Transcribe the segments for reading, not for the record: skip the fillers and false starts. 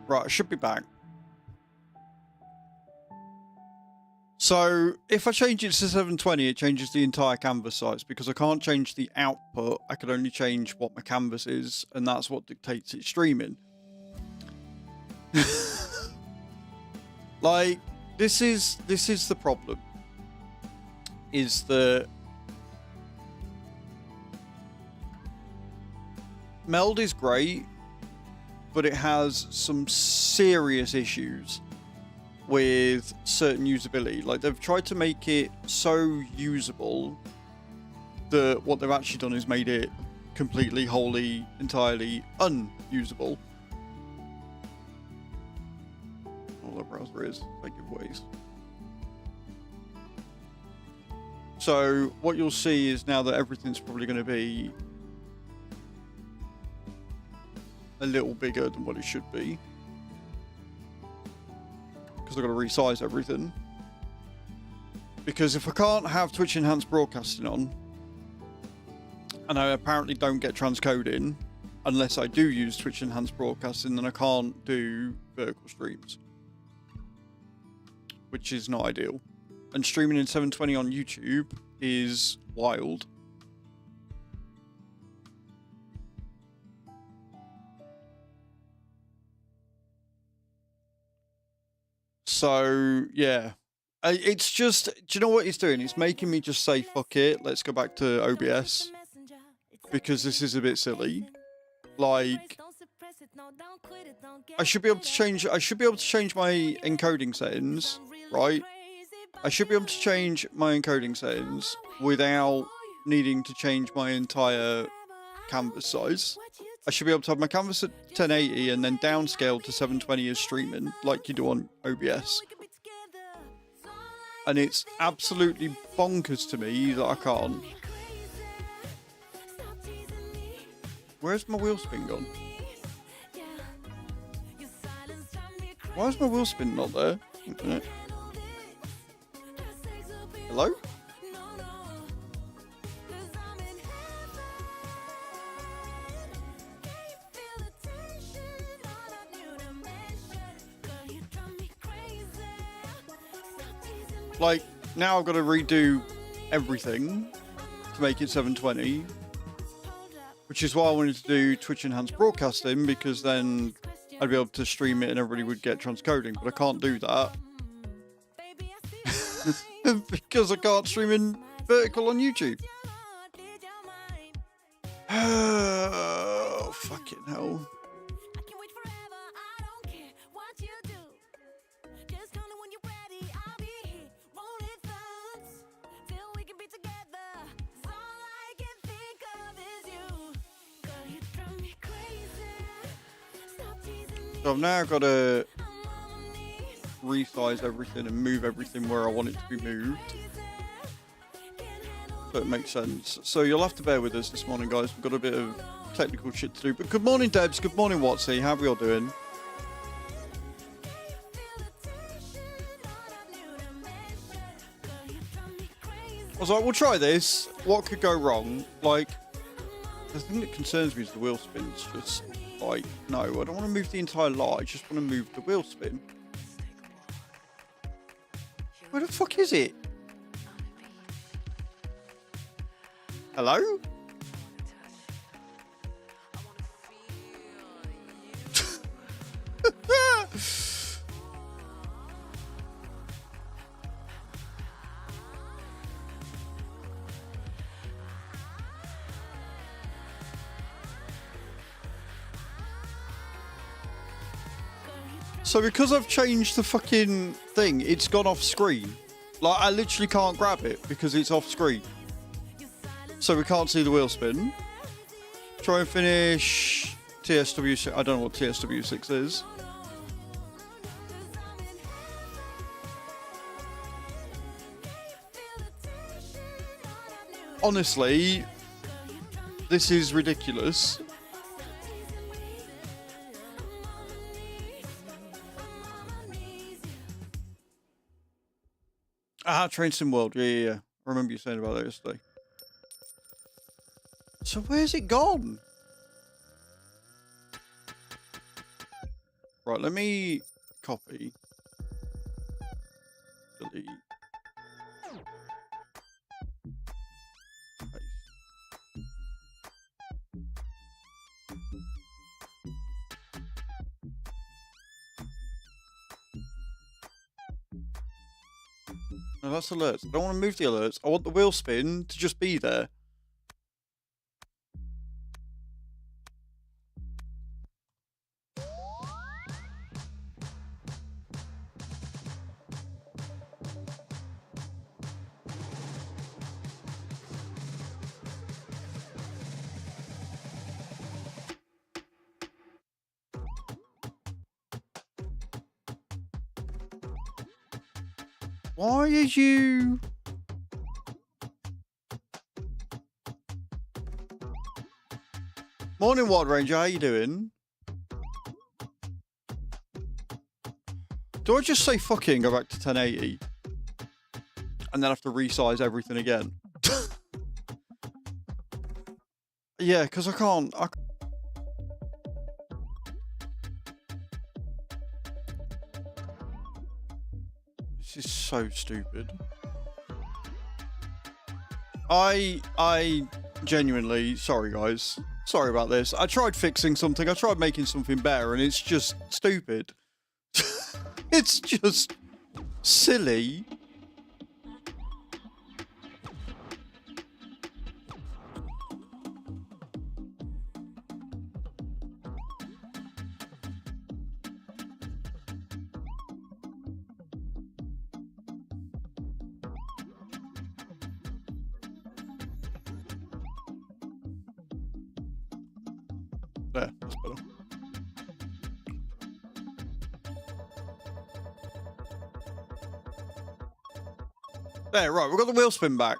Right, I should be back. So, if I change it to 720, it changes the entire canvas size, because I can't change the output, I can only change what my canvas is, and that's what dictates its streaming. Like, this is the problem. Is that Meld is great, but it has some serious issues with certain usability. Like, they've tried to make it so usable that what they've actually done is made it completely, wholly, entirely unusable. All the browser is, they give ways. So what you'll see is now that everything's probably going to be a little bigger than what it should be, because I've got to resize everything. Because if I can't have Twitch Enhanced Broadcasting on, and I apparently don't get transcoding unless I do use Twitch Enhanced Broadcasting, then I can't do vertical streams, which is not ideal. And streaming in 720 on YouTube is wild. So, yeah. It's just, do you know what it's doing? It's making me just say, fuck it, let's go back to OBS. Because this is a bit silly. Like, I should be able to change my encoding settings, right? I should be able to change my encoding settings without needing to change my entire canvas size. I should be able to have my canvas at 1080 and then downscale to 720 as streaming, like you do on OBS. And it's absolutely bonkers to me that I can't. Where's my wheel spin gone? Why is my wheel spin not there? Hello? Like, now I've got to redo everything to make it 720, which is why I wanted to do Twitch Enhanced Broadcasting, because then I'd be able to stream it and everybody would get transcoding, but I can't do that because I can't stream in vertical on YouTube. Oh, fucking hell. So I've now got to resize everything and move everything where I want it to be moved, so it makes sense. So you'll have to bear with us this morning, guys. We've got a bit of technical shit to do. But good morning, Debs. Good morning, Watsy. How are we all doing? I was like, we'll try this. What could go wrong? Like, the thing that concerns me is the wheel spins. Just like, no, I don't want to move the entire lot. I just want to move the wheel spin. Where the fuck is it? Hello? So because I've changed the fucking thing, it's gone off screen. Like, I literally can't grab it because it's off screen. So we can't see the wheel spin. Try and finish TSW6. I don't know what TSW6 is. Honestly, this is ridiculous. Ah, Train Sim World. Yeah. I remember you saying about that yesterday. So where's it gone? Right, let me copy. Delete. Paste. No, that's alerts. I don't want to move the alerts. I want the wheel spin to just be there. Why are you... Morning, Wild Ranger. How you doing? Do I just say fucking go back to 1080? And then have to resize everything again? Yeah, because I can't... This is so stupid. I genuinely... Sorry, guys. Sorry about this. I tried fixing something. I tried making something better, and it's just stupid. It's just silly. There, that's better. There, right, we've got the wheel spin back.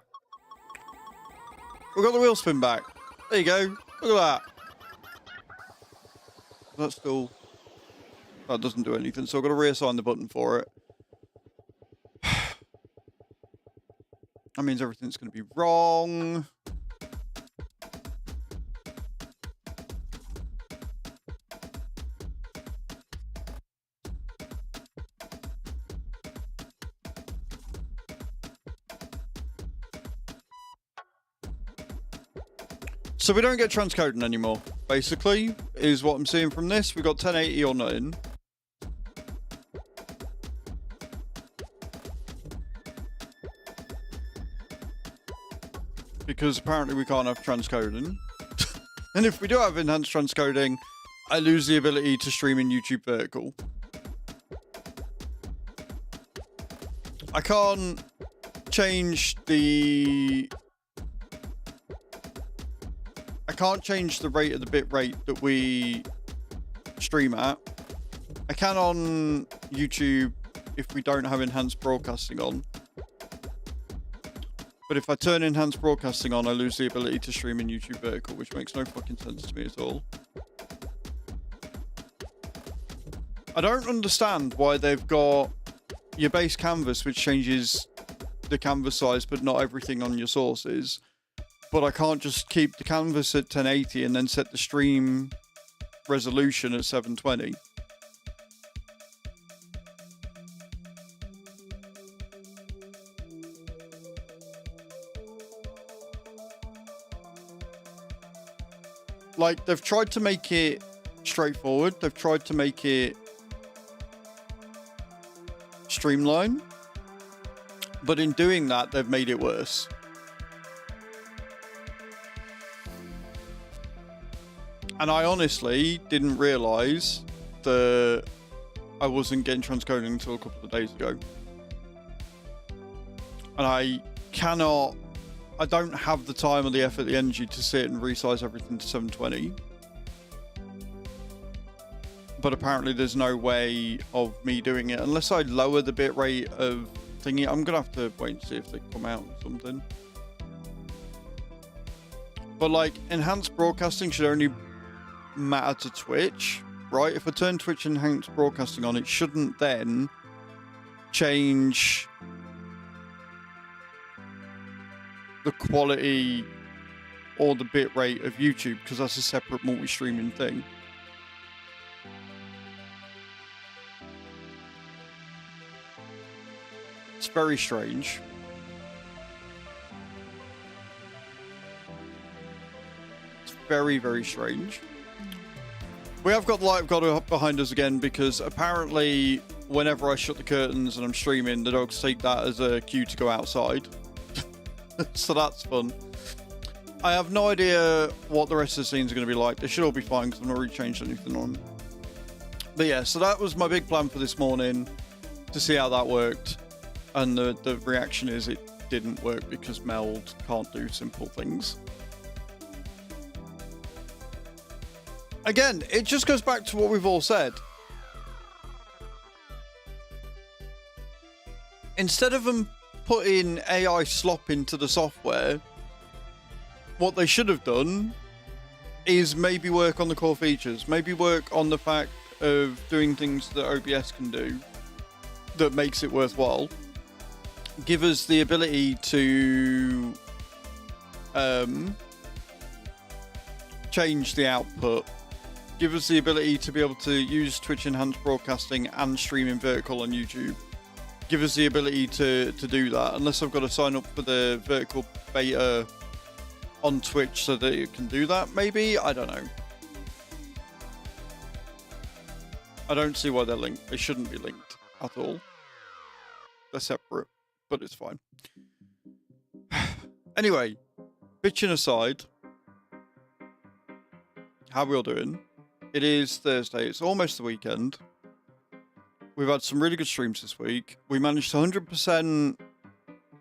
We've got the wheel spin back. There you go. Look at that. That's still... That doesn't do anything, so I've got to reassign the button for it. That means everything's going to be wrong. So we don't get transcoding anymore, basically, is what I'm seeing from this. We've got 1080 or nothing. Because apparently we can't have transcoding. And if we do have enhanced transcoding, I lose the ability to stream in YouTube vertical. I can't change the... I can't change the rate of the bit rate that we stream at. I can on YouTube if we don't have enhanced broadcasting on. But if I turn enhanced broadcasting on, I lose the ability to stream in YouTube vertical, which makes no fucking sense to me at all. I don't understand why they've got your base canvas, which changes the canvas size, but not everything on your sources. But I can't just keep the canvas at 1080 and then set the stream resolution at 720. Like, they've tried to make it straightforward. They've tried to make it streamlined. But in doing that, they've made it worse. And I honestly didn't realise that I wasn't getting transcoding until a couple of days ago. And I don't have the time or the effort, the energy to sit and resize everything to 720. But apparently there's no way of me doing it. Unless I lower the bitrate of thingy, I'm going to have to wait and see if they come out or something. But like, enhanced broadcasting should only matter to Twitch, right? If I turn Twitch enhanced broadcasting on, it shouldn't then change the quality or the bitrate of YouTube, because that's a separate multi-streaming thing. very strange. It's very, very strange. We have got the light of God up behind us again because apparently whenever I shut the curtains and I'm streaming, the dogs take that as a cue to go outside. So that's fun. I have no idea what the rest of the scenes are going to be like. They should all be fine because I've not really changed anything on them. But yeah, so that was my big plan for this morning, to see how that worked. And the reaction is it didn't work because Meld can't do simple things. Again, it just goes back to what we've all said. Instead of them putting AI slop into the software, what they should have done is maybe work on the core features. Maybe work on the fact of doing things that OBS can do that makes it worthwhile. Give us the ability to change the output. Give us the ability to be able to use Twitch Enhanced Broadcasting and stream in vertical on YouTube. Give us the ability to do that, unless I've got to sign up for the vertical beta on Twitch so that it can do that, maybe? I don't know. I don't see why they're linked. They shouldn't be linked at all. They're separate, but it's fine. Anyway, bitching aside, how are we all doing? It is Thursday. It's almost the weekend. We've had some really good streams this week. We managed 100%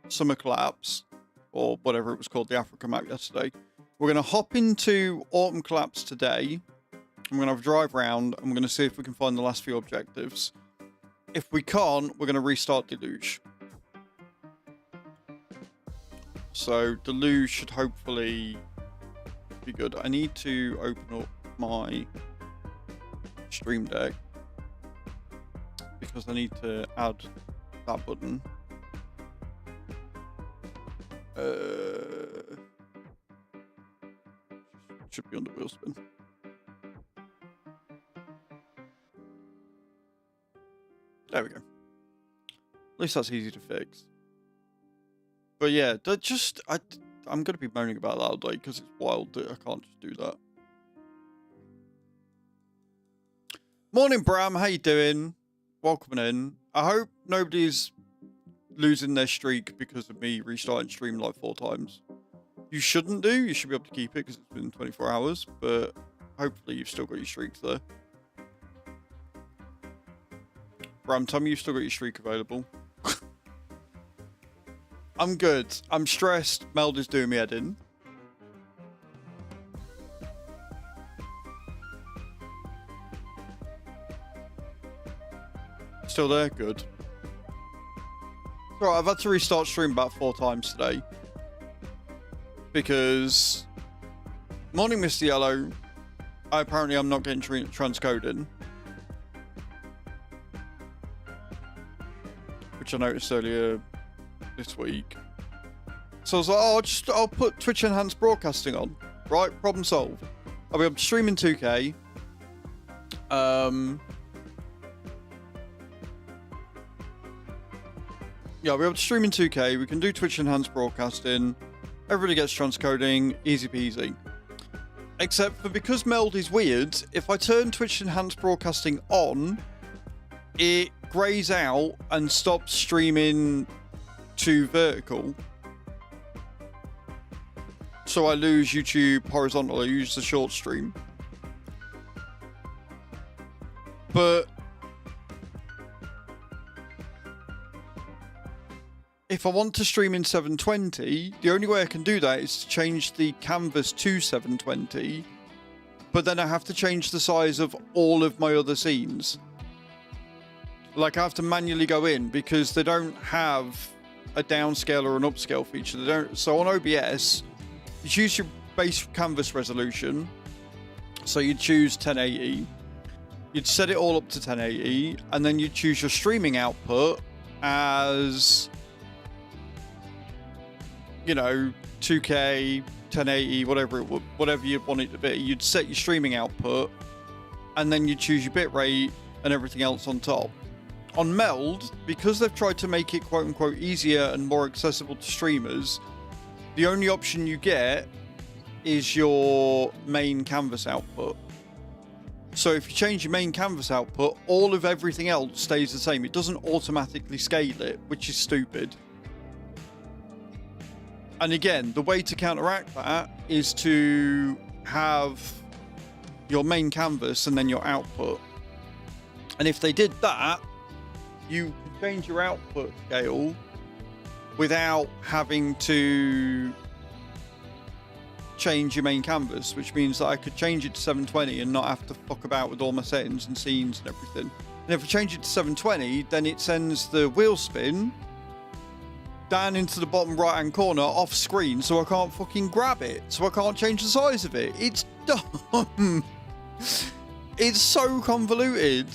Summer Collapse, or whatever it was called, the Africa map yesterday. We're going to hop into Autumn Collapse today. I'm going to have a drive around, and we're going to see if we can find the last few objectives. If we can't, we're going to restart Deluge. So Deluge should hopefully be good. I need to open up my Stream Deck because I need to add that button. Should be under wheel spin. There we go. At least that's easy to fix. But yeah, I'm going to be moaning about that all day because it's wild that I can't just do that. Morning, Bram. How you doing? Welcome in. I hope nobody's losing their streak because of me restarting stream like 4 times. You shouldn't do. You should be able to keep it because it's been 24 hours. But hopefully you've still got your streaks there. Bram, tell me you've still got your streak available. I'm good. I'm stressed. Meld is doing me head in. Still there? Good. Right, I've had to restart stream about 4 times today. Because... Morning, Mr. Yellow. Apparently I'm not getting transcoding. Which I noticed earlier this week. So I was like, oh, I'll put Twitch Enhanced Broadcasting on. Right, problem solved. I'll be able to stream in 2K. Yeah, I'll be able to stream in 2K. We can do Twitch Enhanced Broadcasting. Everybody gets transcoding. Easy peasy. Except for because Meld is weird, if I turn Twitch Enhanced Broadcasting on, it grays out and stops streaming to vertical. So I lose YouTube horizontal. I use the short stream. But if I want to stream in 720, the only way I can do that is to change the canvas to 720. But then I have to change the size of all of my other scenes. Like, I have to manually go in because they don't have a downscale or an upscale feature. They don't. So on OBS, you choose your base canvas resolution. So you'd choose 1080. You'd set it all up to 1080, and then you'd choose your streaming output as, you know, 2K, 1080, whatever you want it to be. You'd set your streaming output, and then you'd choose your bitrate and everything else on top. On Meld, because they've tried to make it quote-unquote easier and more accessible to streamers, the only option you get is your main canvas output. So if you change your main canvas output, all of everything else stays the same. It doesn't automatically scale it, which is stupid. And again, the way to counteract that is to have your main canvas and then your output. And if they did that, you could change your output scale without having to change your main canvas, which means that I could change it to 720 and not have to fuck about with all my settings and scenes and everything. And if I change it to 720, then it sends the wheel spin down into the bottom right hand corner off screen, so I can't fucking grab it, so I can't change the size of it. It's dumb. It's so convoluted.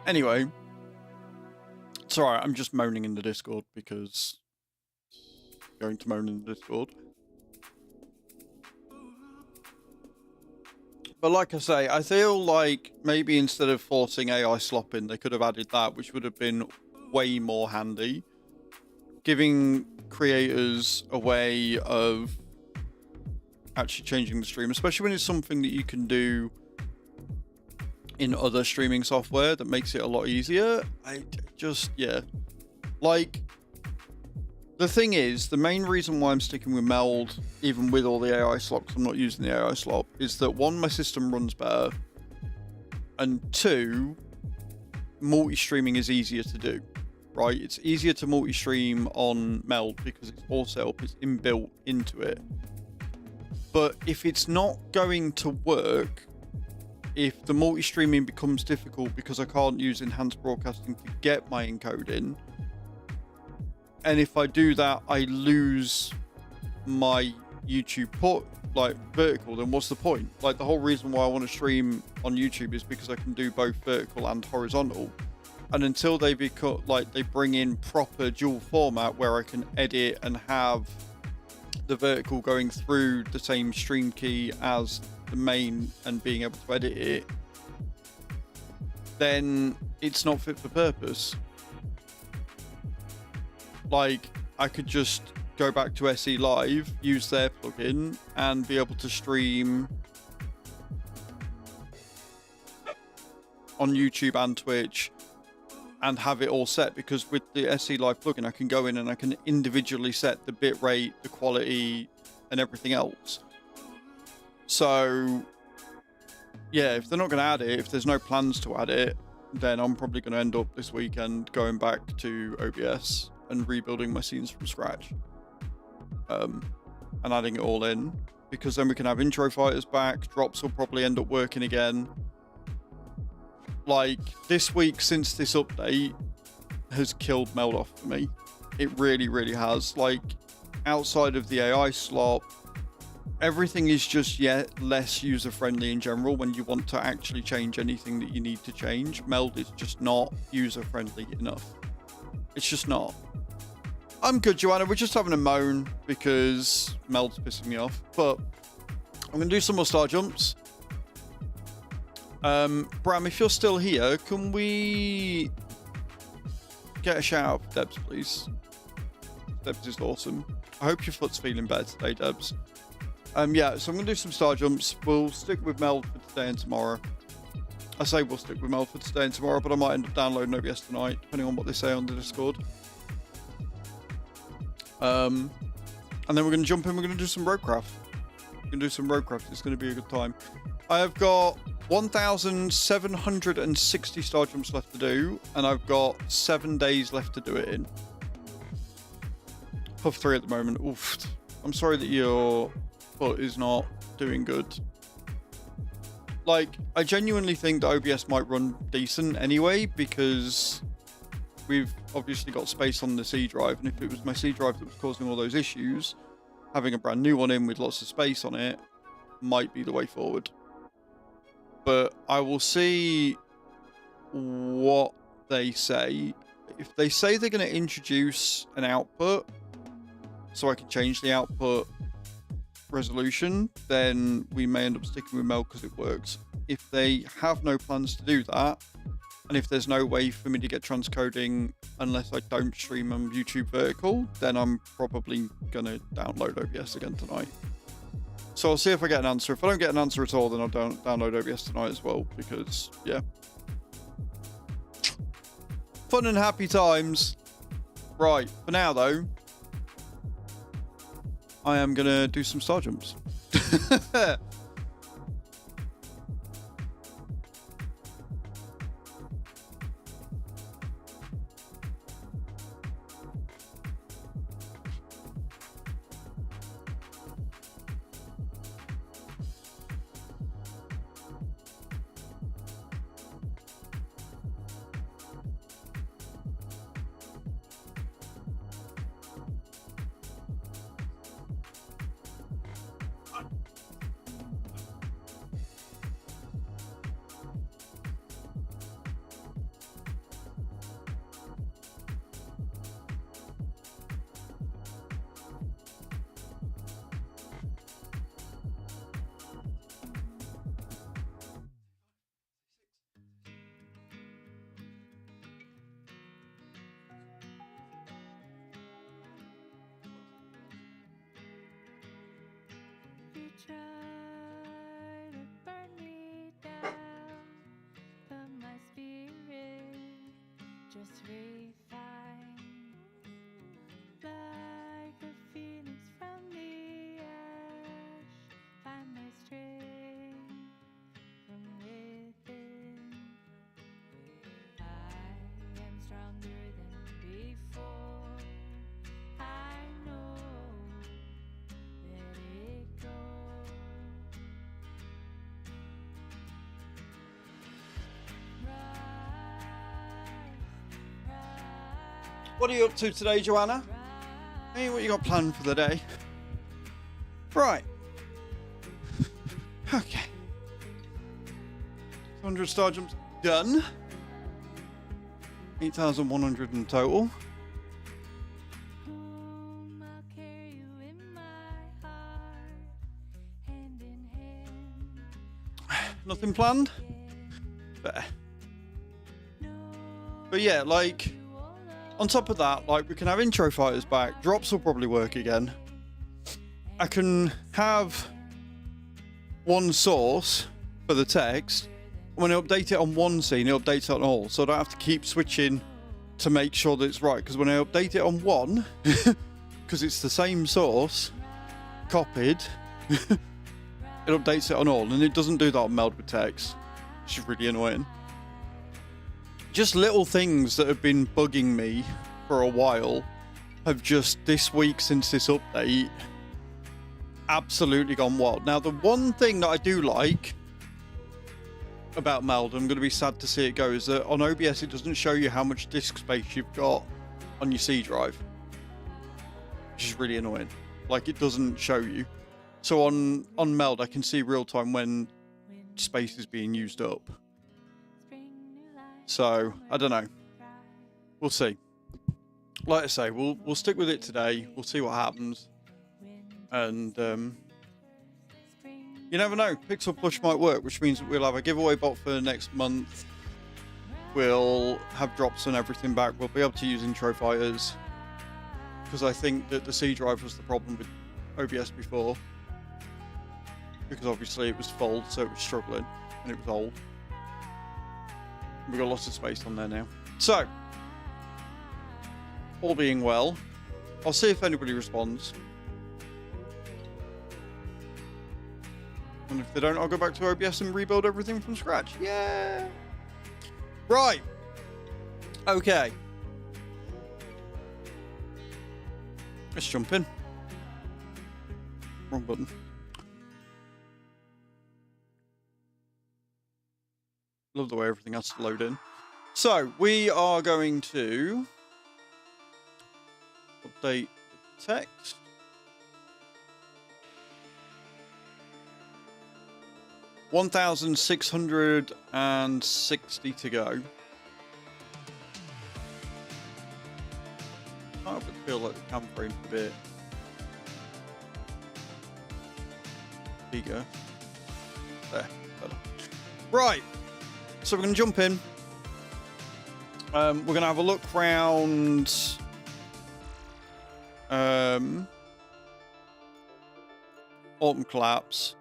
Anyway, it's alright, I'm just moaning in the Discord because I'm going to moan in the Discord. But like I say, I feel like maybe instead of forcing AI slop in, they could have added that, which would have been way more handy. Giving creators a way of actually changing the stream, especially when it's something that you can do in other streaming software that makes it a lot easier. Yeah. Like, the thing is, the main reason why I'm sticking with Meld, even with all the AI slop, I'm not using the AI slop, is that one, my system runs better, and two, multi-streaming is easier to do, right? It's easier to multi-stream on Meld because it's all set up, it's inbuilt into it. But if it's not going to work, if the multi-streaming becomes difficult because I can't use enhanced broadcasting to get my encoding, and if I do that, I lose my YouTube port, like vertical, then what's the point? Like, the whole reason why I want to stream on YouTube is because I can do both vertical and horizontal. And until they become, like, they bring in proper dual format where I can edit and have the vertical going through the same stream key as the main and being able to edit it, then it's not fit for purpose. Like, I could just go back to SE Live, use their plugin, and be able to stream on YouTube and Twitch and have it all set, because with the SE Live plugin I can go in and I can individually set the bitrate, the quality, and everything else. So yeah, if they're not going to add it, if there's no plans to add it, then I'm probably going to end up this weekend going back to OBS and rebuilding my scenes from scratch, and adding it all in, because then we can have intro fighters back. Drops will probably end up working again. Like, this week since this update has killed Meld off for me. It really, really has. Like, outside of the AI slot, everything is just yet less user-friendly in general when you want to actually change anything that you need to change. Meld is just not user-friendly enough. It's just not. I'm good, Joanna. We're just having a moan because Meld's pissing me off. But I'm going to do some more star jumps. Bram, if you're still here, can we get a shout out for Debs, please? Debs is awesome. I hope your foot's feeling better today, Debs. Yeah, so I'm going to do some star jumps. We'll stick with Meld for today and tomorrow. I say we'll stick with Meld for today and tomorrow, but I might end up downloading OBS tonight, depending on what they say on the Discord. And then we're going to jump in, we're going to do some Roadcraft. We're going to do some Roadcraft. It's going to be a good time. I have got 1,760 star jumps left to do, and I've got 7 days left to do it in. Puff 3 at the moment. Oof. I'm sorry that your foot is not doing good. Like, I genuinely think that OBS might run decent anyway, because we've obviously got space on the C drive, and if it was my C drive that was causing all those issues, having a brand new one in with lots of space on it might be the way forward. But I will see what they say. If they say they're going to introduce an output, so I can change the output resolution, then we may end up sticking with Meld because it works. If they have no plans to do that, and if there's no way for me to get transcoding unless I don't stream on YouTube vertical, then I'm probably going to download OBS again tonight. So I'll see if I get an answer. If I don't get an answer at all, then I'll download OBS tonight as well, because, yeah. Fun and happy times. Right, for now, though, I am going to do some star jumps. Try to burn me down, but my spirit just refines like a phoenix from the ash. Find my strength from within. I am stronger than before. I know let it go. What are you up to today, Joanna? Hey, what you got planned for the day? Right. Okay. 100 star jumps done. 8,100 in total. I'll carry you in my heart, hand in hand. Nothing planned? Fair. But yeah, like, on top of that, like, we can have intro fighters back. Drops will probably work again. I can have one source for the text. When I update it on one scene, it updates it on all. So I don't have to keep switching to make sure that it's right. Because when I update it on one, because it's the same source, copied, it updates it on all. And it doesn't do that on Meld with text, which is really annoying. Just little things that have been bugging me for a while have just this week since this update absolutely gone wild. Now, the one thing that I do like about Meld, I'm going to be sad to see it go, is that on OBS it doesn't show you how much disk space you've got on your C drive, which is really annoying. Like, it doesn't show you. So on Meld I can see real time when space is being used up. So, I don't know. We'll see. like I say, we'll stick with it today. We'll see what happens, and you never know. Pixel Plush might work, which means we'll have a giveaway bot for next month. We'll have drops and everything back. We'll be able to use intro fighters, because I think that the C drive was the problem with OBS before, because obviously it was full, so it was struggling and it was old. We've got lots of space on there now. So, all being well, I'll see if anybody responds. And if they don't, I'll go back to OBS and rebuild everything from scratch. Yeah. Right. Okay. Let's jump in. Wrong button. Love the way everything has to load in. So, we are going to update the text. $1,660 to go. I would feel like the camera frame's a bit bigger. There, better. Right. So we're going to jump in. We're going to have a look round. Autumn Collapse.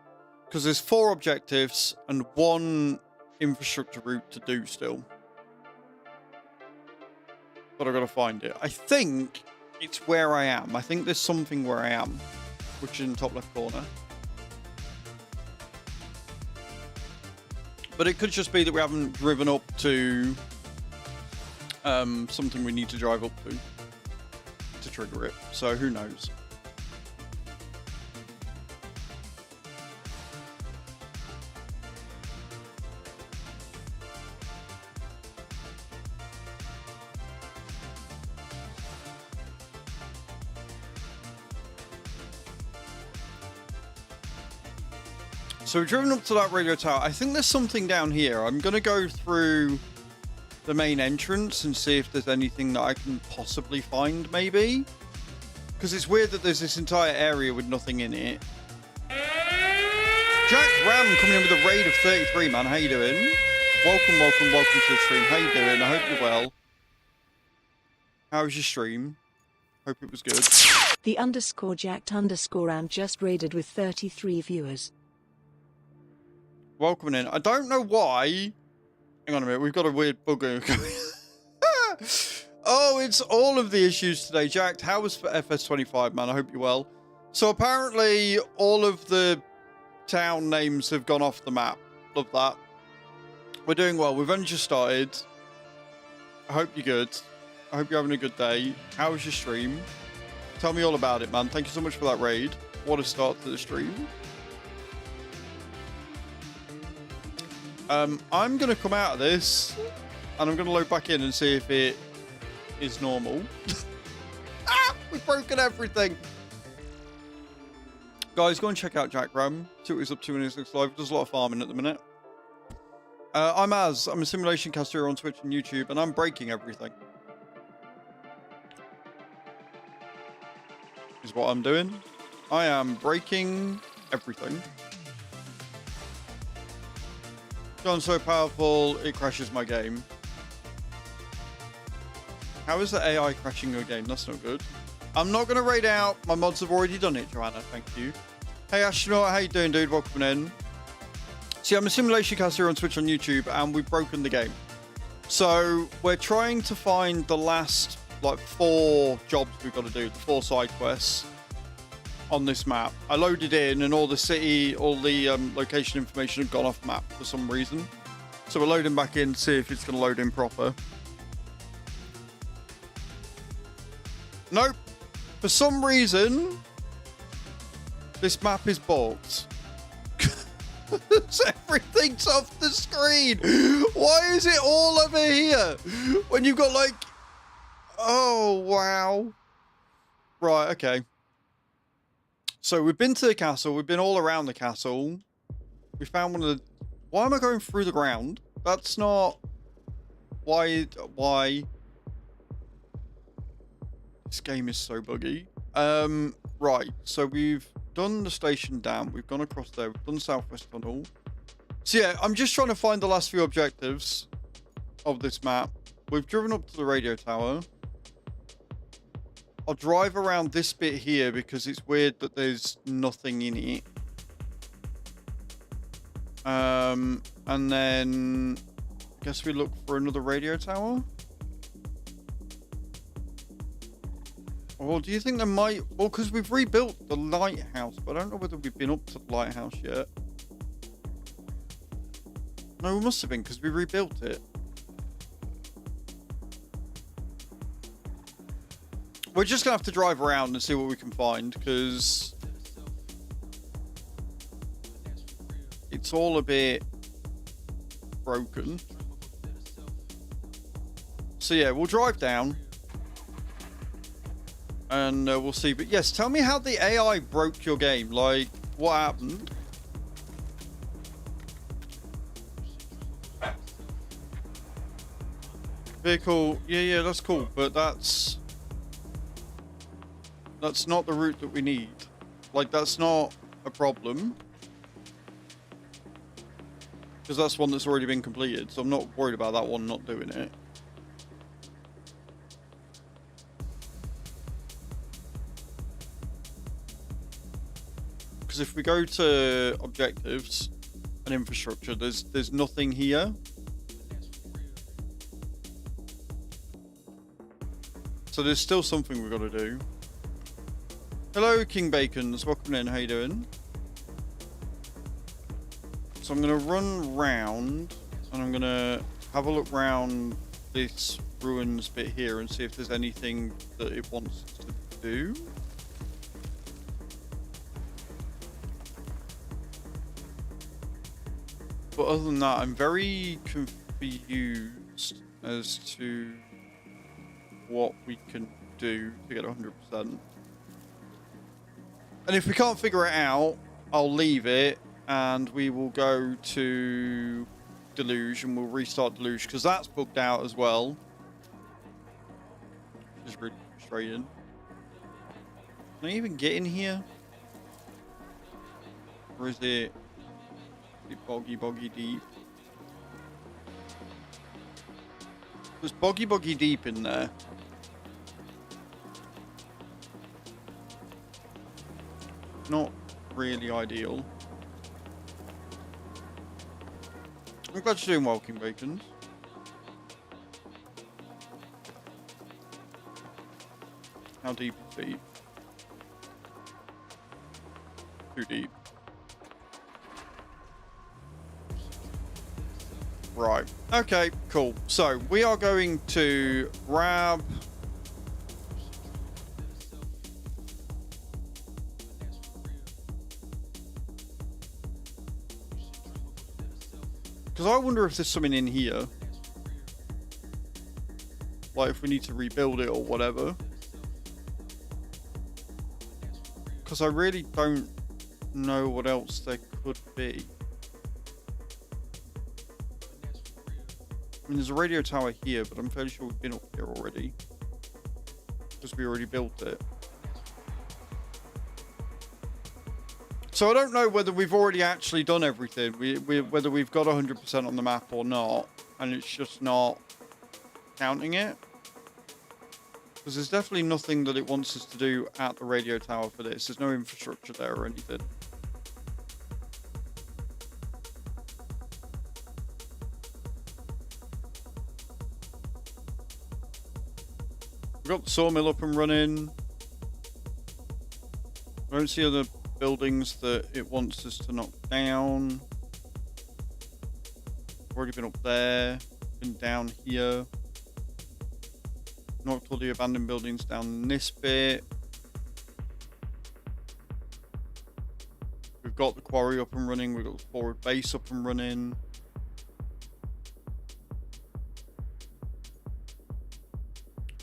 Because there's 4 objectives and 1 infrastructure route to do still. But I've got to find it. I think it's where I am. I think there's something where I am, which is in the top left corner. But it could just be that we haven't driven up to something we need to drive up to trigger it. So who knows? So we've driven up to that radio tower. I think there's something down here. I'm going to go through the main entrance and see if there's anything that I can possibly find, maybe. Because it's weird that there's this entire area with nothing in it. Jack Ram coming in with a raid of 33, man. How you doing? Welcome to the stream. How you doing? I hope you're well. How was your stream? Hope it was good. The _Jacked_Ram just raided with 33 viewers. Welcome in. I don't know why. Hang on a minute. We've got a weird bugger coming. Oh, it's all of the issues today. Jack, how was FS25, man? I hope you're well. So apparently all of the town names have gone off the map. Love that. We're doing well. We've only just started. I hope you're good. I hope you're having a good day. How was your stream? Tell me all about it, man. Thank you so much for that raid. What a start to the stream. I'm going to come out of this, and I'm going to load back in and see if it is normal. Ah! We've broken everything! Guys, go and check out Jack Ram. See what he's up to when he's live. Does a lot of farming at the minute. I'm Az. I'm a simulation caster on Twitch and YouTube, and I'm breaking everything. Is what I'm doing. I am breaking everything. Gone so powerful, it crashes my game. How is the AI crashing your game? That's not good. I'm not going to raid out. My mods have already done it, Joanna. Thank you. Hey, Astronaut. How you doing, dude? Welcome in. See, I'm a simulation caster on Twitch and YouTube, and we've broken the game. So we're trying to find the last, like, 4 jobs we've got to do, the 4 side quests on this map. I loaded in, and all the city, all the location information had gone off map for some reason. So we're loading back in to see if it's going to load in proper. Nope. For some reason, this map is bugged. Everything's off the screen. Why is it all over here when you've got like... Oh, wow. Right, okay. So we've been to the castle. We've been all around the castle. We found one of the... Why am I going through the ground? That's not... Why? This game is so buggy. Right, so we've done the station dam. We've gone across there. We've done Southwest Tunnel. So yeah, I'm just trying to find the last few objectives of this map. We've driven up to the radio tower. I'll drive around this bit here because it's weird that there's nothing in it. And then I guess we look for another radio tower. Or do you think there might... Well, because we've rebuilt the lighthouse, but I don't know whether we've been up to the lighthouse yet. No, we must have been because we rebuilt it. We're just going to have to drive around and see what we can find because it's all a bit broken. So yeah, we'll drive down and we'll see. But yes, tell me how the AI broke your game. Like, what happened? Vehicle, yeah, that's cool, but that's not the route that we need. Like, that's not a problem. Because that's one that's already been completed, so I'm not worried about that one not doing it. Because if we go to objectives and infrastructure, there's nothing here. So there's still something we've got to do. Hello, King Bacons. Welcome in. How you doing? So I'm going to run round and I'm going to have a look round this ruins bit here and see if there's anything that it wants to do. But other than that, I'm very confused as to what we can do to get 100%. And if we can't figure it out, I'll leave it and we will go to Deluge and we'll restart Deluge because that's booked out as well. Just really frustrating. Can I even get in here? Or is it boggy deep? There's boggy deep in there. Not really ideal. I'm glad you're doing well, King Bacons. How deep is deep? Too deep. Right. Okay, cool. So we are going to grab... Because I wonder if there's something in here. Like if we need to rebuild it or whatever. Because I really don't know what else there could be. I mean, there's a radio tower here, but I'm fairly sure we've been up here already. Because we already built it. So I don't know whether we've already actually done everything, whether we've got 100% on the map or not, and it's just not counting it. Because there's definitely nothing that it wants us to do at the radio tower for this. There's no infrastructure there or anything. We've got the sawmill up and running. I don't see other buildings that it wants us to knock down. Already been up there, been down here. Knocked all the abandoned buildings down this bit. We've got the quarry up and running, we've got the forward base up and running.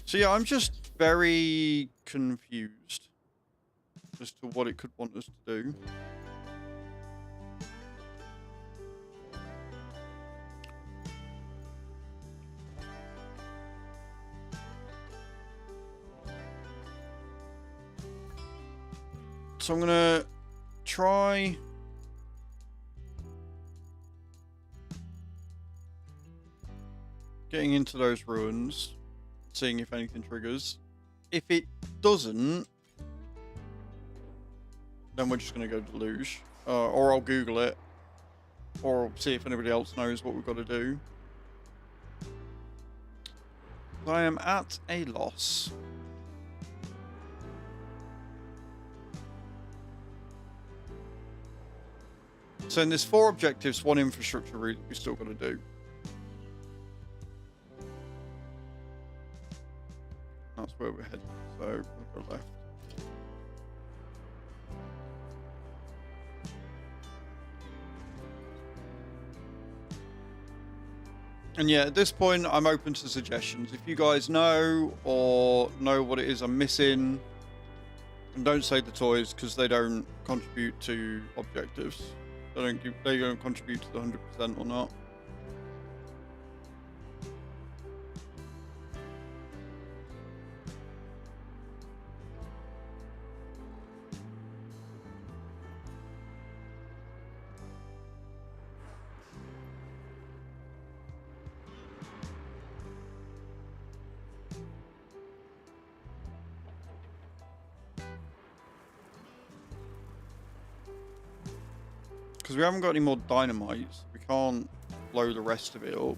So yeah, I'm just very confused as to what it could want us to do. So I'm gonna try. Getting into those ruins, seeing if anything triggers. If it doesn't, then we're just gonna go deluge, or I'll Google it, or see if anybody else knows what we've got to do. I am at a loss. So there's 4 objectives, 1 infrastructure route that we still got to do. That's where we're heading. So we'll go left. And yeah, at this point, I'm open to suggestions. If you guys know or know what it is I'm missing, and don't say the toys because they don't contribute to objectives. They don't contribute to the 100% or not. Because we haven't got any more dynamite, so we can't blow the rest of it up.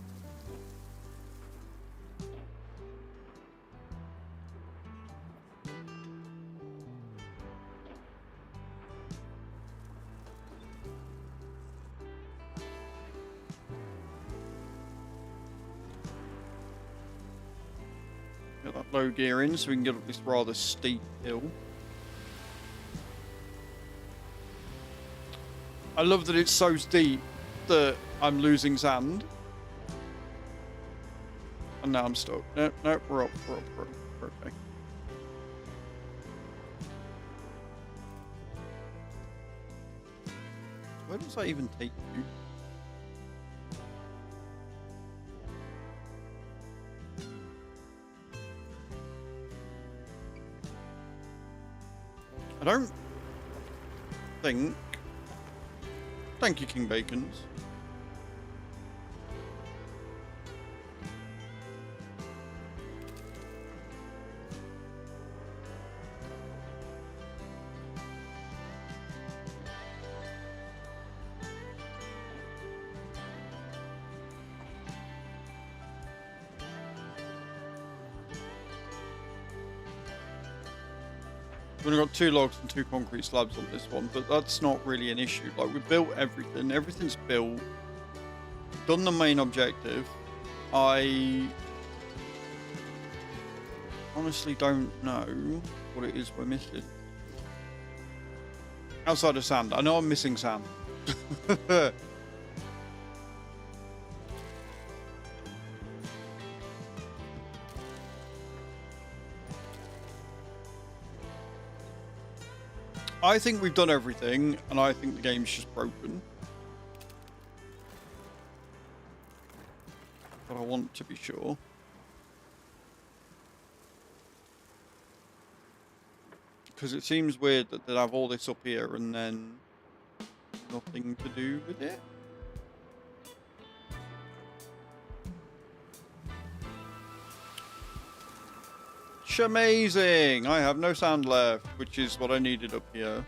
Get that low gear in so we can get up this rather steep hill. I love that it's so steep that I'm losing sand. And now I'm stuck. Nope, nope, we're up. We're okay. Where does that even take you? I don't think... Thank you, King Bacons. We've only got 2 logs and 2 concrete slabs on this one, but that's not really an issue. Like, we built everything. Everything's built. Done the main objective. I honestly don't know what it is we're missing. Outside of sand. I know I'm missing sand. I think we've done everything, and I think the game's just broken. But I want to be sure. Because it seems weird that they'd have all this up here and then nothing to do with it. Amazing! I have no sand left, which is what I needed up here.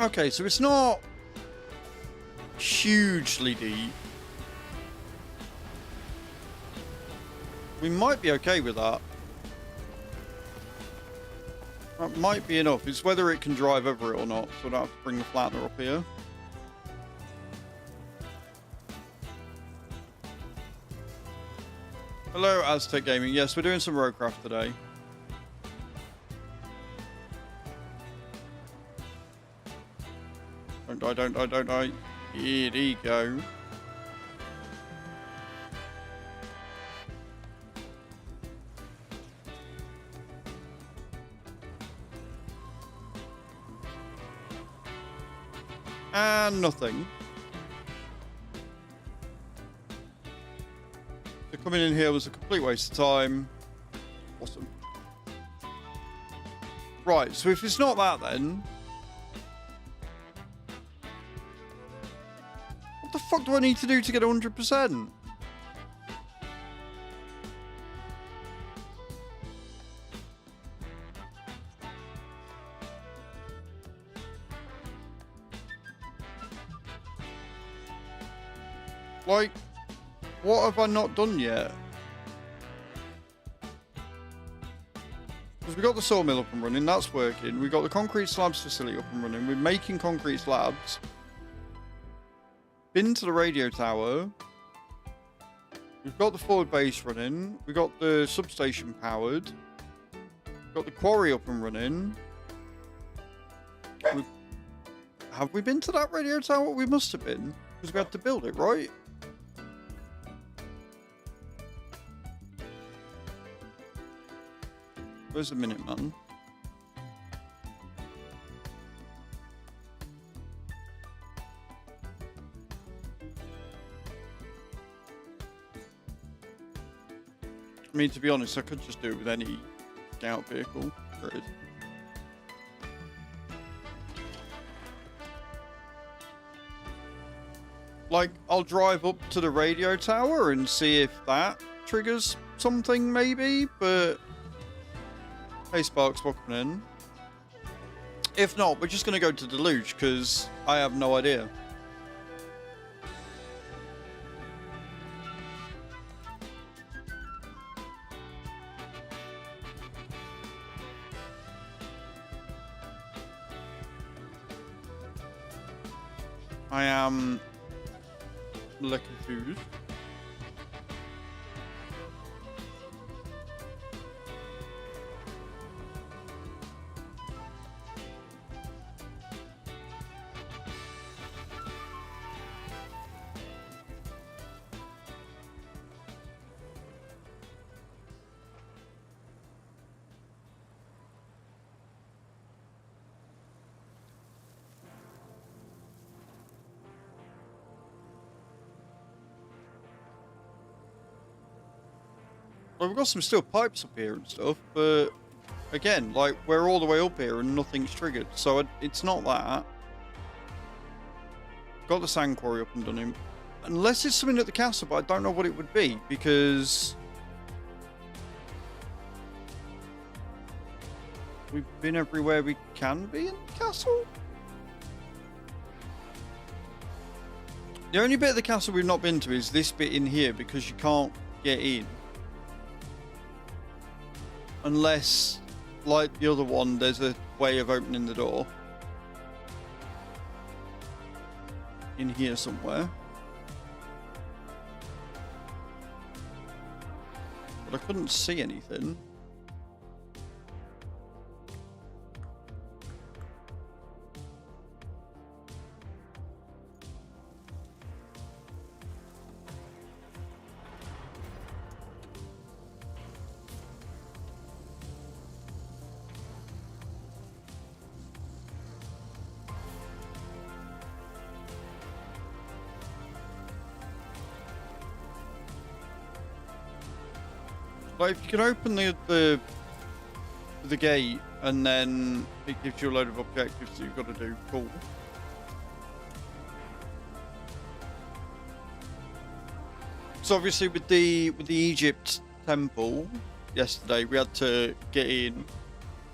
Okay, so it's not hugely deep. We might be okay with that. That might be enough. It's whether it can drive over it or not, so I don't have to bring the flattener up here. Hello, Aztec Gaming. Yes, we're doing some Roadcraft today. Don't die. Here we go. And nothing. So coming in here was a complete waste of time. Awesome. Right, so if it's not that then... What the fuck do I need to do to get 100%? Like, what have I not done yet? Because we got the sawmill up and running, that's working. We got the concrete slabs facility up and running. We're making concrete slabs. Been to the radio tower. We've got the forward base running. We got the substation powered. We've got the quarry up and running. Have we been to that radio tower? We must have been. Because we had to build it, right? Where's the Minuteman? I mean, to be honest, I could just do it with any scout vehicle. There it is. Like, I'll drive up to the radio tower and see if that triggers something, maybe, but... Hey, Sparks, welcome in. If not, we're just going to go to Deluge, because I have no idea. I am... a little confused. Well, we've got some steel pipes up here and stuff, but again, like, we're all the way up here and nothing's triggered, so it's not that. Got the sand quarry up and done him. Unless it's something at the castle, but I don't know what it would be, because... we've been everywhere we can be in the castle? The only bit of the castle we've not been to is this bit in here, because you can't get in. Unless, like the other one, there's a way of opening the door. In here somewhere. But I couldn't see anything. Like, if you can open the gate and then it gives you a load of objectives that you've got to do, cool. So obviously with the Egypt temple yesterday, we had to get in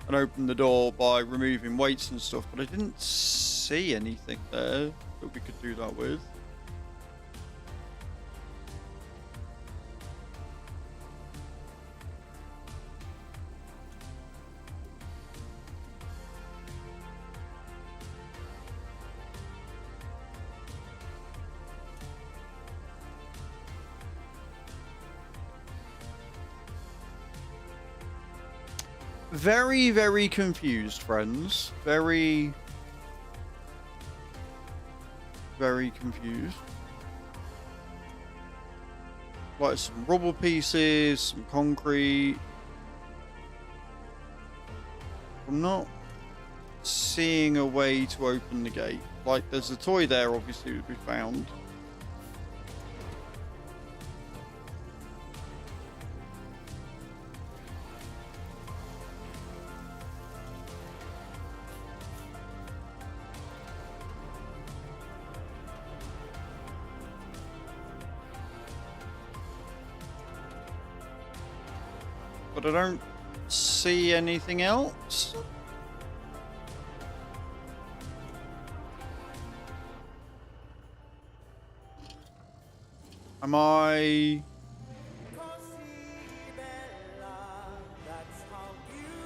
and open the door by removing weights and stuff, but I didn't see anything there that we could do that with. very, very confused, friends. Very, very confused. Like some rubble pieces, some concrete. I'm not seeing a way to open the gate. Like, there's a toy there, obviously, that we found. But I don't see anything else. Am I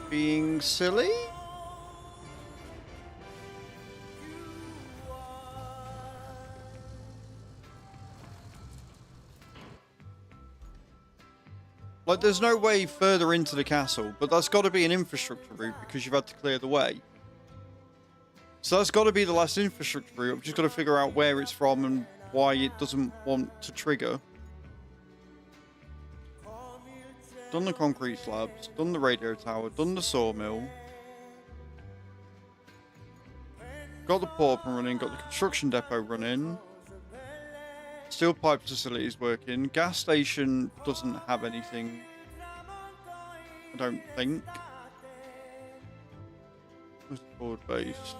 being silly? Like, there's no way further into the castle, but that's got to be an infrastructure route because you've had to clear the way. So that's got to be the last infrastructure route. I've just got to figure out where it's from and why it doesn't want to trigger. Done the concrete slabs, done the radio tower, done the sawmill. Got the port running, got the construction depot running. Steel pipe facilities working. Gas station doesn't have anything, I don't think. Where's the board base?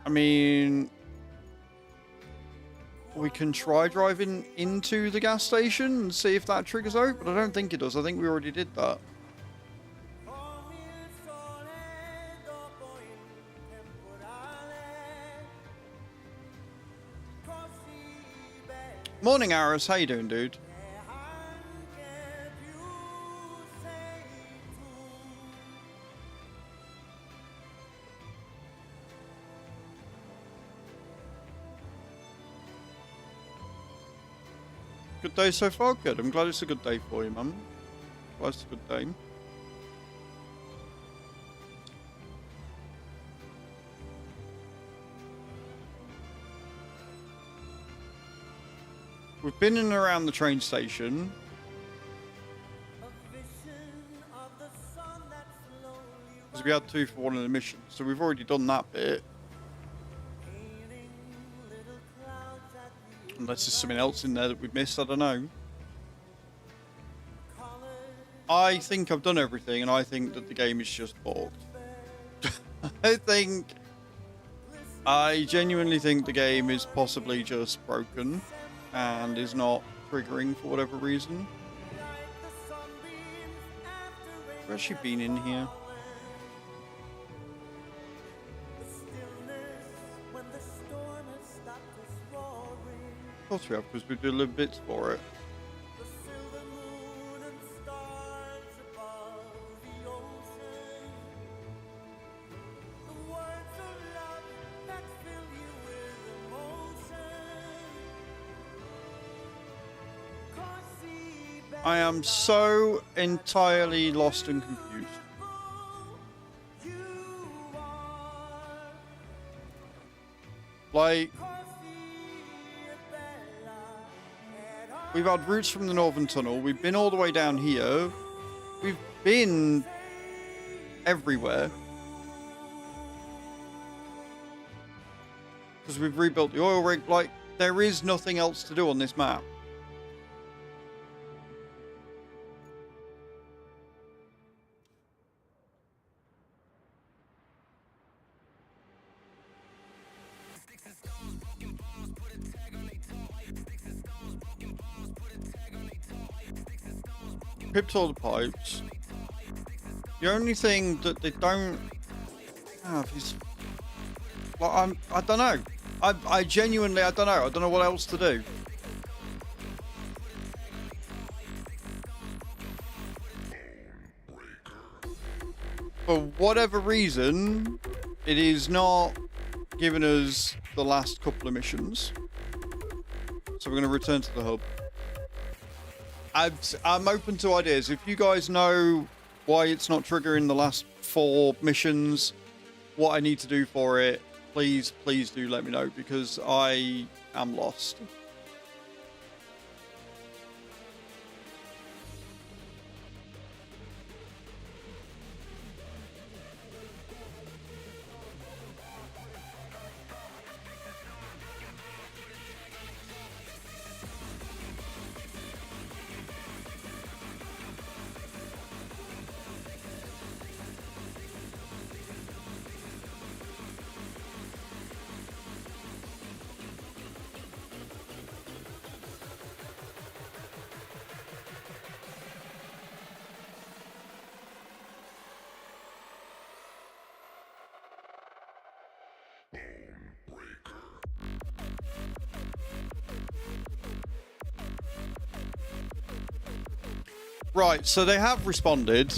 I mean, we can try driving into the gas station and see if that triggers out, but I don't think it does. I think we already did that. Morning, Aris. How you doing, dude? Good day so far? Good. I'm glad it's a good day for you, man. Glad it's a good day. We've been in and around the train station. Because we had 2 for 1 in the mission, so we've already done that bit. Unless there's something else in there that we've missed, I don't know. I think I've done everything, and I think that the game is just bugged. I genuinely think the game is possibly just broken and is not triggering for whatever reason. Where's she been in here? Of course we have, because we do little bits for it. I am so entirely lost and confused. Like, we've had routes from the Northern Tunnel. We've been all the way down here. We've been everywhere. Because we've rebuilt the oil rig. Like, there is nothing else to do on this map. Pipped all the pipes. The only thing that they don't have is, like, I don't know. I genuinely, I don't know. I don't know what else to do. For whatever reason, it is not giving us the last couple of missions. So we're going to return to the hub. I'm open to ideas. If you guys know why it's not triggering the last 4 missions, what I need to do for it, please do let me know, because I am lost. Right, so they have responded,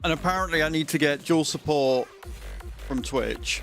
and apparently I need to get dual support from Twitch.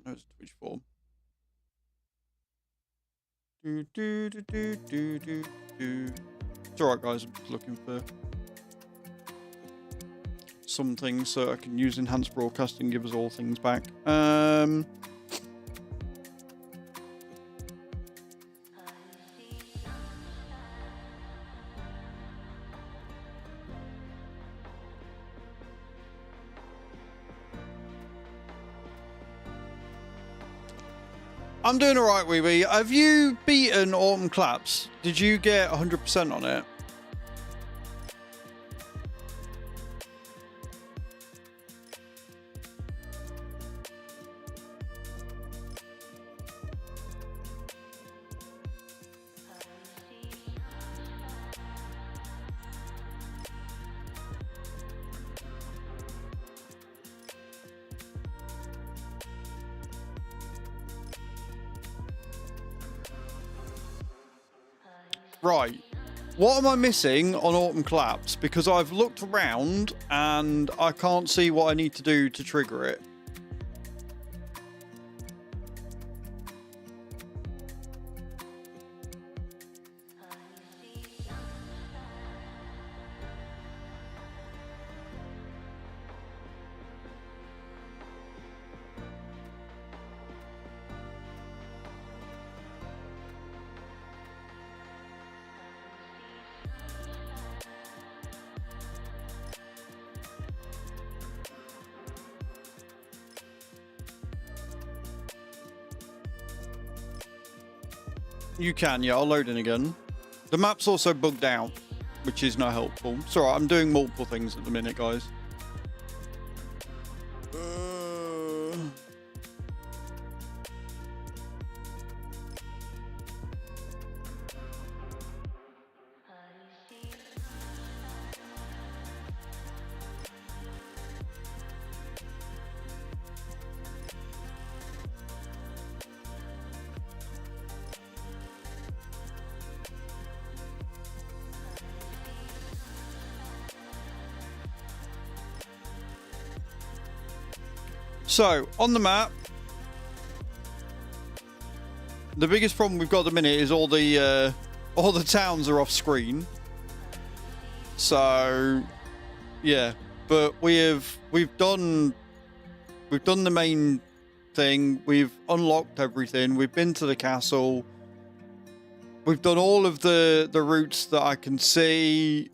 I know it's Twitch form. It's alright, guys. I'm just looking for something so I can use enhanced broadcasting, give us all things back. I'm doing alright, Wee Wee. Have you beaten Autumn Claps? Did you get 100% on it? Right. What am I missing on Autumn Collapse? Because I've looked around and I can't see what I need to do to trigger it. You can, yeah, I'll load in again. The map's also bugged out, which is not helpful. It's alright, I'm doing multiple things at the minute, guys. So, on the map, the biggest problem we've got at the minute is all the towns are off screen. So, yeah, but we've done the main thing. We've unlocked everything. We've been to the castle. We've done all of the routes that I can see,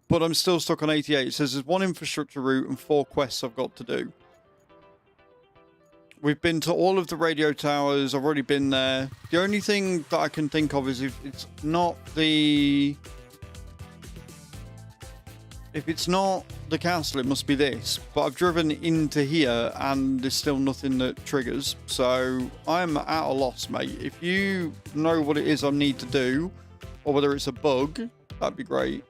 but I'm still stuck on 88. It says there's 1 infrastructure route and 4 quests I've got to do. We've been to all of the radio towers. I've already been there. The only thing that I can think of is if it's not the castle, it must be this. But I've driven into here and there's still nothing that triggers. So I'm at a loss, mate. If you know what it is I need to do, or whether it's a bug, that'd be great.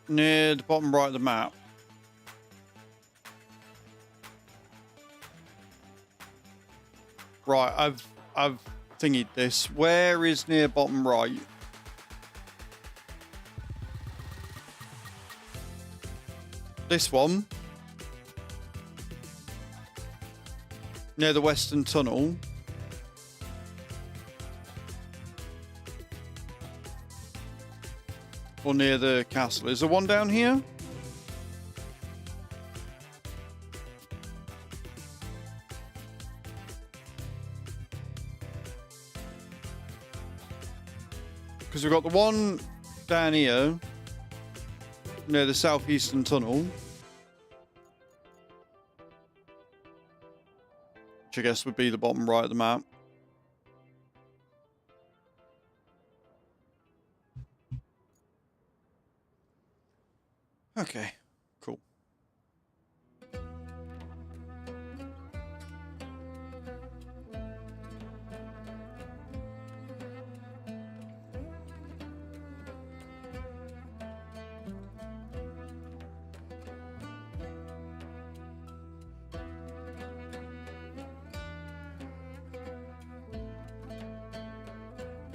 Near the bottom right of the map. Right, I've thingied this. Where is near bottom right? This one. Near the western tunnel. Or near the castle. Is there one down here? Because we've got the one down here near the southeastern tunnel, which I guess would be the bottom right of the map. Okay, cool.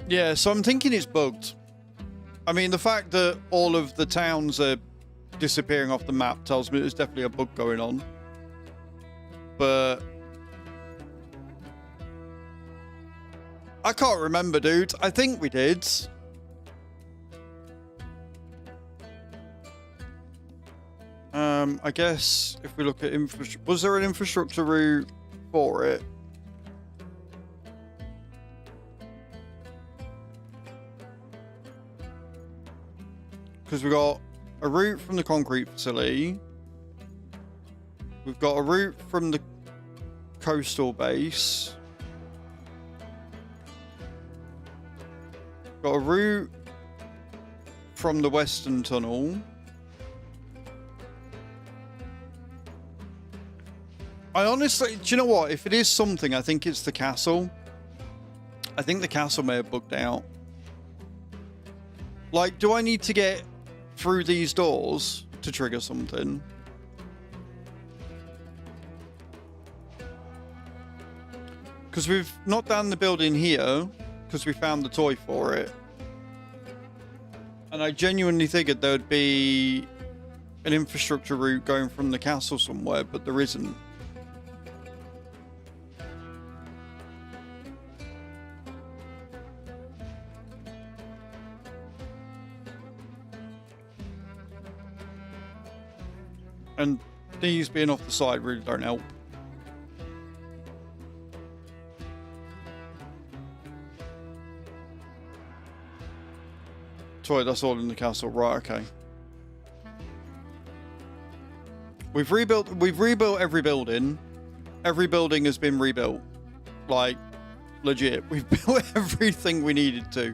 Yeah, so I'm thinking it's bugged. I mean, the fact that all of the towns are disappearing off the map tells me there's definitely a bug going on. But I can't remember, dude. I think we did. I guess if we look at infrastructure, was there an infrastructure route for it? Because we got a route from the concrete facility. We've got a route from the coastal base. Got a route from the western tunnel. I honestly, do you know what? If it is something, I think it's the castle. I think the castle may have bugged out. Like, do I need to get through these doors to trigger something? Because we've knocked down the building here because we found the toy for it. And I genuinely figured there would be an infrastructure route going from the castle somewhere, but there isn't. And these being off the side really don't help. Sorry, that's all in the castle. Right, okay. We've rebuilt every building. Every building has been rebuilt. Like, legit. We've built everything we needed to.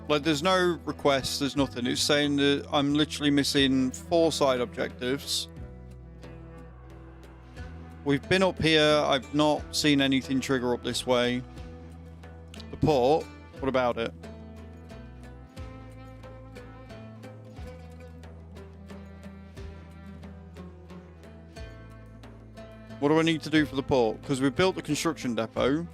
Like, there's no requests, there's nothing. It's saying that I'm literally missing 4 side objectives. We've been up here. I've not seen anything trigger up this way. The port, what about it? What do I need to do for the port? Because we've built the construction depot.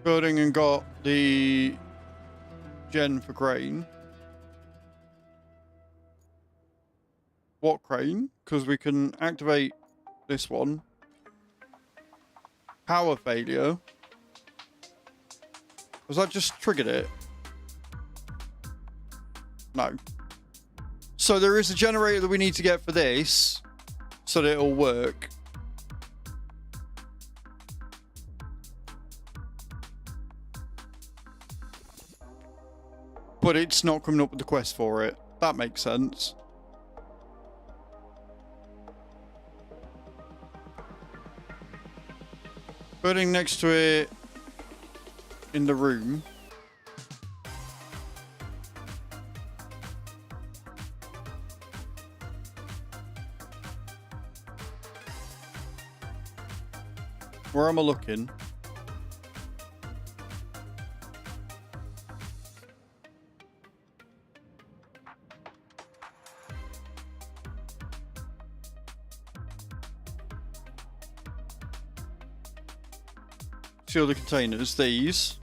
Building and got the gen for crane. What crane? Because we can activate this one. Power failure. Was that just triggered it? No. So there is a generator that we need to get for this so that it'll work. But it's not coming up with the quest for it. That makes sense. Building next to it in the room. Where am I looking? See all the containers, these.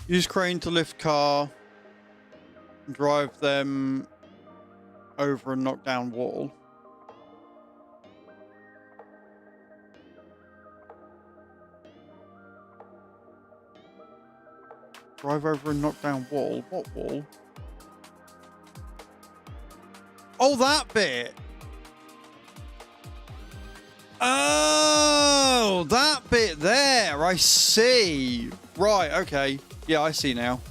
Use crane to lift car. Drive them over a knockdown wall. Drive over a knockdown wall? What wall? Oh, that bit! Oh, that bit there! I see! Right, okay. Yeah, I see now.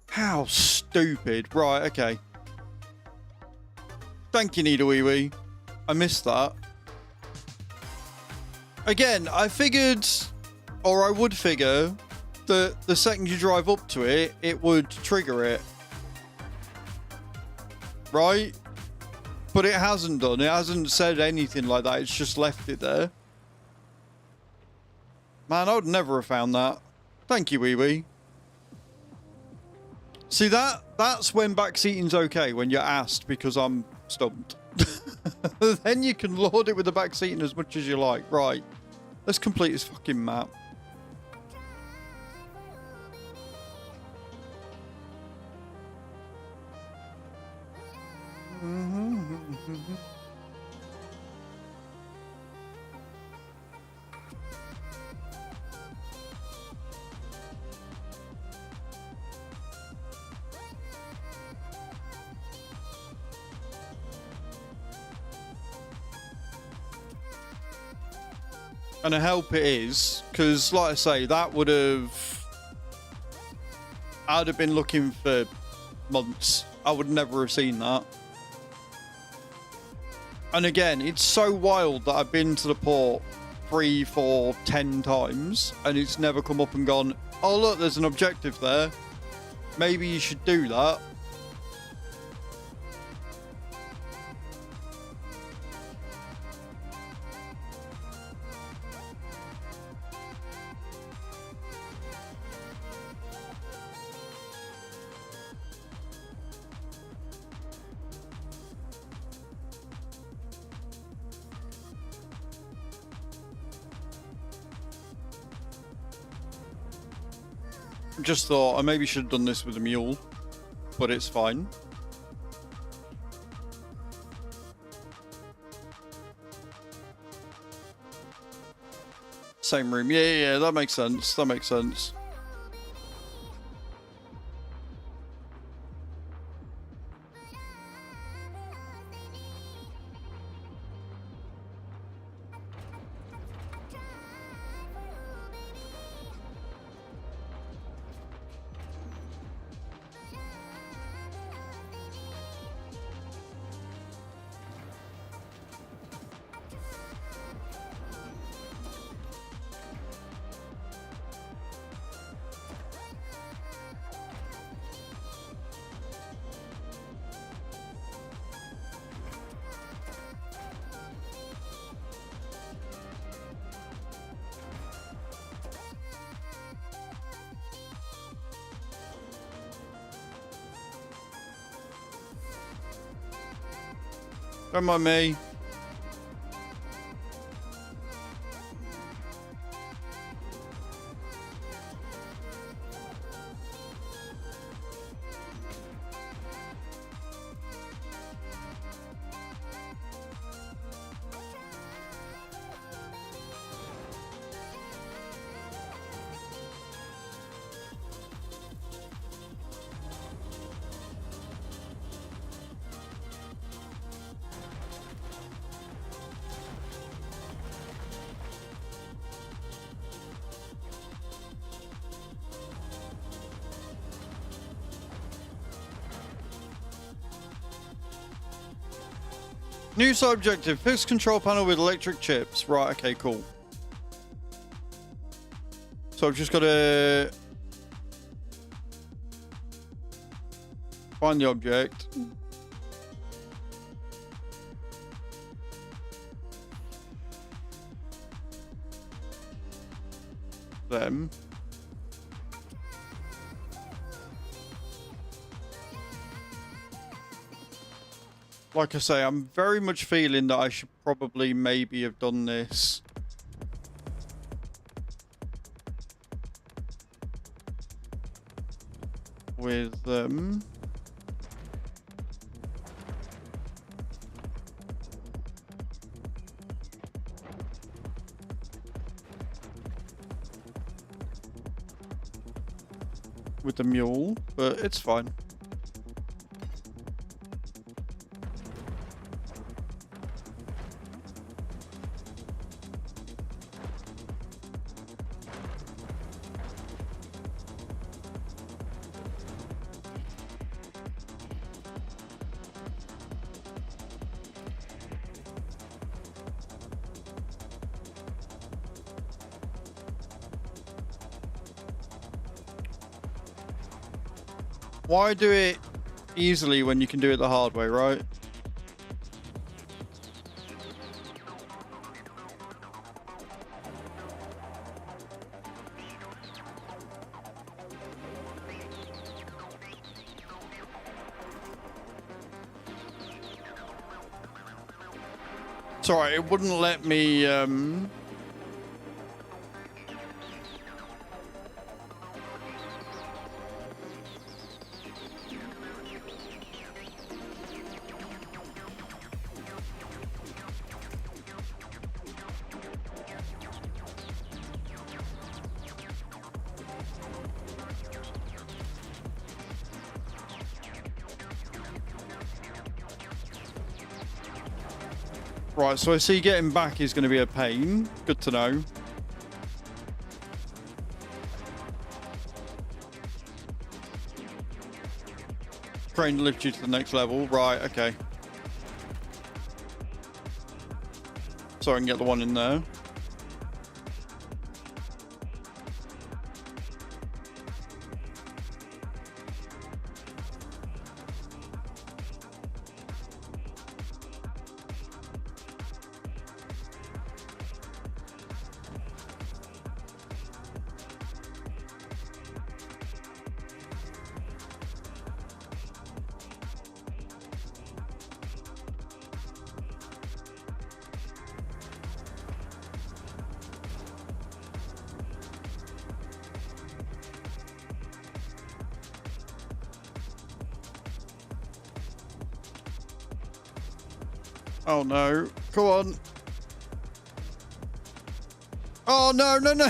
How stupid. Right, okay. Thank you, Needle Wee Wee. I missed that. Again, I figured, or I would figure, that the second you drive up to it, it would trigger it. Right? But it hasn't done. It hasn't said anything like that. It's just left it there. Man, I would never have found that. Thank you, Wee Wee. See, that's when backseating's okay, when you're asked because I'm stumped. Then you can lord it with the backseating as much as you like. Right. Let's complete this fucking map. And a help it is, because like I say, that would have... I'd have been looking for months. I would never have seen that. And again, it's so wild that I've been to the port 3, 4, 10 times, and it's never come up and gone, oh look, there's an objective there. Maybe you should do that. Just thought I maybe should have done this with a mule, but it's fine. Same room. Yeah, that makes sense. That makes sense. Don't mind me. New side objective, fix control panel with electric chips. Right, okay, cool. So I've just got to find the object. Them. Like I say, I'm very much feeling that I should probably maybe have done this with the mule, but it's fine. Why do it easily when you can do it the hard way, right? It's alright, it wouldn't let me Right, so I see getting back is going to be a pain. Good to know. Crane to lift you to the next level. Right, okay. So I can get the one in there. Oh no. Come on. Oh no, no, no.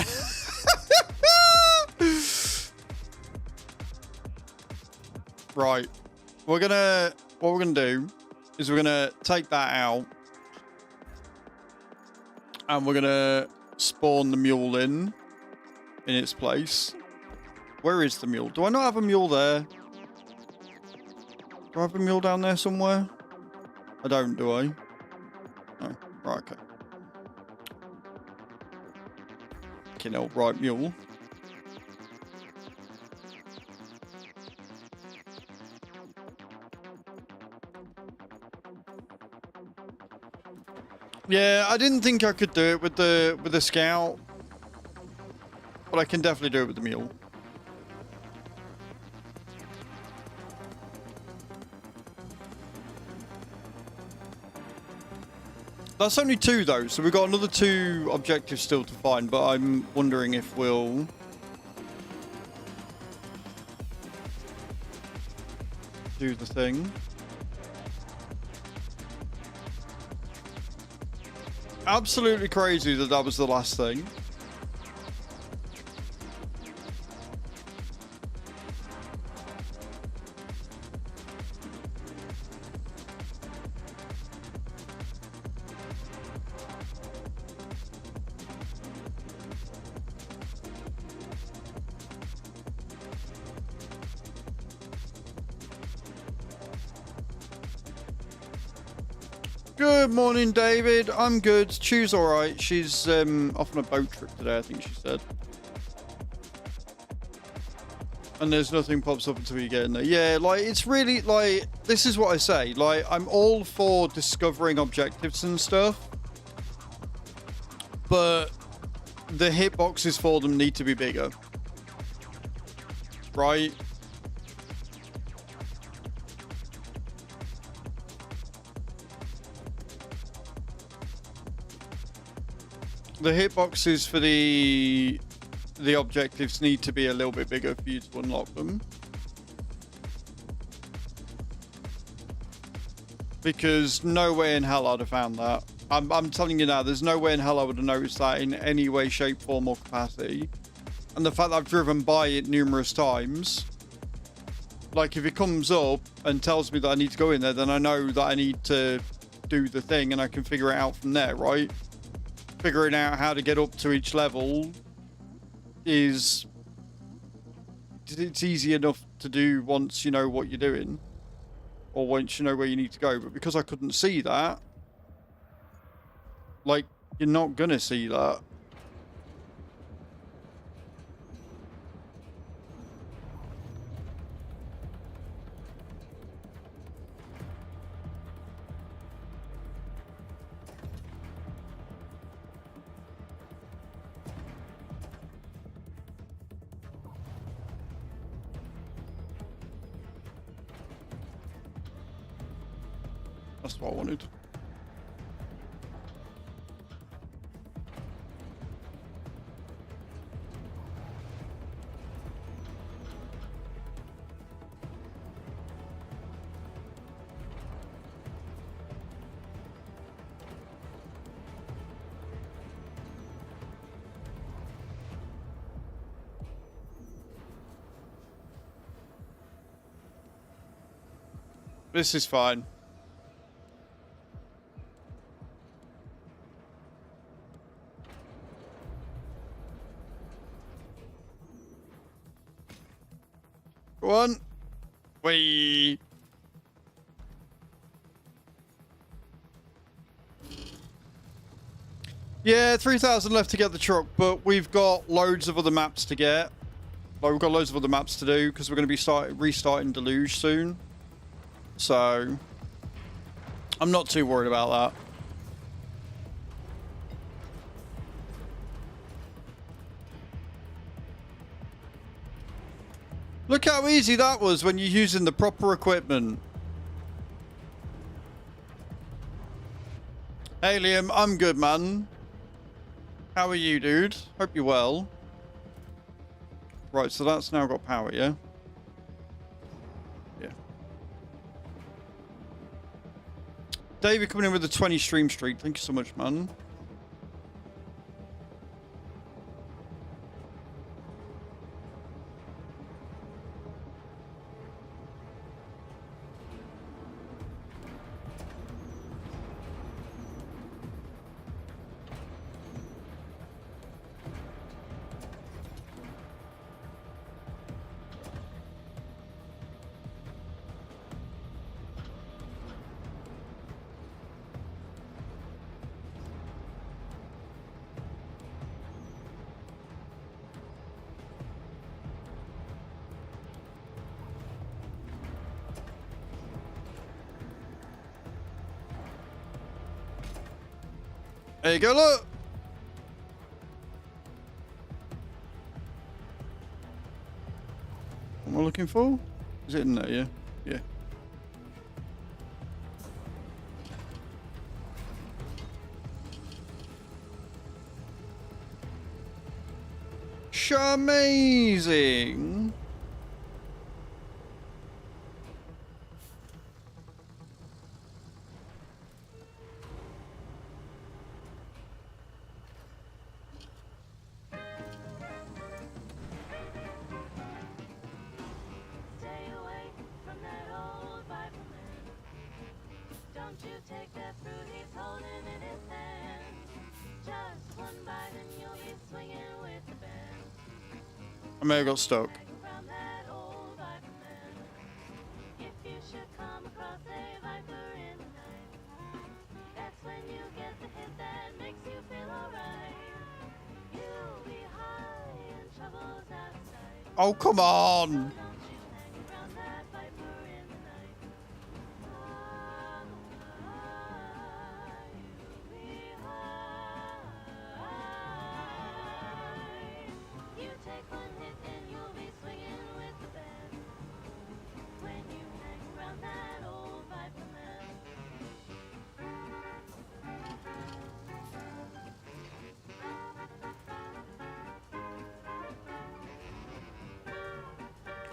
Right. What we're gonna do is we're gonna take that out. And we're gonna spawn the mule in its place. Where is the mule? Do I not have a mule there? Do I have a mule down there somewhere? I don't, do I? Oh, right, okay. Fucking hell, right mule. Yeah, I didn't think I could do it with the scout, but I can definitely do it with the mule. That's only 2 though, so we've got another 2 objectives still to find, but I'm wondering if we'll do the thing. Absolutely crazy that that was the last thing. Good morning, David. I'm good. Chu's all right. She's off on a boat trip today, I think she said. And there's nothing pops up until you get in there. Yeah, like, it's really, like, this is what I say. Like, I'm all for discovering objectives and stuff. But the hitboxes for them need to be bigger. Right? The hitboxes for the objectives need to be a little bit bigger for you to unlock them. Because no way in hell I'd have found that. I'm telling you now, there's no way in hell I would have noticed that in any way, shape, form, or capacity. And the fact that I've driven by it numerous times, like if it comes up and tells me that I need to go in there, then I know that I need to do the thing and I can figure it out from there, right? Figuring out how to get up to each level is, it's easy enough to do once you know what you're doing, or once you know where you need to go. But because I couldn't see that, like, you're not gonna see that. That's what I wanted. This is fine. Go on. Whee. Yeah, 3,000 left to get the truck, but we've got loads of other maps to get. Like, we've got loads of other maps to do because we're going to be restarting Deluge soon. So, I'm not too worried about that. Look how easy that was when you're using the proper equipment. Hey Liam, I'm good, man. How are you, dude? Hope you're well. Right, so that's now got power, yeah? Yeah. David coming in with the 20 stream streak. Thank you so much, man. There you go, look! What am I looking for? Is it in there, yeah? Yeah. Amazing! Stay away from that old Bible man. Don't you take that fruit he's holding in his hand. Just one bite and you'll be swinging with the band. I may have got stuck. Hang around that old Bible man. If you should come across a viper in the night, that's when you get the hit that makes you feel alright. You'll be high and troubles outside. Oh, come on! Don't you hang around that viper in the night. You'll be high. You take one hit and you'll be swinging with the band. When you hang around that old viper man.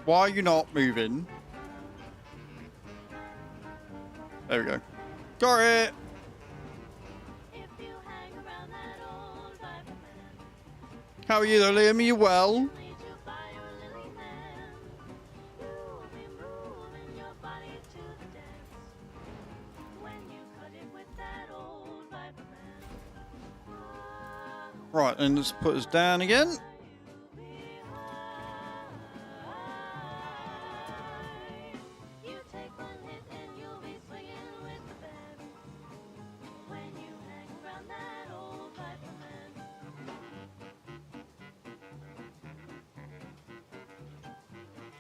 Why are you not moving? There we go. Got it! If you hang around that old viper man, How are you though, Liam? Are you well? lead you by your lily hand. You'll be moving your body to the dance. When you cut it with that old viper man. Right, and let's put us down again. You'll be high. You take one hit and you'll be swinging with the band. When you hang around that old viper man.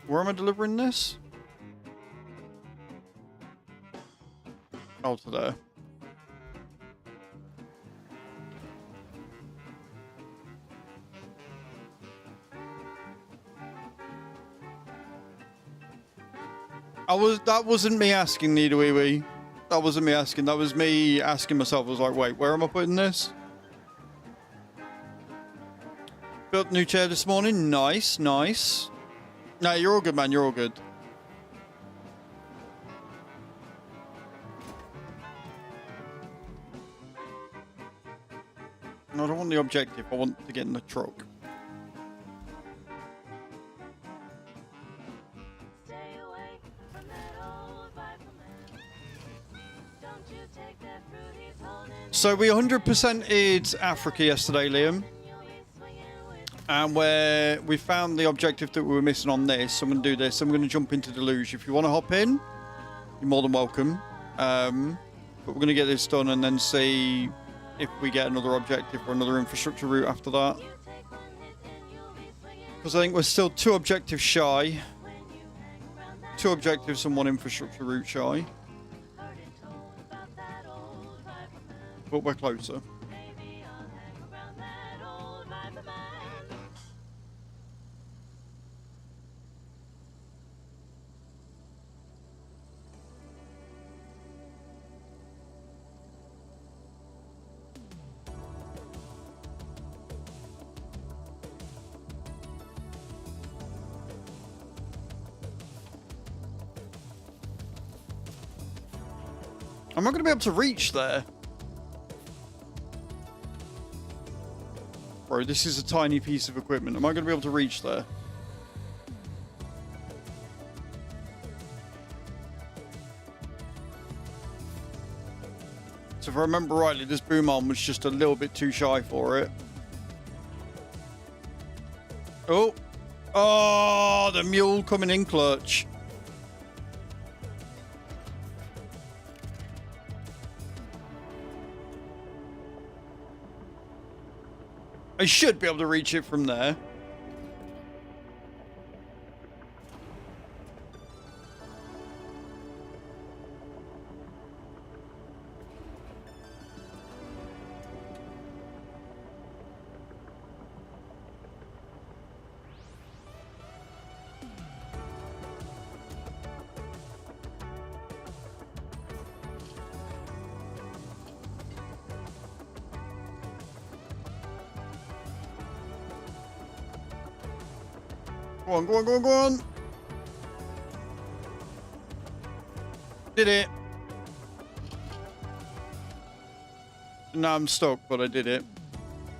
Where am I delivering this? Oh, to there. That wasn't me asking, Needle Wee Wee. That wasn't me asking. That was me asking myself. I was like, wait, where am I putting this? Built a new chair this morning. Nice, nice. No, you're all good, man. You're all good. No, I don't want the objective. I want to get in the truck. Stay away from that old viper man. Don't you take that fruit he's holding. So we 100%ed Africa yesterday, Liam. And you'll be swinging with And we found the objective that we were missing on this. So I'm going to do this. I'm going to jump into Deluge. If you want to hop in, you're more than welcome. But we're going to get this done and then see if we get another objective or another infrastructure route after that. you take one hit and you'll be swinging Because I think we're still 2 objectives shy. when you hang around that 2 objectives and 1 infrastructure route shy. heard it told about that old viper man. But we're closer. Maybe I'll hang around that old viper man. Am I going to be able to reach there? Bro, this is a tiny piece of equipment. Am I going to be able to reach there? So if I remember rightly, this boom arm was just a little bit too shy for it. Oh. Oh, the mule coming in clutch. I should be able to reach it from there. Go on, go on, go on, go on. Did it. Now I'm stuck, but I did it.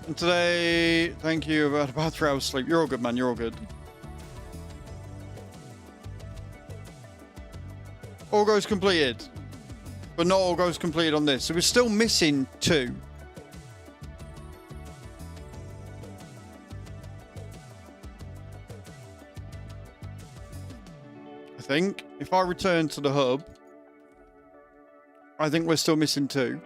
And today, thank you, about 3 hours sleep. You're all good, man. You're all good. All goes completed. But not all goes completed on this. So we're still missing 2. I think if I return to the hub, I think we're still missing 2.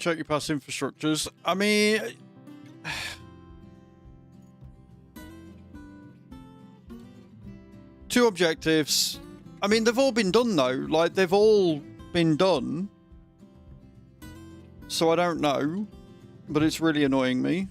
Check your past infrastructures. I mean, two objectives. I mean, they've all been done though. Like, they've all been done. So I don't know, but it's really annoying me.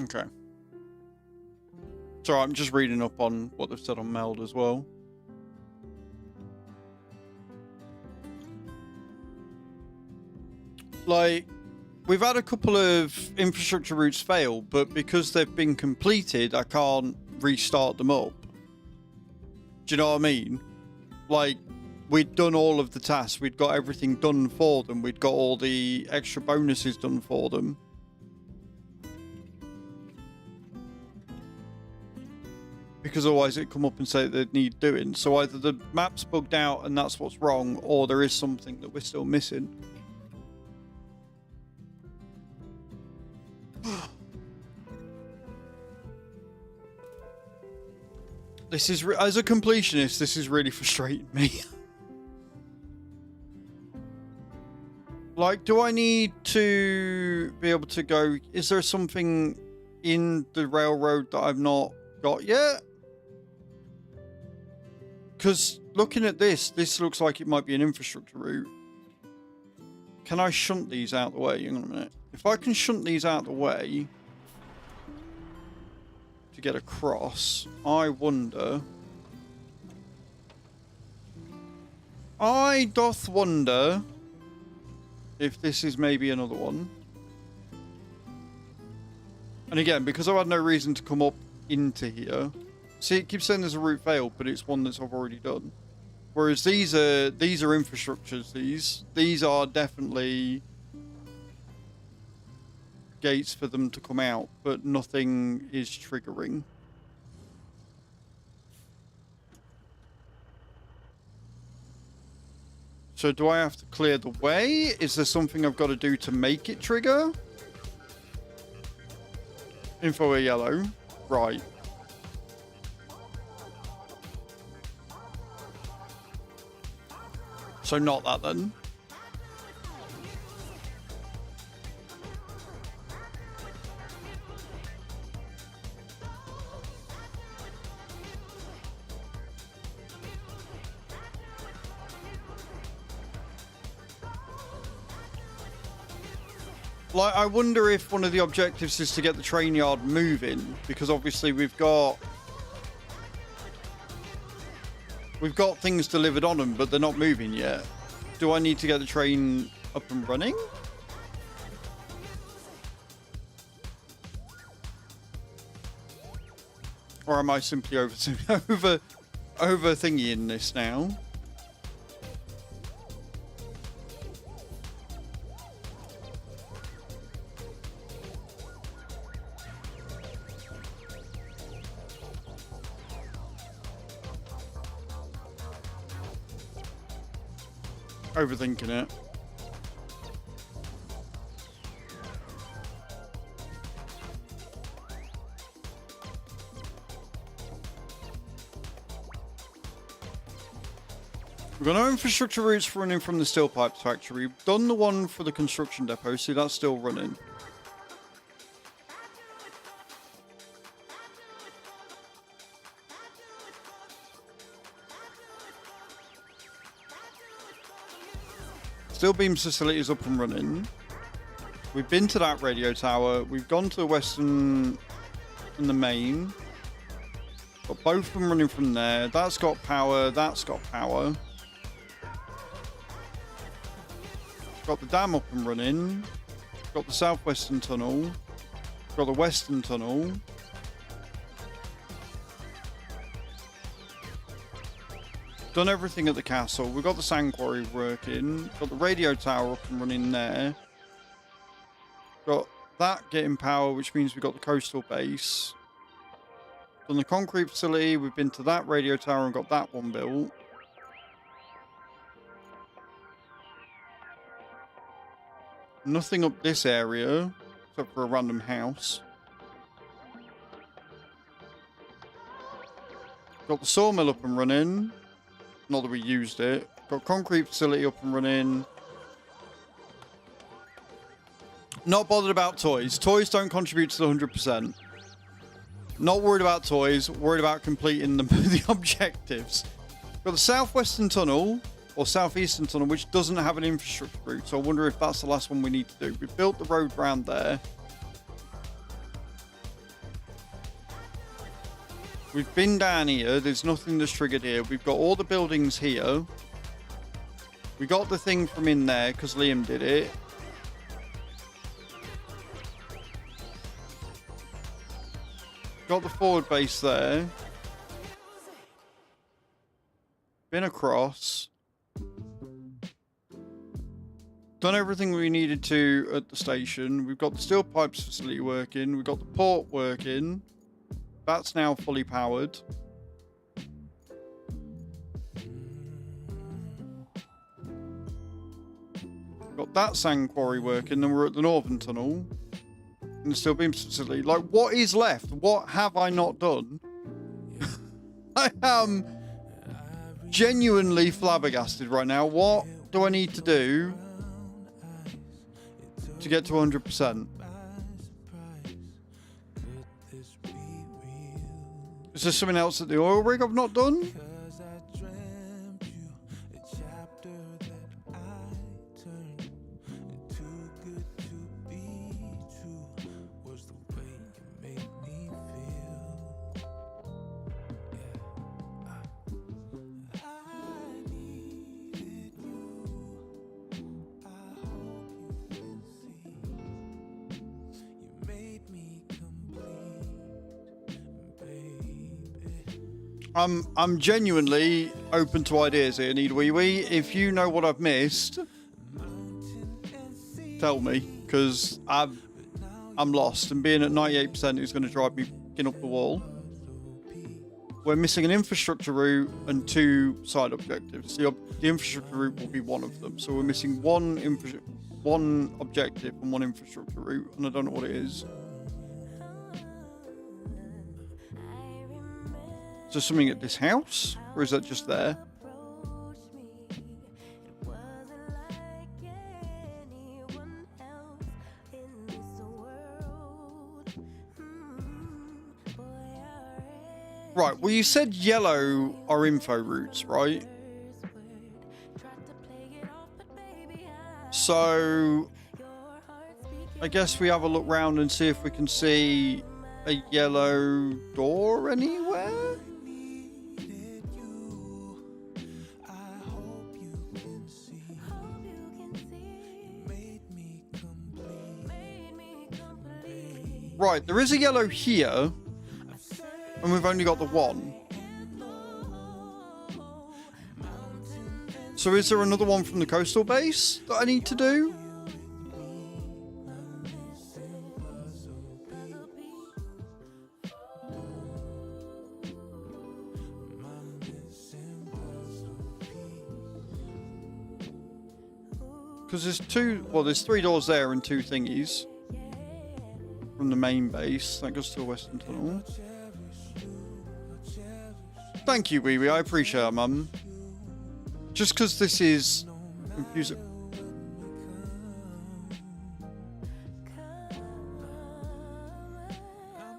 Okay. So I'm just reading up on what they've said on Meld as well. Like, we've had a couple of infrastructure routes fail, but because they've been completed, I can't restart them up. Do you know what I mean? Like, we'd done all of the tasks. We'd got everything done for them. We'd got all the extra bonuses done for them. Because otherwise it'd come up and say they need doing. So either the map's bugged out and that's what's wrong, or there is something that we're still missing. This is, as a completionist, this is really frustrating me. Like, do I need to be able to go... Is there something in the railroad that I've not got yet? Because looking at this, this looks like it might be an infrastructure route. Can I shunt these out the way? Hang on a minute. If I can shunt these out the way to get across, I wonder... I doth wonder if this is maybe another one. And again, because I've had no reason to come up into here. See, it keeps saying there's a route failed, but it's one that's I've already done. Whereas these are infrastructures. These are definitely gates for them to come out, but nothing is triggering. So do I have to clear the way? Is there something I've got to do to make it trigger? Info are yellow. Right. So not that then. Like, I wonder if one of the objectives is to get the train yard moving, because obviously we've got things delivered on them, but they're not moving yet. Do I need to get the train up and running? Or am I simply over thingying this now? Overthinking it. We've got no infrastructure routes running from the steel pipes factory. We've done the one for the construction depot, so that's still running. Steel beams facility is up and running. We've been to that radio tower. We've gone to the western and the main. Got both of them running from there. That's got power. That's got power. Got the dam up and running. Got the southwestern tunnel. Got the western tunnel. Done everything at the castle. We've got the sand quarry working. Got the radio tower up and running there. Got that getting power, which means we've got the coastal base. Done the concrete facility. We've been to that radio tower and got that one built. Nothing up this area, except for a random house. Got the sawmill up and running. Not that we used it. Got concrete facility up and running. Not bothered about toys. Toys don't contribute to the 100%. Not worried about toys. Worried about completing the objectives. Got the southwestern tunnel, or southeastern tunnel, which doesn't have an infrastructure route. So I wonder if that's the last one we need to do. We've built the road round there. We've been down here. There's nothing that's triggered here. We've got all the buildings here. We got the thing from in there because Liam did it. Got the forward base there. Been across. Done everything we needed to at the station. We've got the steel pipes facility working. We've got the port working. That's now fully powered. Got that sand quarry working. Then we're at the northern tunnel. And the steel beams facility. Like, what is left? What have I not done? I am genuinely flabbergasted right now. What do I need to do to get to 100%? Is there something else at the oil rig I've not done? I'm genuinely open to ideas here, Need Wee Wee. If you know what I've missed, tell me, because I'm lost, and being at 98% is going to drive me fucking up the wall. We're missing an infrastructure route and 2 side objectives. The infrastructure route will be one of them, so we're missing one objective and 1 infrastructure route, and I don't know what it is. Is there something at this house, or is that just there? Right, well you said yellow are info routes, right? So I guess we have a look round and see if we can see a yellow door anywhere? Right, there is a yellow here, and we've only got the 1. So is there another one from the coastal base that I need to do? Because there's 3 doors there and 2 thingies from the main base. That goes to the western tunnel. Thank you, Wee Wee. I appreciate that, Mum. Just because this is confusing.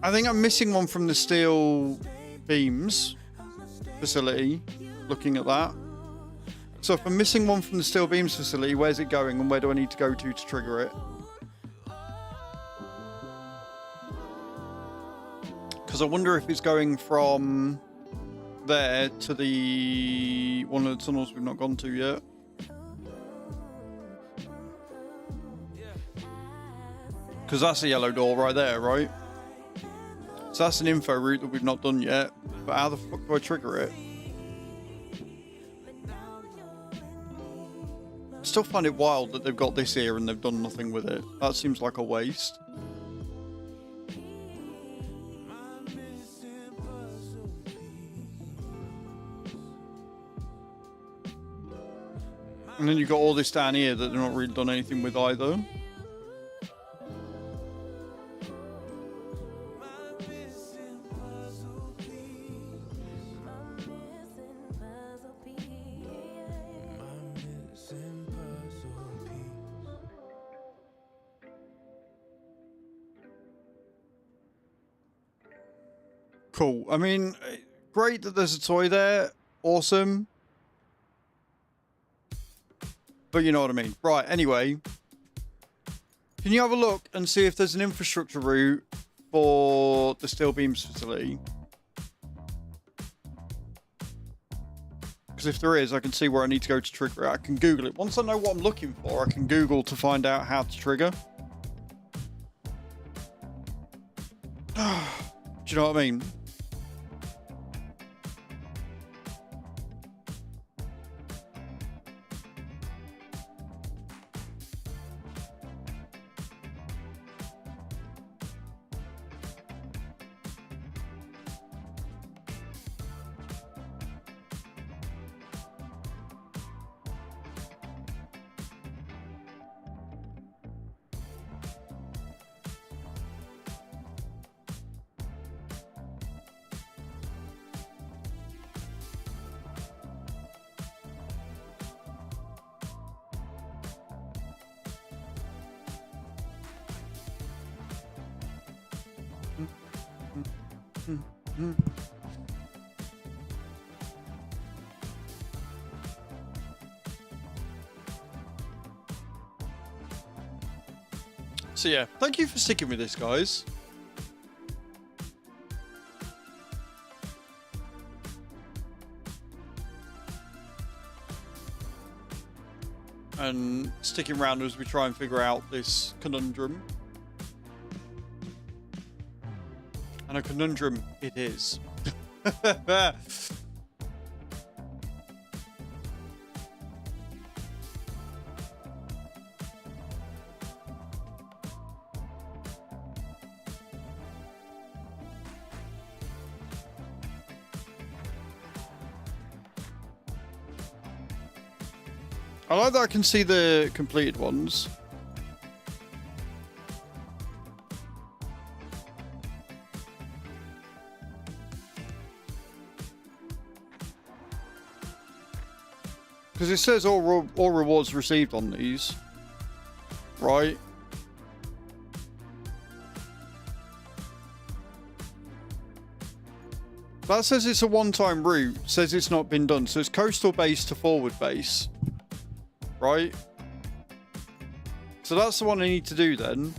I think I'm missing one from the steel beams facility, looking at that. So if I'm missing one from the steel beams facility, where's it going and where do I need to go to trigger it? Because I wonder if it's going from there to the one of the tunnels we've not gone to yet. Because that's a yellow door right there, right? So that's an info route that we've not done yet. But how the fuck do I trigger it? I still find it wild that they've got this here and they've done nothing with it. That seems like a waste. And then you've got all this down here that they're not really done anything with either. Cool. I mean, great that there's a toy there. Awesome. But you know what I mean. Right, anyway. Can you have a look and see if there's an infrastructure route for the steel beams facility? Because if there is, I can see where I need to go to trigger it. I can Google it. Once I know what I'm looking for, I can Google to find out how to trigger. Do you know what I mean? So yeah, thank you for sticking with this, guys. And sticking around as we try and figure out this conundrum. And a conundrum it is. I like that I can see the completed ones. Because it says all rewards received on these, right? That says it's a one-time route, says it's not been done. So it's coastal base to forward base, right? So that's the one I need to do then.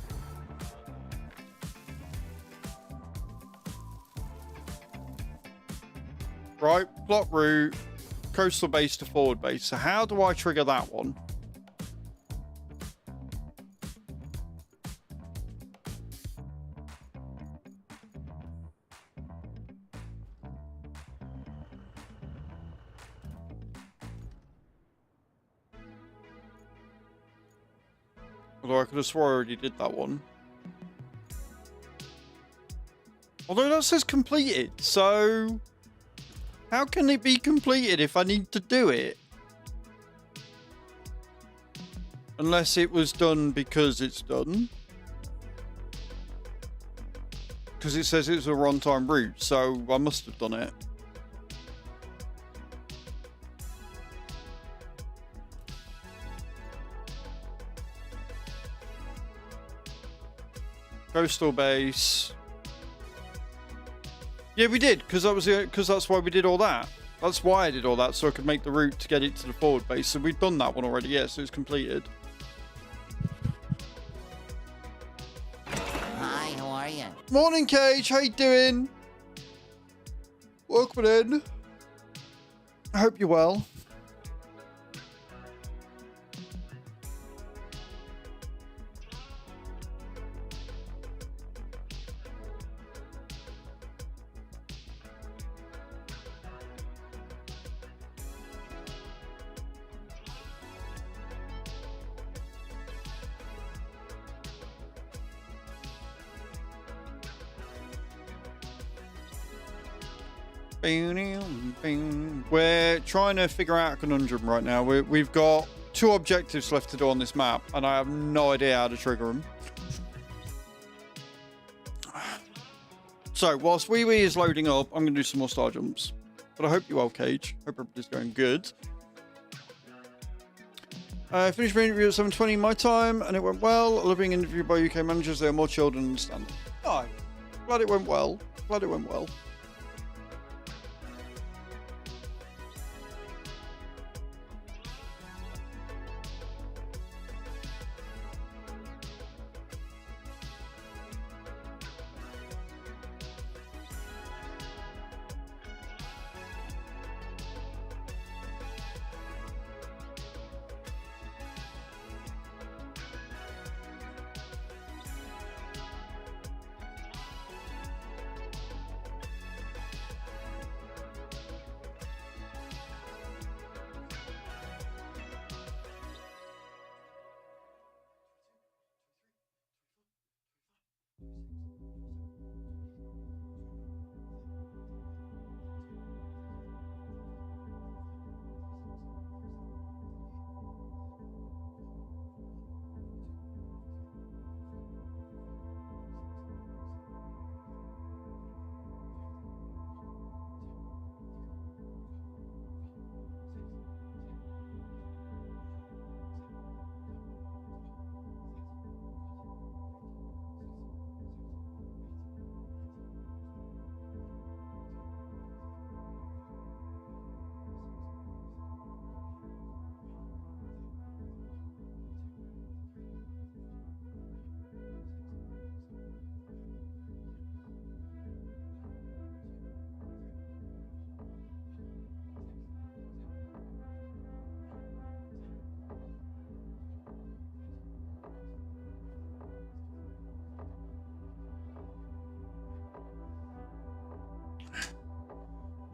Right, plot route. Coastal base to forward base. So how do I trigger that one? Although I could have swore I already did that one. Although that says completed, so how can it be completed if I need to do it? Unless it was done because it's done. Because it says it was a runtime route, so I must have done it. Coastal base. Yeah, we did, because that's why we did all that. That's why I did all that, so I could make the route to get it to the forward base. So we've done that one already, yeah, so it's completed. Hi, how are you? Morning, Cage. How you doing? Welcome in. I hope you're well. We're trying to figure out a conundrum right now. We've got 2 objectives left to do on this map, and I have no idea how to trigger them. So, whilst Wee Wee is loading up, I'm going to do some more star jumps. But I hope you're well, Cage. Hope everybody's going good. Finished my interview at 7:20 my time, and it went well. I love being interviewed by UK managers. They are more chilled and understanding. Oh, glad it went well. Glad it went well.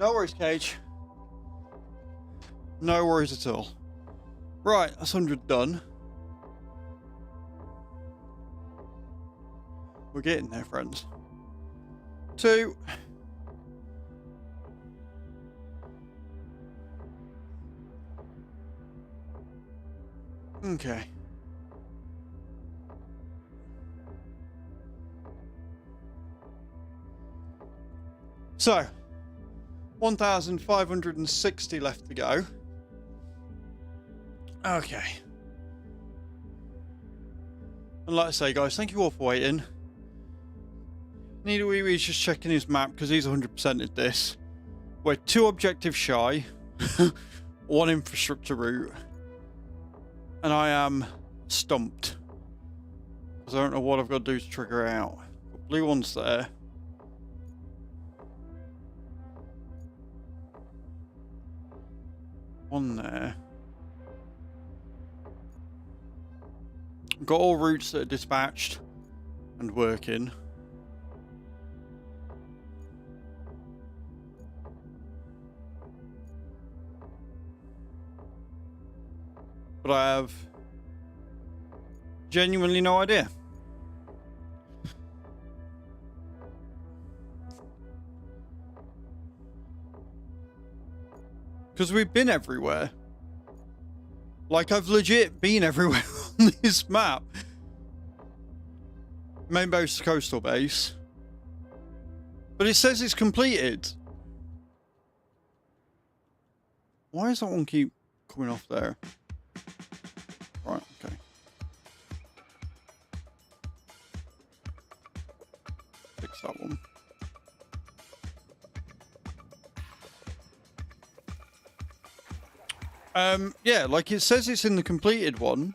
No worries, Cage. No worries at all. Right, that's 100 done. We're getting there, friends. 2. Okay. So, 1,560 left to go. Okay. And like I say, guys, thank you all for waiting. Neither Wee's just checking his map because he's 100%ed this. We're 2 objectives shy, 1 infrastructure route, and I am stumped because I don't know what I've got to do to trigger it out. Got blue ones there. One there. Got all routes that are dispatched and working. But I have genuinely no idea. Because we've been everywhere. Like, I've legit been everywhere on this map. Main base to coastal base. But it says it's completed. Why does that one keep coming off there? Right, okay. Fix that one. Yeah, like it says it's in the completed one.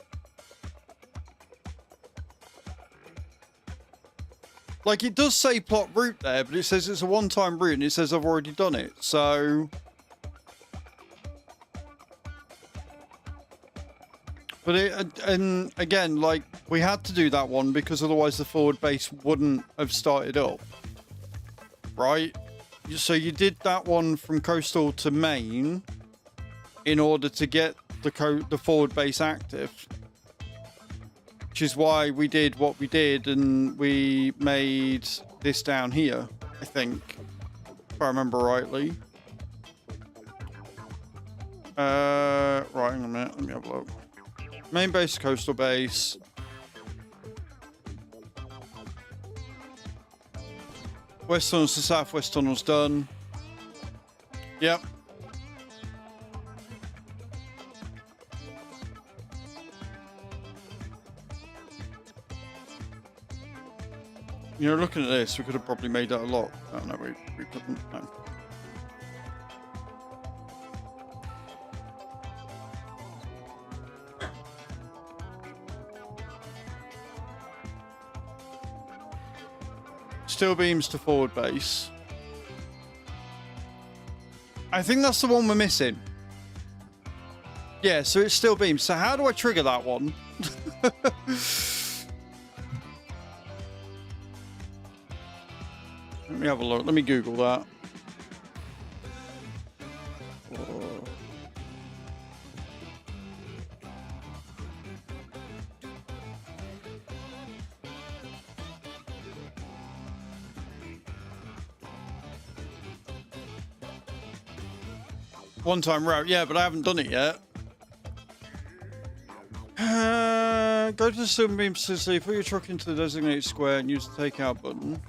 Like it does say plot route there, but it says it's a one-time route and it says I've already done it, so... But and again, like, we had to do that one because otherwise the forward base wouldn't have started up. Right? So you did that one from coastal to main in order to get the forward base active. Which is why we did what we did and we made this down here, I think. If I remember rightly. Right, hang on a minute, let me have a look. Main base, coastal base. West tunnels to southwest tunnels done. Yep. You know, looking at this, we could have probably made that a lot. Oh, no, we couldn't. No. Steel beams to forward base. I think that's the one we're missing. Yeah, so it's steel beams. So how do I trigger that one? Let me have a look. Let me Google that. Oh. One-time route. Yeah, but I haven't done it yet. Go to the steel beam facility, put your truck into the designated square and use the takeout button.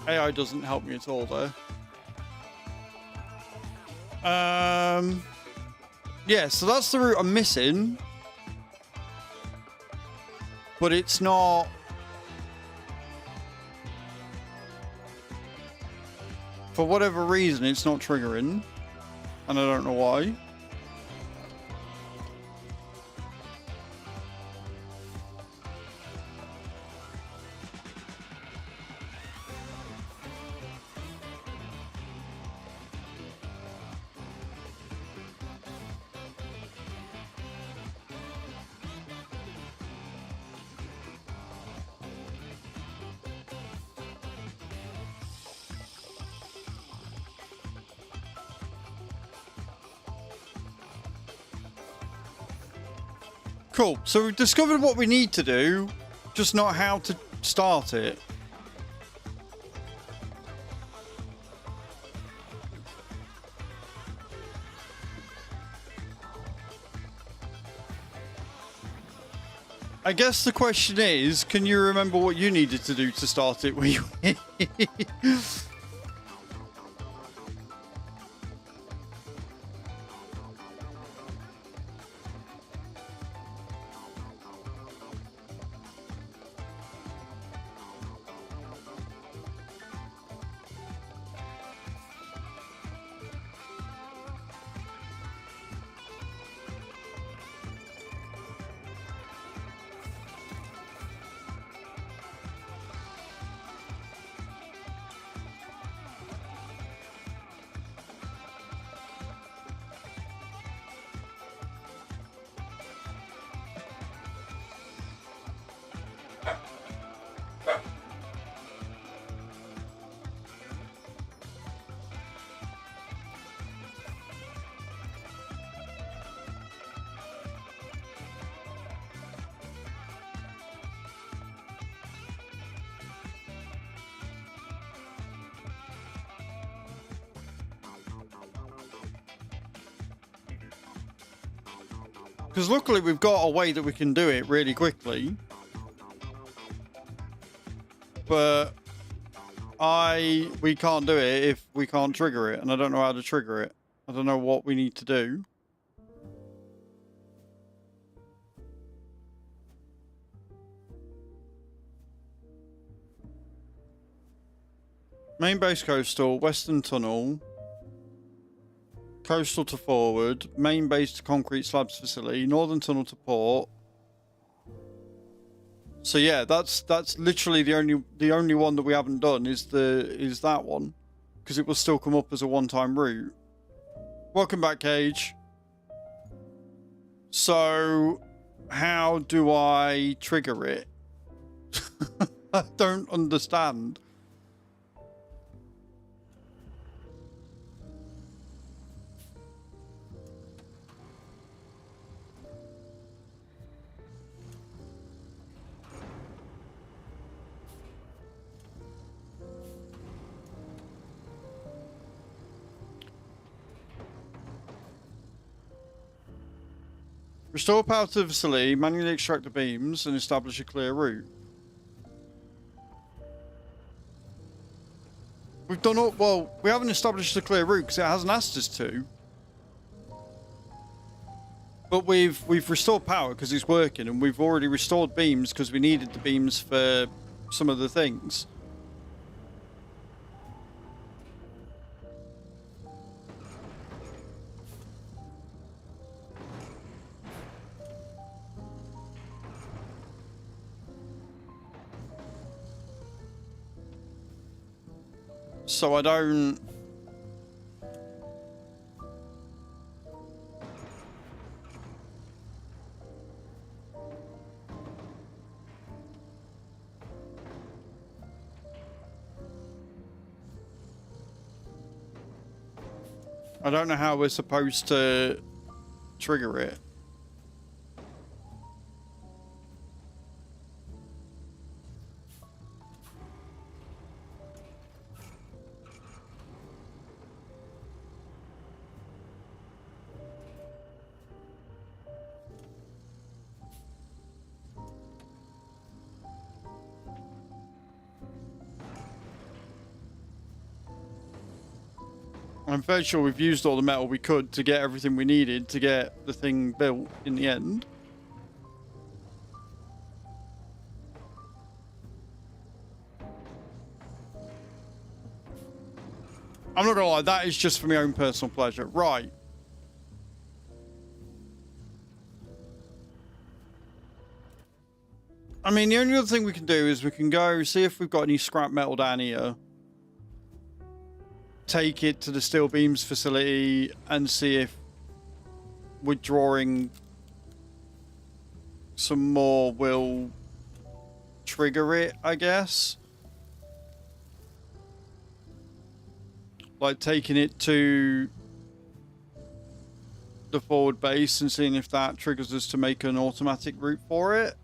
AI doesn't help me at all there. Yeah, so that's the route I'm missing. But it's not... For whatever reason, it's not triggering. And I don't know why. Cool. So we've discovered what we need to do, just not how to start it. I guess the question is, can you remember what you needed to do to start it? Because luckily we've got a way that we can do it really quickly. But we can't do it if we can't trigger it, and I don't know how to trigger it. I don't know what we need to do. Main base coastal, western tunnel, coastal to forward, main base to concrete slabs facility, northern tunnel to port. So yeah, that's literally the only one that we haven't done is that one, because it will still come up as a one-time route. Welcome back, Cage. So how do I trigger it? I don't understand. Restore power to the facility, manually extract the beams, and establish a clear route. We've done all... Well, we haven't established a clear route because it hasn't asked us to. But we've restored power because it's working, and we've already restored beams because we needed the beams for some of the things. So I don't know how we're supposed to trigger it. I'm fairly sure we've used all the metal we could to get everything we needed to get the thing built in the end. I'm not gonna lie, that is just for my own personal pleasure. Right. I mean, the only other thing we can do is we can go see if we've got any scrap metal down here. Take it to the steel beams facility and see if withdrawing some more will trigger it, I guess. Like taking it to the forward base and seeing if that triggers us to make an automatic route for it.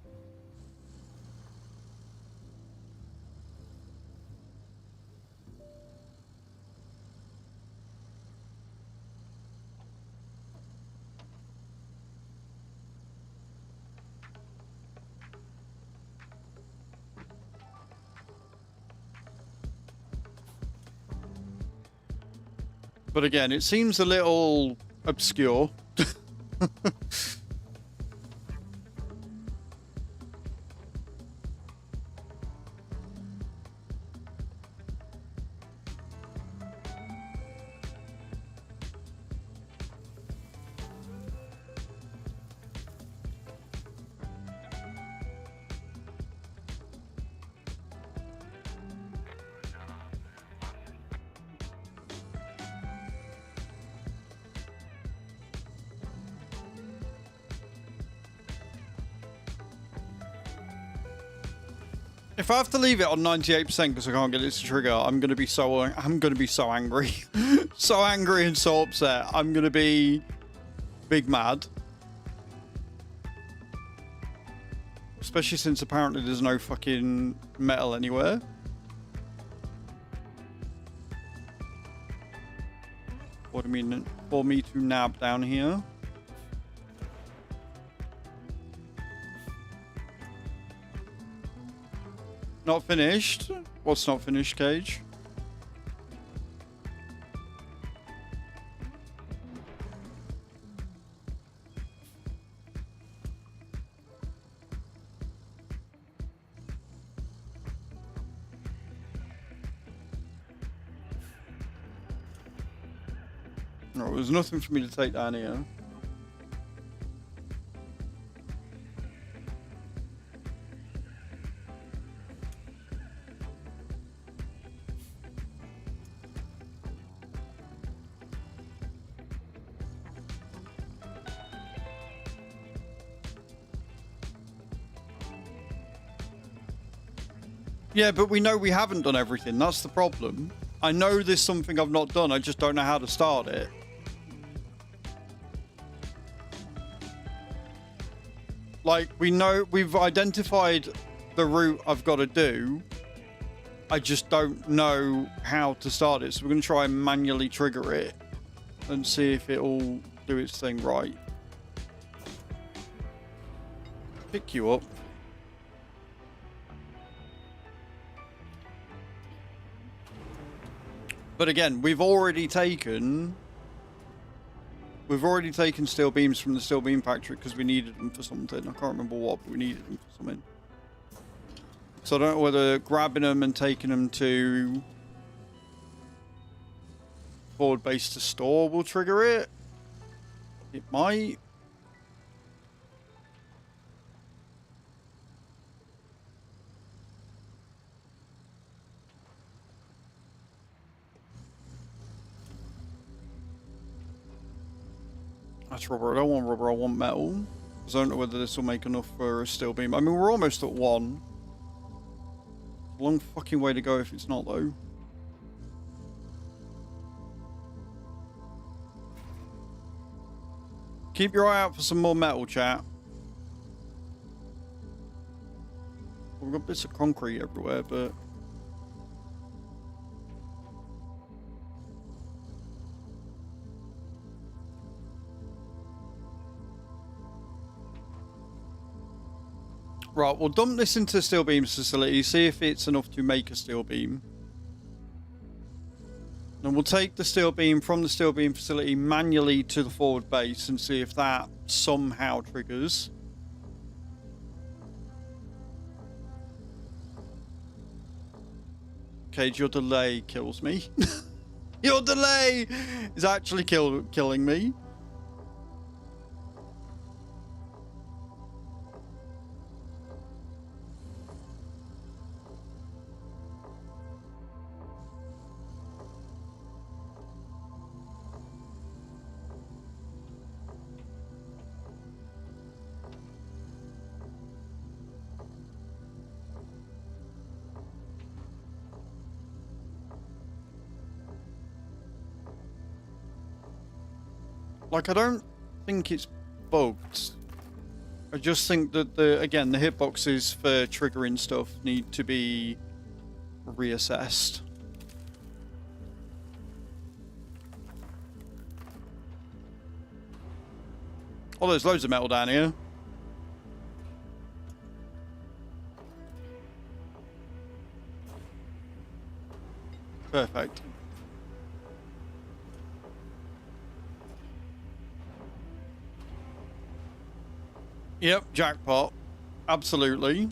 But again, it seems a little obscure. If I have to leave it on 98% because I can't get it to trigger, I'm gonna be so angry. So angry and so upset. I'm gonna be big mad. Especially since apparently there's no fucking metal anywhere. What do you mean for me to nab down here? Not finished? What's not finished, Cage? No, there's nothing for me to take down here. Yeah, but we know we haven't done everything. That's the problem. I know there's something I've not done. I just don't know how to start it. Like, we know we've identified the route I've got to do. I just don't know how to start it. So we're going to try and manually trigger it and see if it'll do its thing right. Pick you up. But again, we've already taken steel beams from the steel beam factory because we needed them for something. I can't remember what, but we needed them for something. So I don't know whether grabbing them and taking them to forward base to store will trigger it. It might. That's rubber. I don't want rubber. I want metal. I don't know whether this will make enough for a steel beam. I mean, we're almost at 1. Long fucking way to go if it's not, though. Keep your eye out for some more metal, chat. We've got bits of concrete everywhere, but... Right, we'll dump this into the steel beams facility, see if it's enough to make a steel beam. And we'll take the steel beam from the steel beam facility manually to the forward base and see if that somehow triggers. Cage, your delay kills me. Your delay is actually killing me. Like, I don't think it's bugged. I just think that the hitboxes for triggering stuff need to be reassessed. Oh, there's loads of metal down here. Perfect. Yep, jackpot. Absolutely.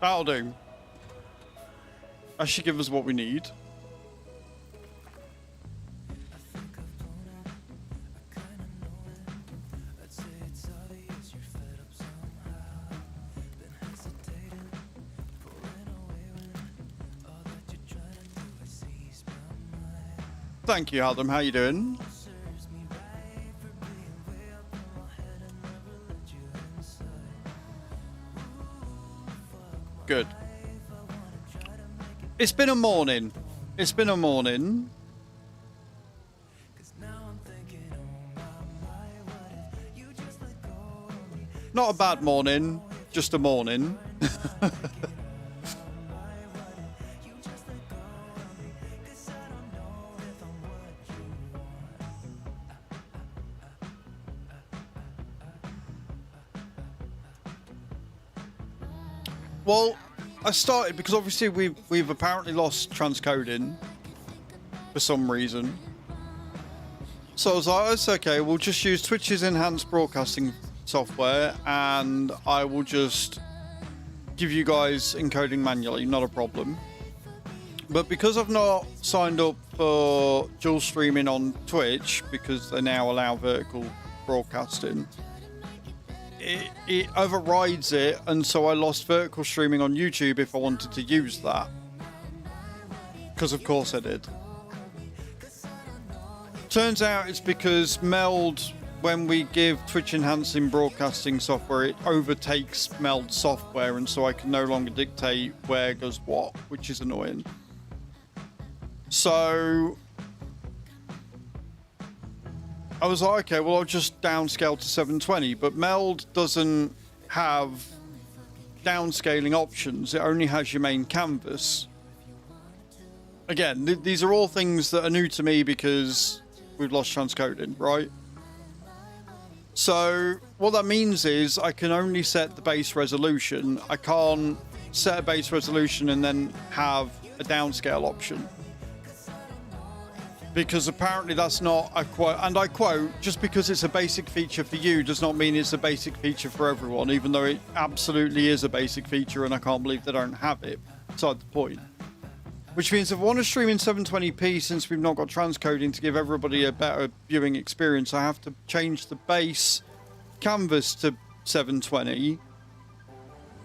That'll do. That should give us what we need. Thank you, Adam. How you doing? Good. It's been a morning. It's been a morning. Not a bad morning, just a morning. Well, I started because obviously we've apparently lost transcoding for some reason. So I was like, it's okay, we'll just use Twitch's enhanced broadcasting software and I will just give you guys encoding manually, not a problem. But because I've not signed up for dual streaming on Twitch, because they now allow vertical broadcasting, it overrides it, and so I lost vertical streaming on YouTube if I wanted to use that. Because of course I did. Turns out it's because Meld, when we give Twitch enhancing broadcasting software, it overtakes Meld software, and so I can no longer dictate where goes what, which is annoying. So I was like, okay, well, I'll just downscale to 720, but Meld doesn't have downscaling options. It only has your main canvas. Again, these are all things that are new to me because we've lost transcoding, right? So what that means is I can only set the base resolution. I can't set a base resolution and then have a downscale option. Because apparently that's not a quote, and I quote, just because it's a basic feature for you does not mean it's a basic feature for everyone, even though it absolutely is a basic feature and I can't believe they don't have it. Beside the point. Which means if I want to stream in 720p, since we've not got transcoding to give everybody a better viewing experience, I have to change the base canvas to 720,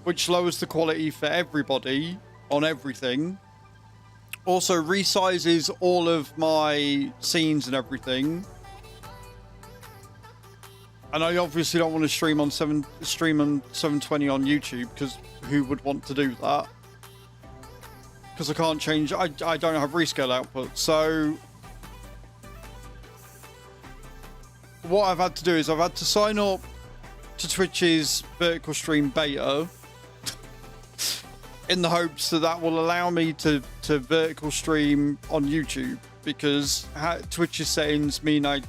which lowers the quality for everybody on everything. Also resizes all of my scenes and everything. And I obviously don't want to stream on 720 on YouTube, because who would want to do that? Because I can't change, I don't have rescale output. So what I've had to do is I've had to sign up to Twitch's vertical stream beta in the hopes that that will allow me to vertical stream on YouTube, because Twitch's settings mean it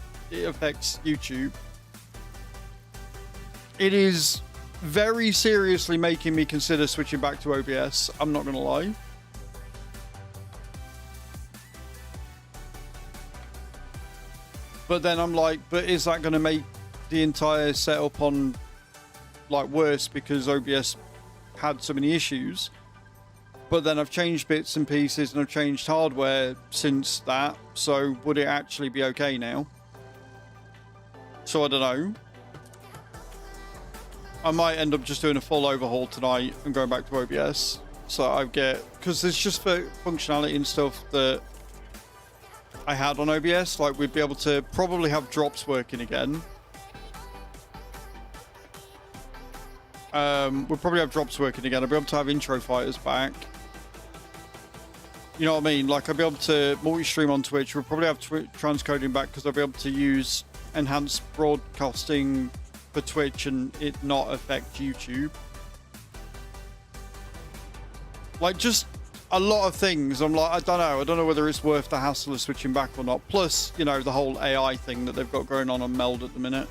affects YouTube. It is very seriously making me consider switching back to OBS, I'm not gonna lie. But then I'm like, but is that going to make the entire setup on like worse because OBS had so many issues? But then I've changed bits and pieces and I've changed hardware since that. So would it actually be okay now? So I don't know. I might end up just doing a full overhaul tonight and going back to OBS. So I get, because there's just for functionality and stuff that I had on OBS. Like we'd be able to probably have drops working again. We'll probably have drops working again. I'll be able to have intro fighters back. You know what I mean? Like I'll be able to multi-stream on Twitch. We'll probably have transcoding back because I'll be able to use enhanced broadcasting for Twitch and it not affect YouTube. Like just a lot of things. I'm like, I don't know whether it's worth the hassle of switching back or not. Plus, you know, the whole AI thing that they've got going on Meld at the minute.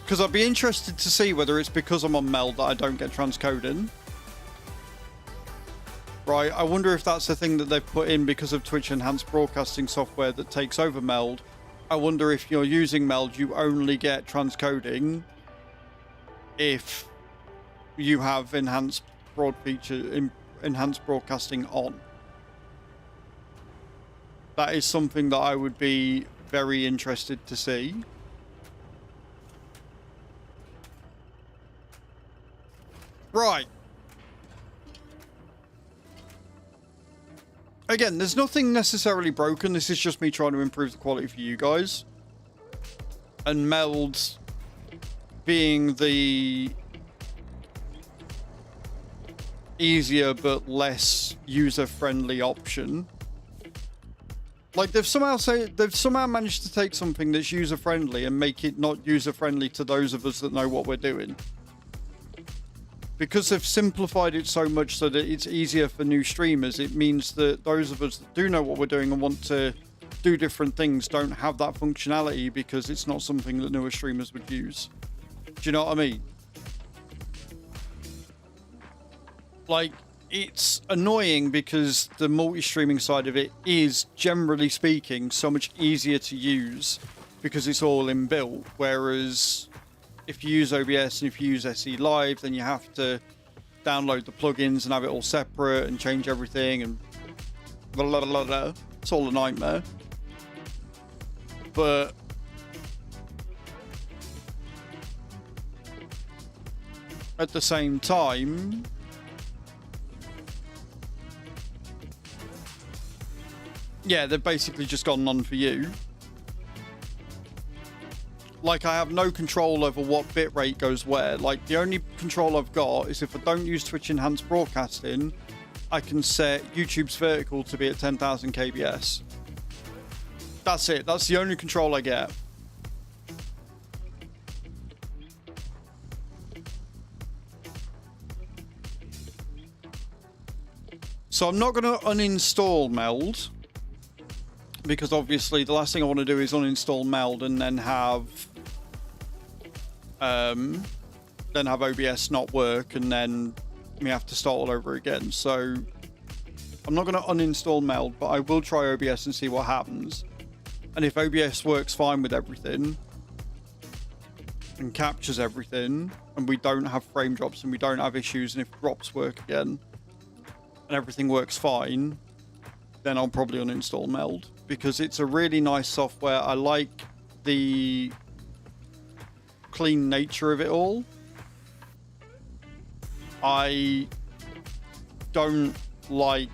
Because I'd be interested to see whether it's because I'm on Meld that I don't get transcoding. Right, I wonder if that's the thing that they've put in because of Twitch enhanced broadcasting software that takes over Meld. I wonder if you're using Meld, you only get transcoding if you have enhanced broadcasting on. That is something that I would be very interested to see. Right. Again, there's nothing necessarily broken. This is just me trying to improve the quality for you guys. And Meld being the easier but less user-friendly option. Like they've somehow managed to take something that's user-friendly and make it not user-friendly to those of us that know what we're doing. Because they've simplified it so much so that it's easier for new streamers, it means that those of us that do know what we're doing and want to do different things don't have that functionality because it's not something that newer streamers would use. Do you know what I mean? Like, it's annoying because the multi-streaming side of it is, generally speaking, so much easier to use because it's all inbuilt, whereas if you use OBS and if you use SE Live, then you have to download the plugins and have it all separate and change everything and blah, blah, blah, blah. It's all a nightmare. But at the same time, yeah, they've basically just gone none for you. Like, I have no control over what bitrate goes where. Like, the only control I've got is if I don't use Twitch Enhanced Broadcasting, I can set YouTube's vertical to be at 10,000 kbs. That's it. That's the only control I get. So I'm not going to uninstall Meld, because obviously the last thing I want to do is uninstall Meld and then have OBS not work and then we have to start all over again. So I'm not going to uninstall Meld, but I will try OBS and see what happens. And if OBS works fine with everything and captures everything and we don't have frame drops and we don't have issues, and if drops work again and everything works fine, then I'll probably uninstall Meld, because it's a really nice software. I like the clean nature of it all. I don't like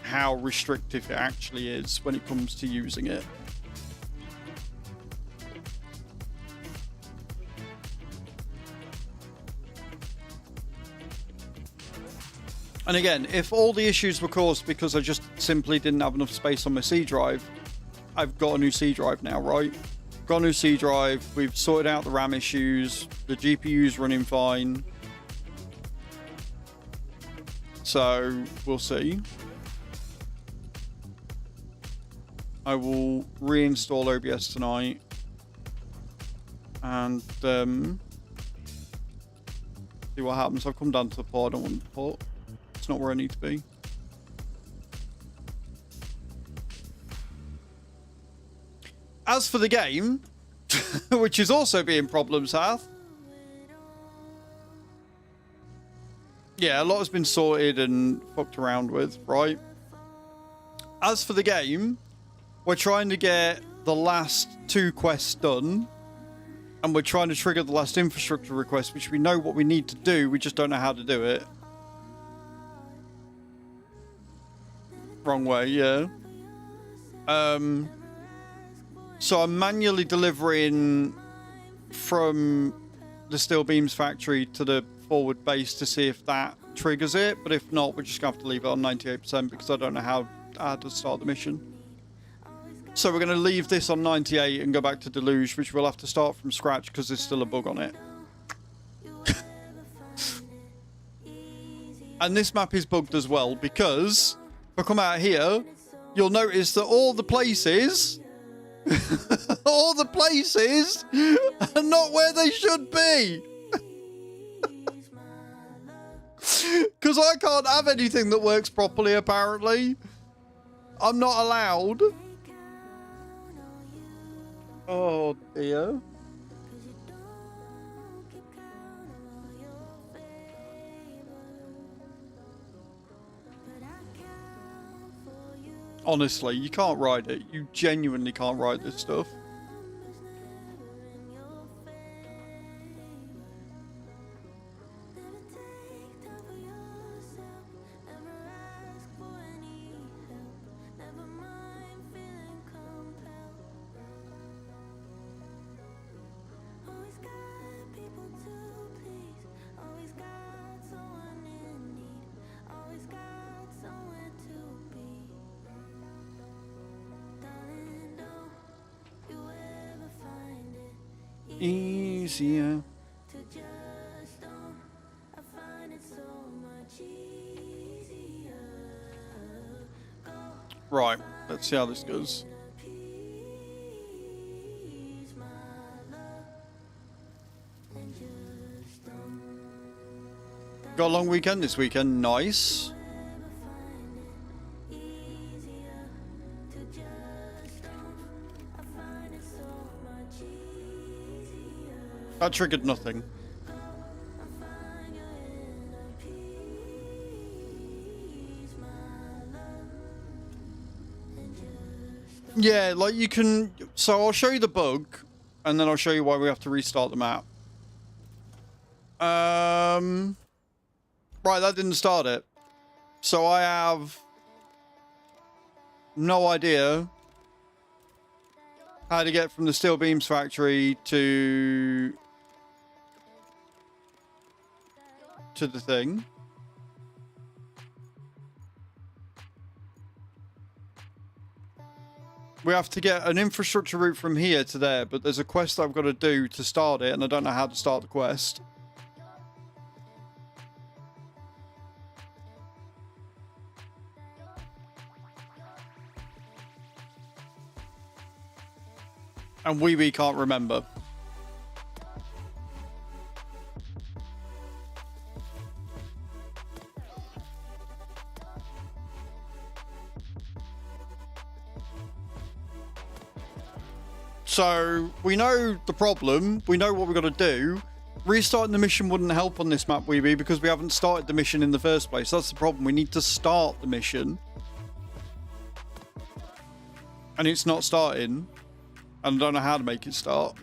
how restrictive it actually is when it comes to using it. And again, if all the issues were caused because I just simply didn't have enough space on my C drive, I've got a new C drive now, right? Got a new C drive, we've sorted out the RAM issues, the GPU's running fine. So, we'll see. I will reinstall OBS tonight. And, See what happens. I've come down to the port. I don't want the port. It's not where I need to be. As for the game, which is also being problems, Hath. Yeah, a lot has been sorted and fucked around with, right? As for the game, we're trying to get the last 2 quests done. And we're trying to trigger the last infrastructure request, which we know what we need to do. We just don't know how to do it. Wrong way, yeah. So I'm manually delivering from the steel beams factory to the forward base to see if that triggers it. But if not, we're just going to have to leave it on 98% because I don't know how to start the mission. So we're going to leave this on 98 and go back to Deluge, which we'll have to start from scratch because there's still a bug on it. And this map is bugged as well because if I come out here, you'll notice that all the places all the places are not where they should be. Because I can't have anything that works properly, apparently. I'm not allowed. Oh, dear. Honestly, you can't ride it. You genuinely can't ride this stuff. Easier. Right, let's see how this goes. Got a long weekend this weekend, nice. That triggered nothing. Yeah, like you can... So I'll show you the bug, and then I'll show you why we have to restart the map. Right, that didn't start it. So I have no idea how to get from the steel beams factory to the thing. We have to get an infrastructure route from here to there, but there's a quest I've got to do to start it, and I don't know how to start the quest. And we can't remember. So, we know the problem. We know what we've got to do. Restarting the mission wouldn't help on this map, Weeby, because we haven't started the mission in the first place. That's the problem. We need to start the mission. And it's not starting. And I don't know how to make it start.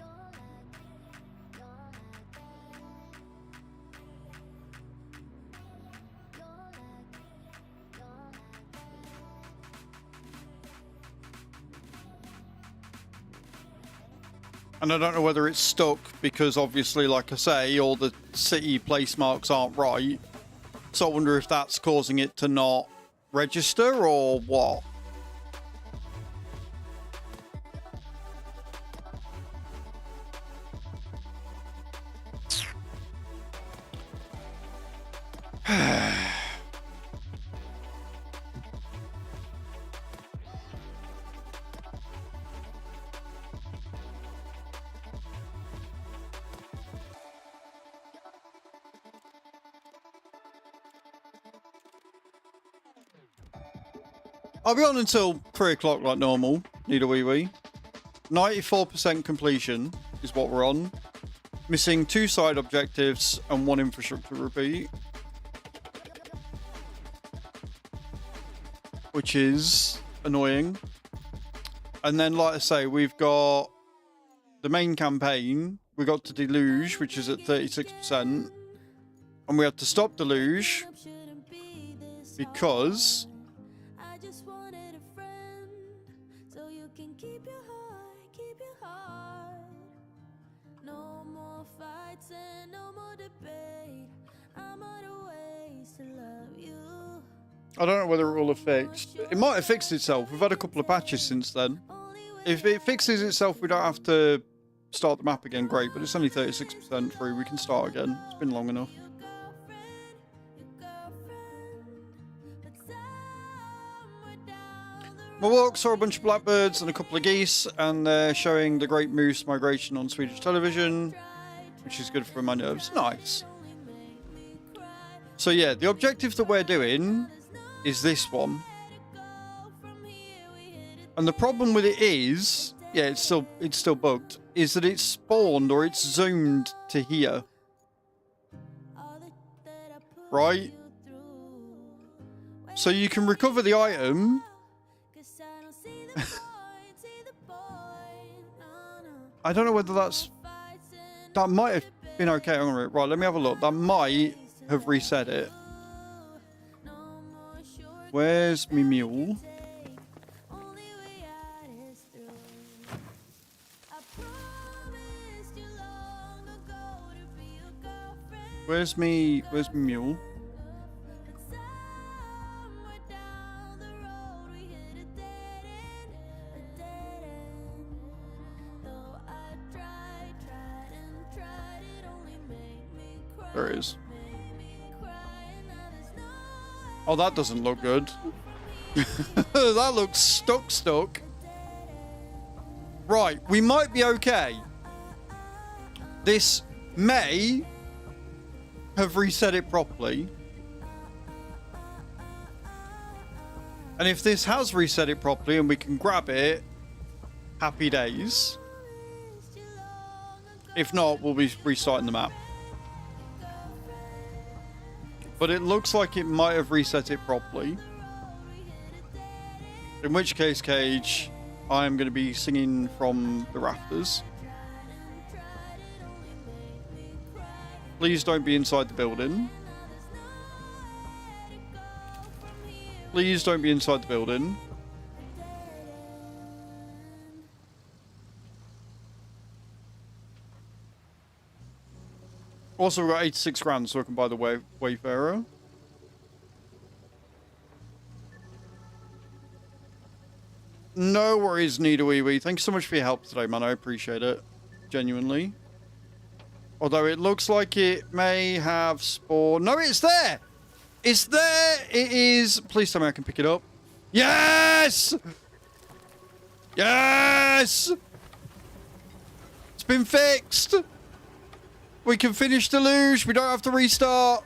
And I don't know whether it's stuck because obviously, like I say, all the city place marks aren't right. So I wonder if that's causing it to not register or what. I'll be on until 3 o'clock like normal. Need a wee wee. 94% completion is what we're on. Missing 2 side objectives and 1 infrastructure repeat. Which is annoying. And then, like I say, we've got the main campaign. We got to Deluge, which is at 36%. And we had to stop Deluge because I just wanted a friend, so you can keep your heart. No more fights and no more debate. I'm out of ways to love you. I don't know whether it will have fixed. It might have fixed itself. We've had a couple of patches since then. If it fixes itself, we don't have to start the map again. Great, but it's only 36% through. We can start again. It's been long enough. My walk saw a bunch of blackbirds and a couple of geese, and they're showing the Great Moose Migration on Swedish television, which is good for my nerves. Nice. So yeah, the objective that we're doing is this one. And the problem with it is, yeah, it's still bugged, is that it's spawned or it's zoomed to here. Right? So you can recover the item. I don't know whether that might have been okay. Right, let me have a look. That might have reset it. Where's me mule? Where's me mule? There it is. Oh, that doesn't look good. That looks stuck. Right, we might be okay. This may have reset it properly. And if this has reset it properly and we can grab it, happy days. If not, we'll be restarting the map. But it looks like it might have reset it properly. In which case, Cage, I'm going to be singing from the rafters. Please don't be inside the building. Please don't be inside the building. Also, we've got 86 grand, so I can buy the Wayfarer. No worries, Nita Wee Wee. Thank you so much for your help today, man. I appreciate it. Genuinely. Although it looks like it may have spawned. No, it's there! It's there! It is. Please tell me I can pick it up. Yes! Yes! It's been fixed! We can finish Deluge. We don't have to restart.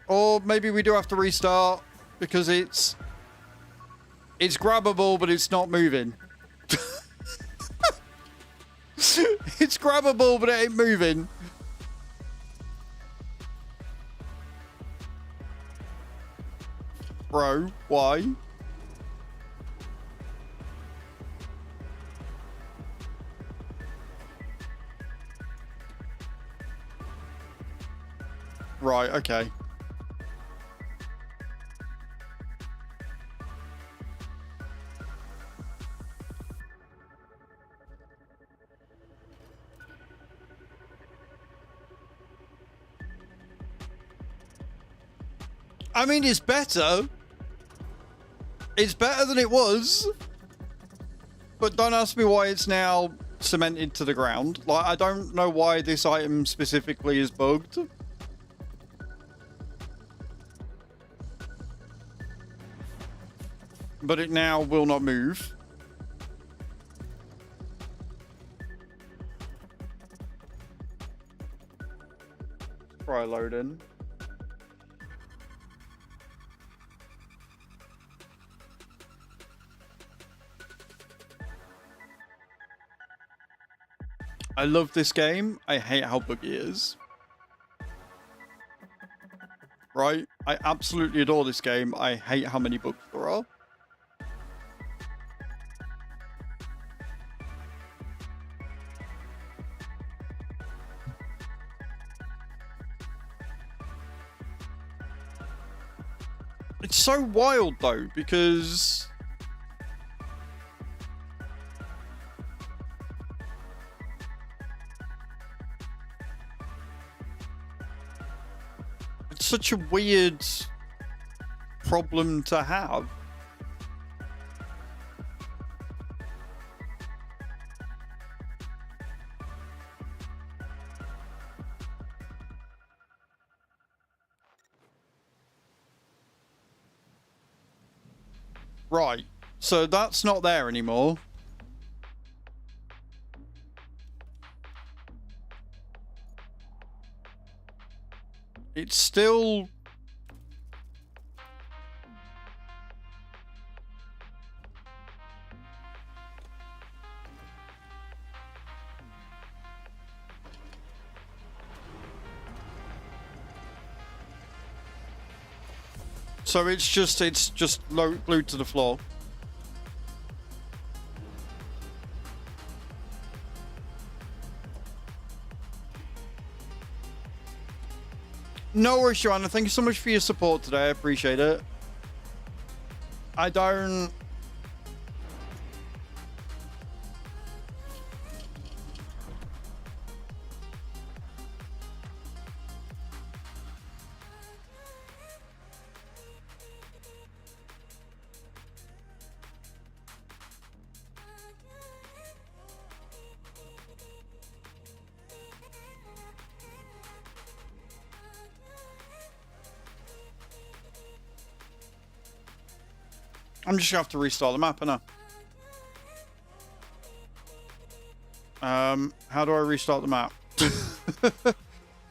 Or maybe we do have to restart because it's grabbable, but it's not moving. It's grabbable, but it ain't moving. Bro, why? Right, okay. I mean, it's better. It's better than it was. But don't ask me why it's now cemented to the ground. Like, I don't know why this item specifically is bugged. But it now will not move. Try loading. I love this game. I hate how buggy it is. Right? I absolutely adore this game. I hate how many bugs there are. It's so wild though, because it's such a weird problem to have. Right, so that's not there anymore. It's still... So it's just glued to the floor. No worries, Joanna. Thank you so much for your support today. I appreciate it. I don't... I'm just gonna have to restart the map, innit? How do I restart the map?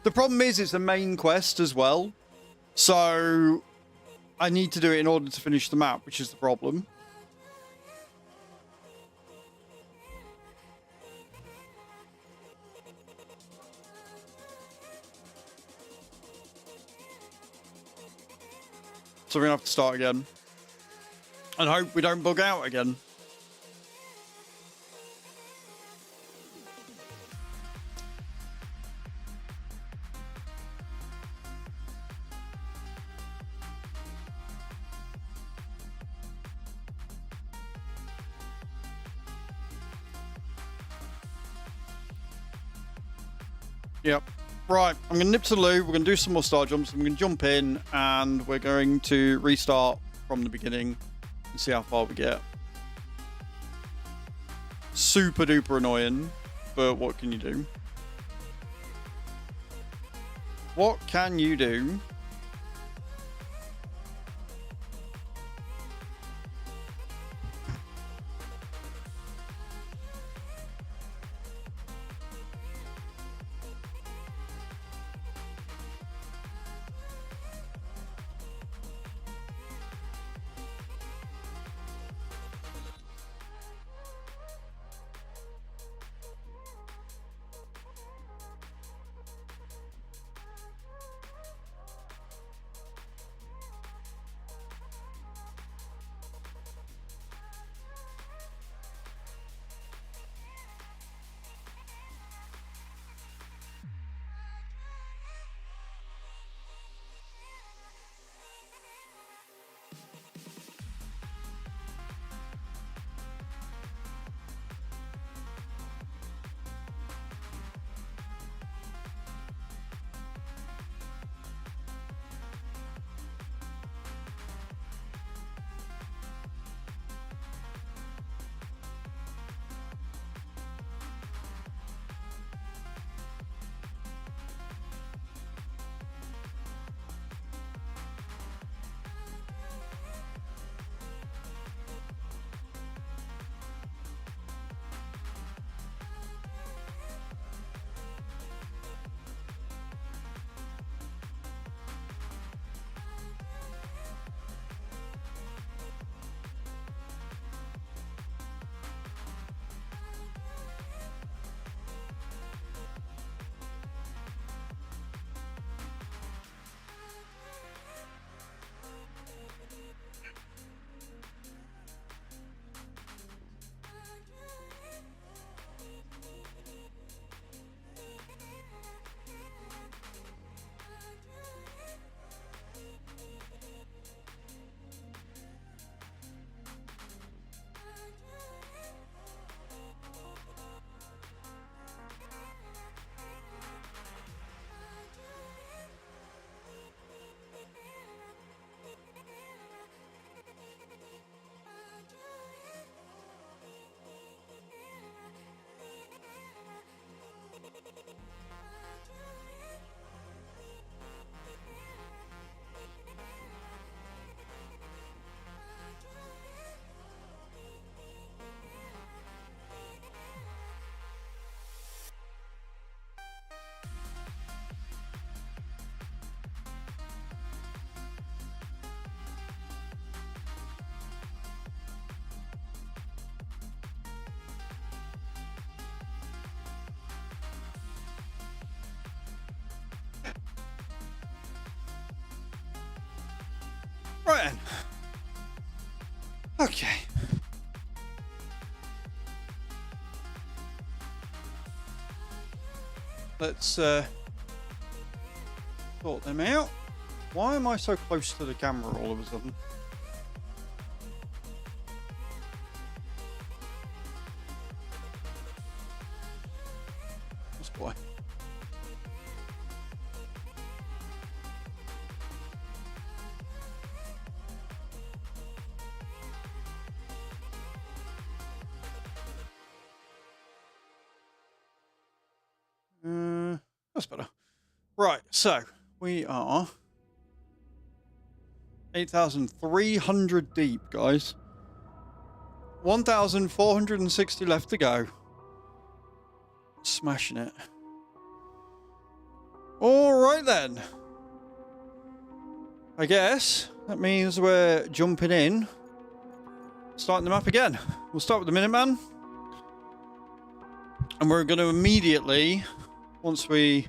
The problem is it's a main quest as well. So I need to do it in order to finish the map, which is the problem. So we're gonna have to start again. And hope we don't bug out again. Yep. Right, I'm going to nip to the loo. We're going to do some more star jumps. I'm going to jump in and we're going to restart from the beginning and see how far we get. Super duper annoying, but what can you do? What can you do? Right then. Okay. Let's sort them out. Why am I so close to the camera all of a sudden? That's why. That's better. Right, so we are 8,300 deep, guys. 1,460 left to go. Smashing it. All right then. I guess that means we're jumping in, starting the map again. We'll start with the Minuteman, and we're going to immediately, once we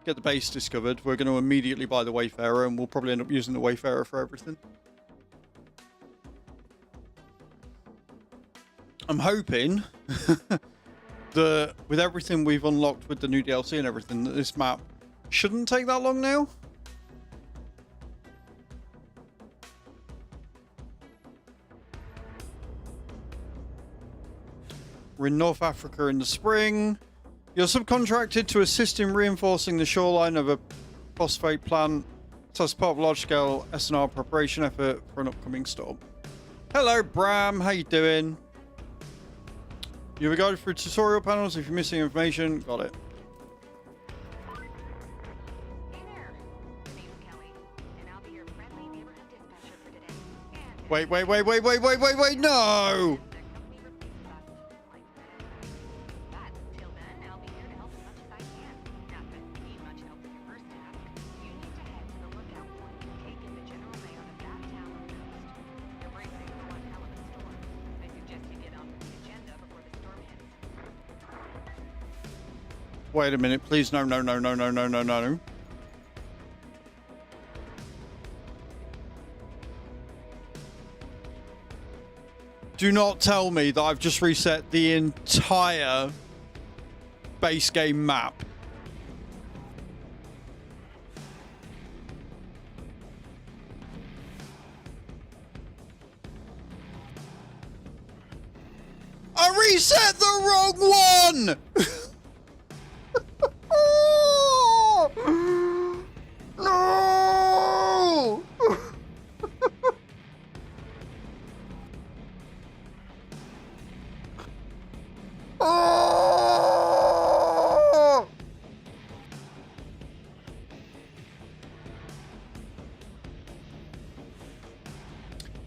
get the base discovered, we're going to immediately buy the Wayfarer, and we'll probably end up using the Wayfarer for everything. I'm hoping that with everything we've unlocked with the new DLC and everything, that this map shouldn't take that long now. We're in North Africa in the spring. You're subcontracted to assist in reinforcing the shoreline of a phosphate plant. So as part of a large-scale S&R preparation effort for an upcoming storm. Hello, Bram. How you doing? You were guided through tutorial panels. If you're missing information, got it. Hey there. My name's Kelly, and I'll be your friendly neighborhood dispatcher for today. And Wait, no! the company replaces us like that. But till then, I'll be here to help as much as I can. Not that you need much help with your first task. You need to head to the lookout point and take in the general layout of that town on the coast. You're bracing for one hell of a storm. I suggest you get on with the agenda before the storm hits. Wait a minute, please. No. Do not tell me that I've just reset the entire base game map. I reset the wrong one! No! Oh!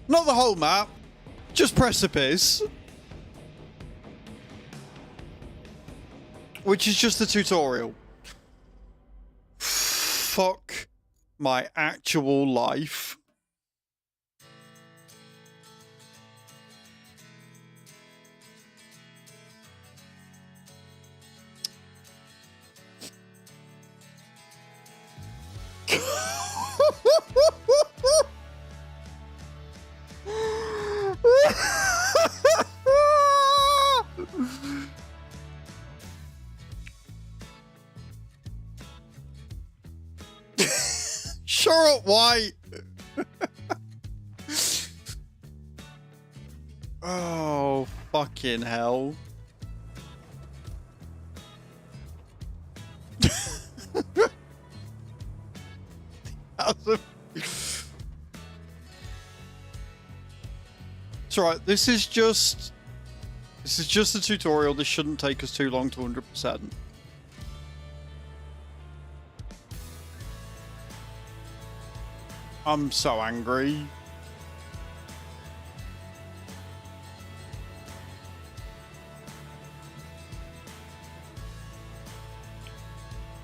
Not the whole map, just precipice. Which is just the tutorial. Fuck my actual life. Charlotte White. Oh, fucking hell. It's alright, this is just a tutorial. This shouldn't take us too long to 100%. I'm so angry.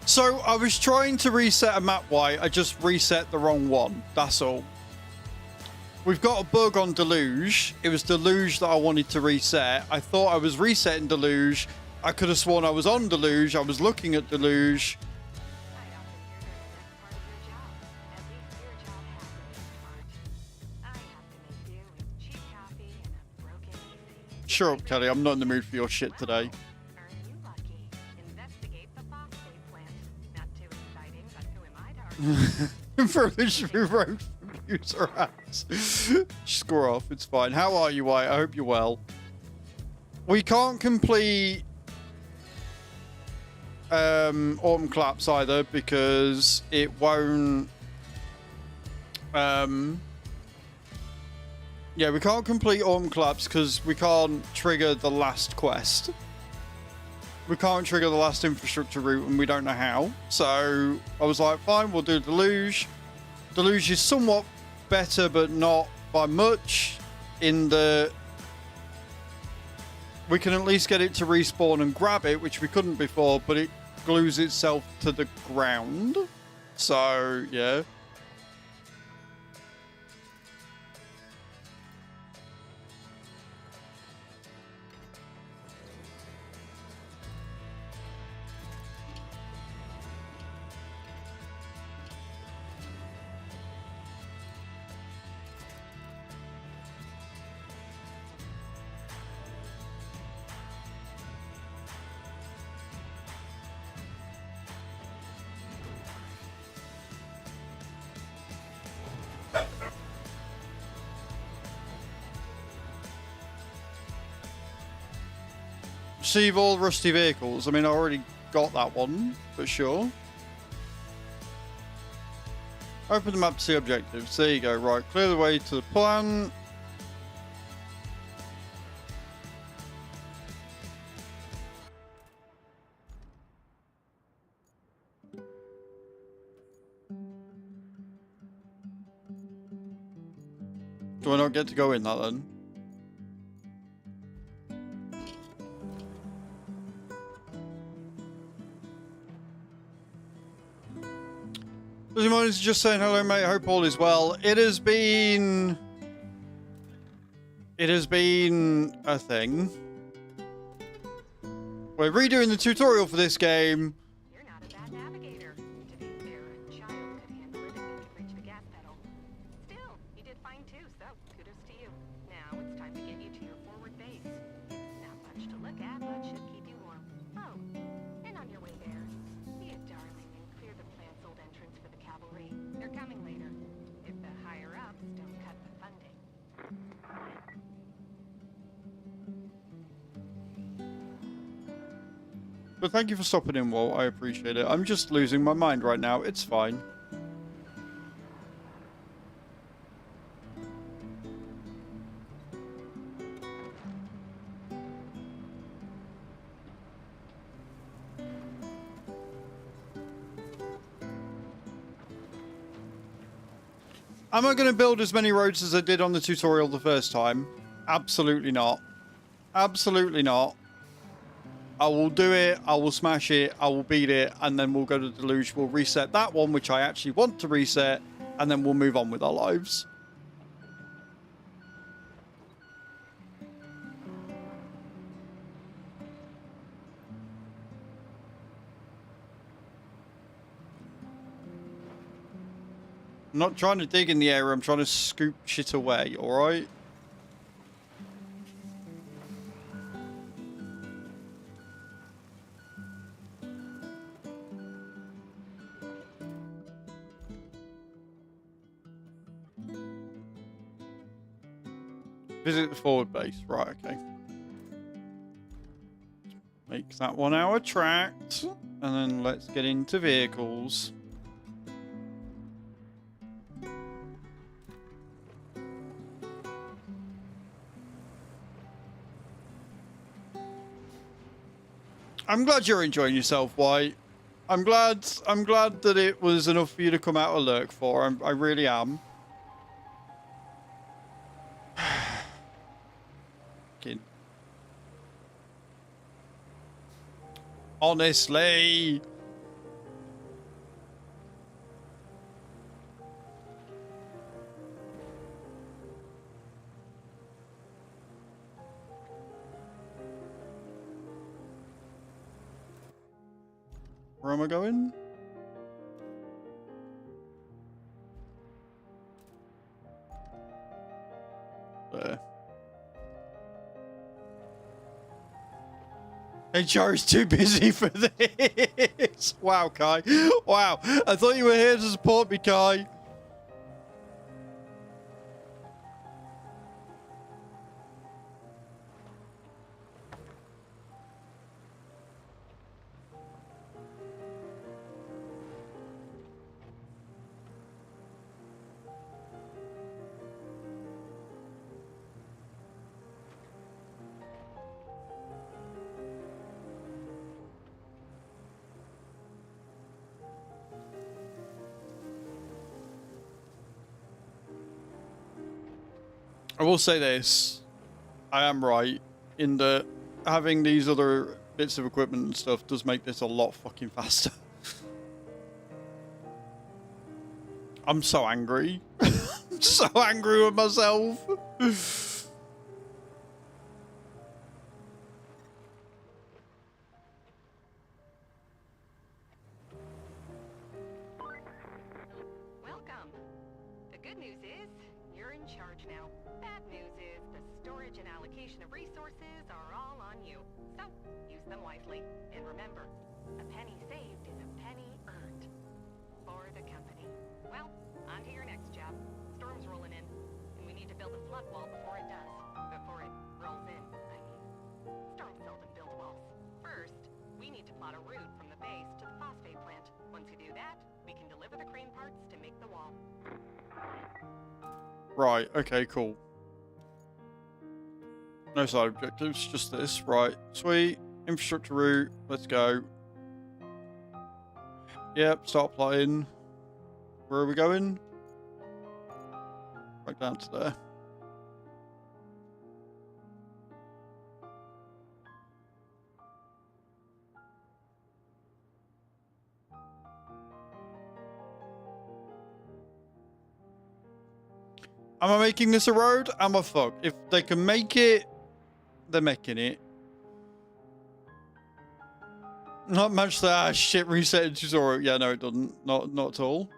So I was trying to reset a map white. I just reset the wrong one. That's all. We've got a bug on Deluge. It was Deluge that I wanted to reset. I thought I was resetting Deluge. I could have sworn I was on Deluge. I was looking at Deluge. I'd often hear they're the best part of your job. At least your job has a best part. Sure up, Kelly. I'm not in the mood for your shit today. Aren't you lucky? Investigate the phosphate plant. Not too exciting, but who am I to argue? For which we wrote user apps. Score off. It's fine. How are you, White? I hope you're well. We can't complete Autumn Collapse either because it won't. Yeah, we can't complete Autumn Collapse because we can't trigger the last quest. We can't trigger the last infrastructure route and we don't know how. So I was like, fine, we'll do Deluge. Deluge is somewhat better, but not by much. In the... We can at least get it to respawn and grab it, which we couldn't before, but it glues itself to the ground. So, yeah. Receive all rusty vehicles. I mean, I already got that one, for sure. Open the map to see objectives. There you go. Right, clear the way to the plan. Do I not get to go in that then? Does anyone is just saying hello, mate? Hope all is well. It has been a thing. We're redoing the tutorial for this game. You're not a bad navigator. To be fair, a child could handle it if they could reach the gas pedal. Still, you did fine too, so kudos to you. Now it's time to get you to your forward base. It's not much to look at, but should keep you warm. Oh, and on your way there, be a darling and clear the plant's old entrance for the cavalry. They're coming later. If the higher-ups don't cut the funding. But thank you for stopping in, Walt. I appreciate it. I'm just losing my mind right now. It's fine. Am I going to build as many roads as I did on the tutorial the first time? Absolutely not. Absolutely not. I will do it, I will smash it, I will beat it, and then we'll go to Deluge. We'll reset that one, which I actually want to reset, and then we'll move on with our lives. I'm not trying to dig in the area, I'm trying to scoop shit away, alright? Visit the forward base. Right, okay. Make that 1 hour tracked. And then let's get into vehicles. I'm glad you're enjoying yourself, White. I'm glad that it was enough for you to come out of Lurk for. I really am. Honestly. Where am I going? There. HR is too busy for this. Wow, Kai. Wow. I thought you were here to support me, Kai. I will say this. I am right in that having these other bits of equipment and stuff does make this a lot fucking faster. I'm so angry. I'm so angry with myself. Welcome. The good news is, you're in charge now. Bad news is, the storage and allocation of resources are all on you. So, use them wisely. And remember, a penny saved is a penny earned. For the company. Well, on to your next job. Storm's rolling in, and we need to build a flood wall before it does. Before it rolls in, I mean. Storms seldom build walls. First, we need to plot a route from the base to the phosphate plant. Once we do that, we can deliver the crane parts to make the wall. Right, okay, cool. No side objectives, just this. Right, sweet. Infrastructure route, let's go. Yep, start plotting. Where are we going? Right down to there. Am I making this a road? Am I fucked? If they can make it, they're making it. Not much that shit reset tutorial. Yeah, no, it doesn't. Not at all.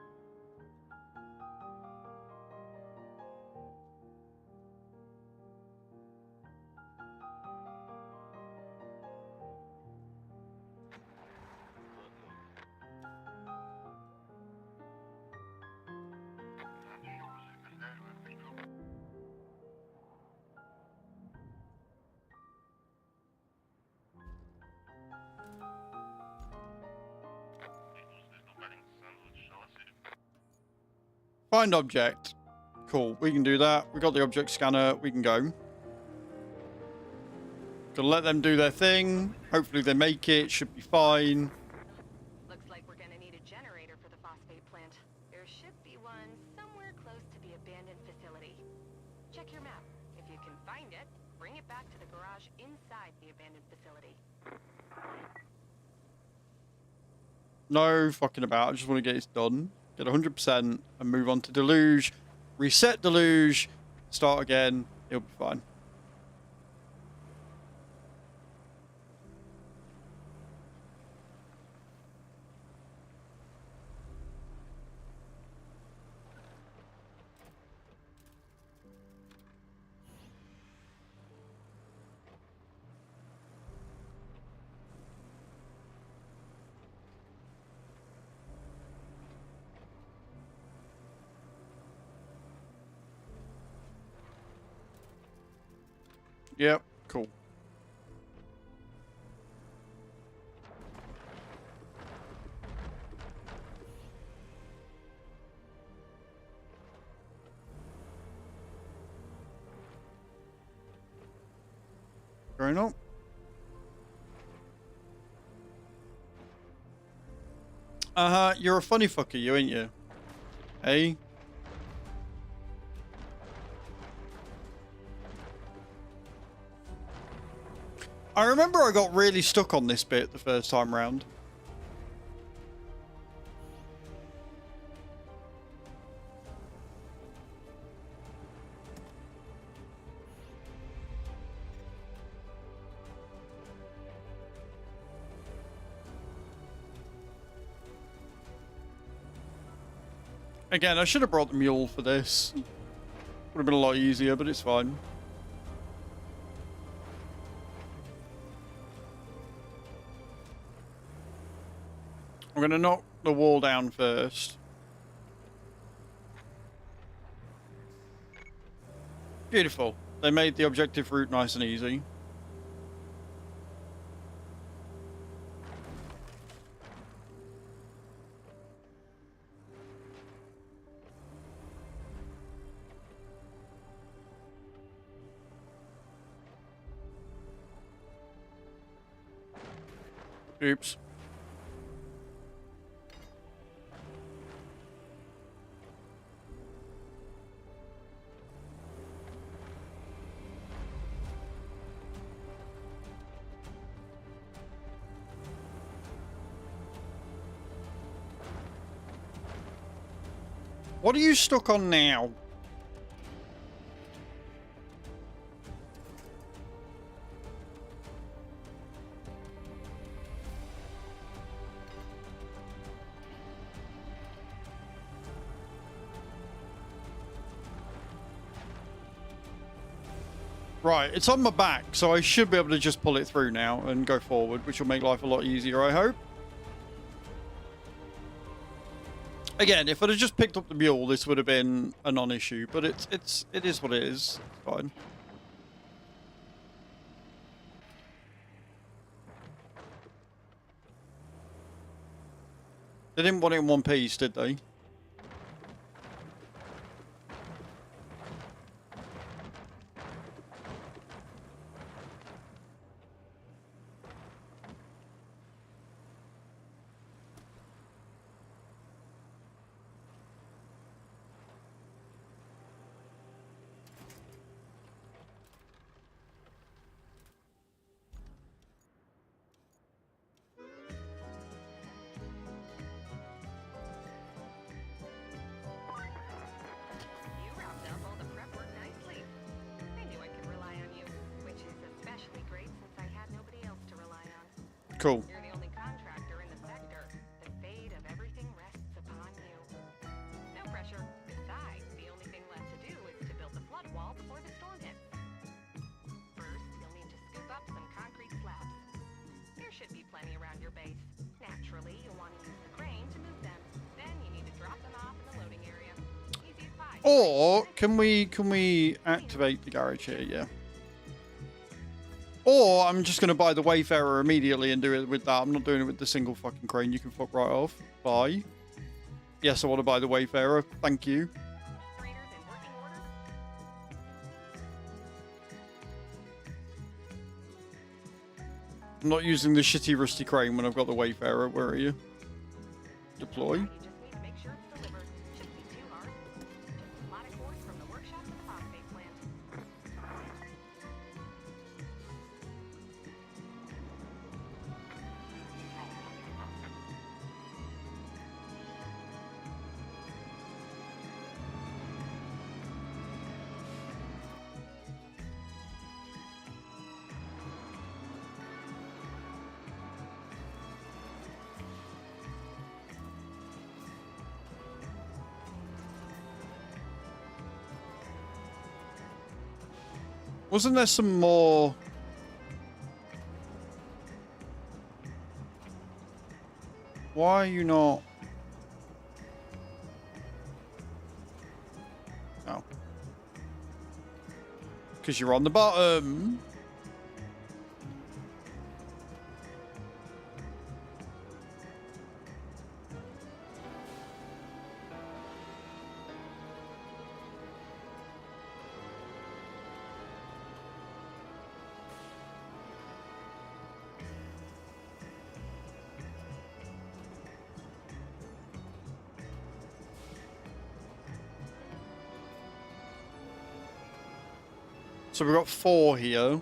Find object. Cool, we can do that. We got the object scanner. We can go. Gonna let them do their thing. Hopefully they make it. Should be fine. Looks like we're gonna need a generator for the phosphate plant. There should be one somewhere close to the abandoned facility. Check your map. If you can find it, bring it back to the garage inside the abandoned facility. No fucking about. I just want to get this done. Get 100% and move on to Deluge. Reset Deluge. Start again. It'll be fine. Yep, cool. Going on. You're a funny fucker, you ain't you? Hey? I remember I got really stuck on this bit the first time round. Again, I should have brought the mule for this. Would have been a lot easier, but it's fine. I'm going to knock the wall down first. Beautiful. They made the objective route nice and easy. Oops. What are you stuck on now? Right, it's on my back, so I should be able to just pull it through now and go forward, which will make life a lot easier, I hope. Again, if I'd have just picked up the mule, this would have been a non-issue, but it is what it is. It's fine. They didn't want it in one piece, did they? You wrapped up all the prep work nicely. I knew I could rely on you, which is especially great since I had nobody else to rely on. Cool. You're the only contractor in the sector. The fate of everything rests upon you. No pressure. Besides, the only thing left to do is to build the flood wall before the storm hits. First, you'll need to scoop up some concrete slabs. There should be plenty around your base. Naturally, you'll want to use the crane to move them. Then you need to drop them off in the loading area. Easy as pie. Or can we activate the garage here? Yeah. Or I'm just going to buy the Wayfarer immediately and do it with that. I'm not doing it with the single fucking crane. You can fuck right off. Bye. Yes, I want to buy the Wayfarer. Thank you. Graders in working order. I'm not using the shitty rusty crane when I've got the Wayfarer. Where are you? Deploy. You just need to make sure it's delivered. Shouldn't be too hard. Just slide a course from the workshop to the phosphate plant. Wasn't there some more? Why are you not? Oh. Because you're on the bottom. So we've got 4 here.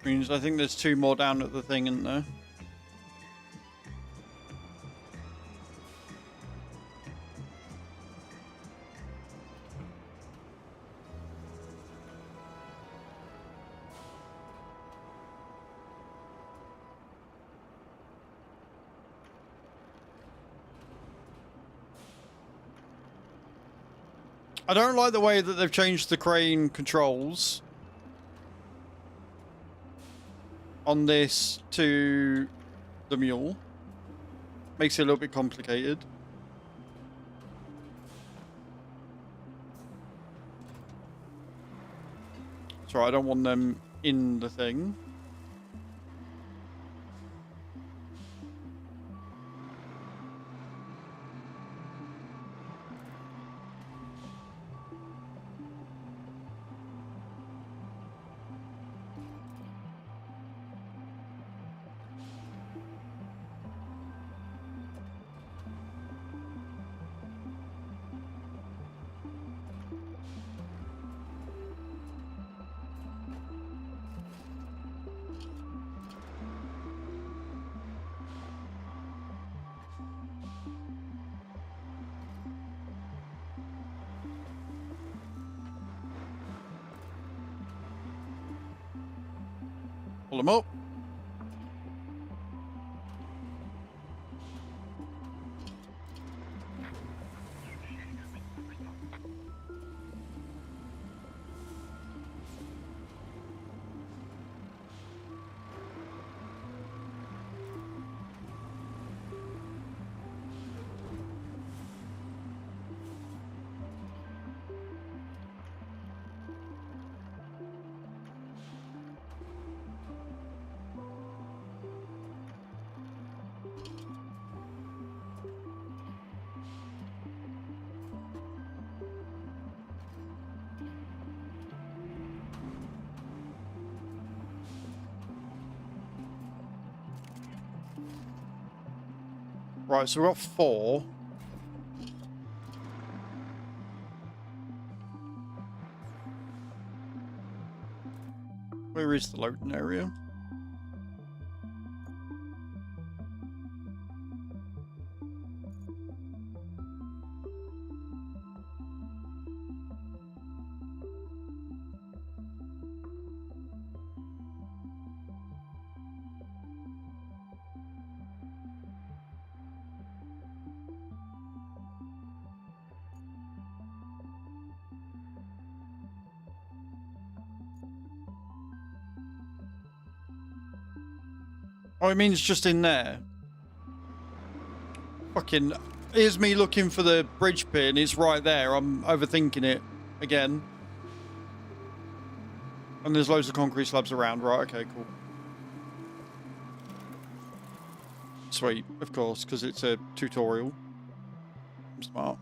Means I think there's 2 more down at the thing, isn't there? I don't like the way that they've changed the crane controls. on this to the mule. Makes it a little bit complicated. Sorry, I don't want them in the thing. Pull them up. Right, so we've got 4. Where is the loading area? Oh, it means just in there. Fucking, here's me looking for the bridge pin. It's right there. I'm overthinking it again. And there's loads of concrete slabs around. Right, okay, cool. Sweet, of course, because it's a tutorial. I'm smart.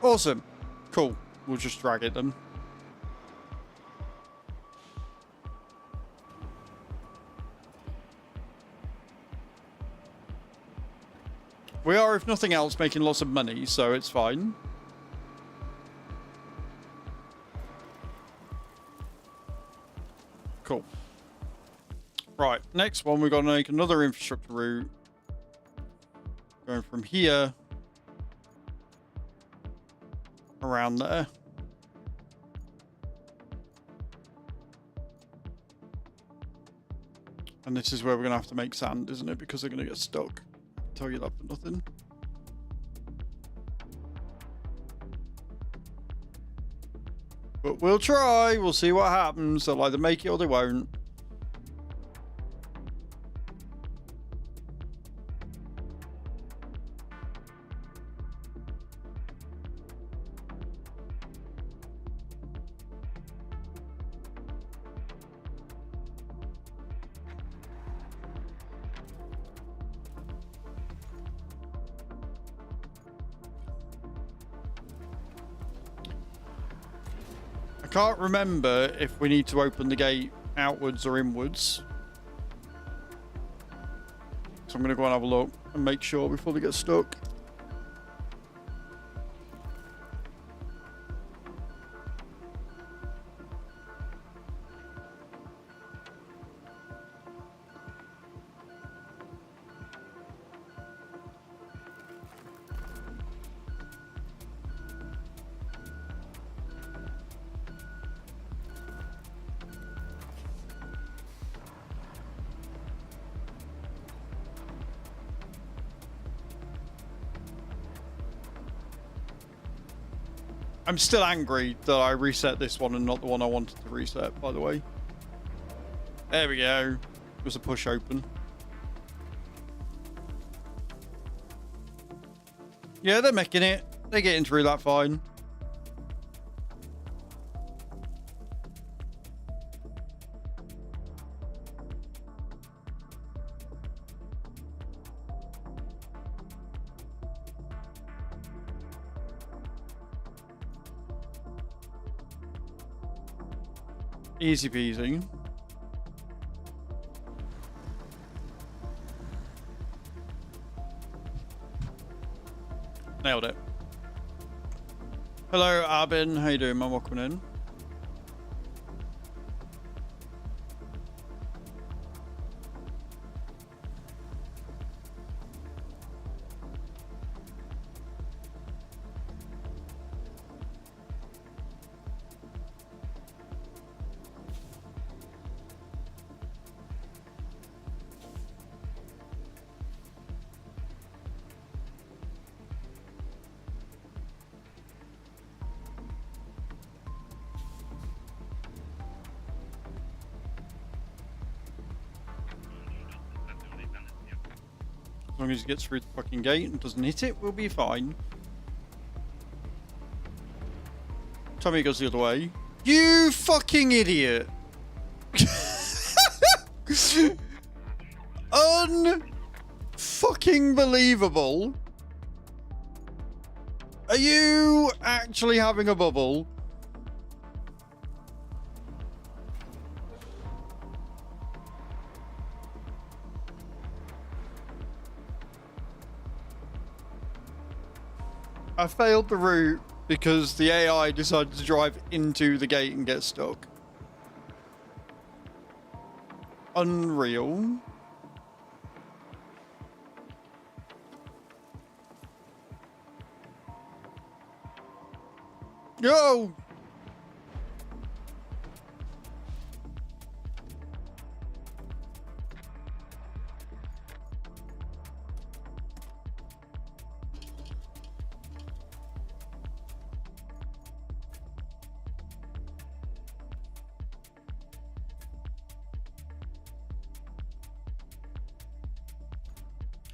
Awesome. Cool. We'll just drag it then. We are, if nothing else, making lots of money, so it's fine. Cool. Right, next one, we've got to make another infrastructure route. Going from here around there. And this is where we're going to have to make sand, isn't it? Because they're going to get stuck. I'll tell you that for nothing. But we'll try. We'll see what happens. They'll either make it or they won't. Can't remember if we need to open the gate outwards or inwards. So I'm going to go and have a look and make sure before they get stuck. I'm still angry that I reset this one and not the one I wanted to reset, by the way. There we go. It was a push open. Yeah, they're making it. They're getting through that fine. Easy peasy. Nailed it. Hello, Abin. How you doing, man? Welcome in. As long as he gets through the fucking gate and doesn't hit it, we'll be fine. Tommy goes the other way. You fucking idiot! Un-fucking believable. Are you actually having a bubble? I failed the route because the AI decided to drive into the gate and get stuck. Unreal. Yo!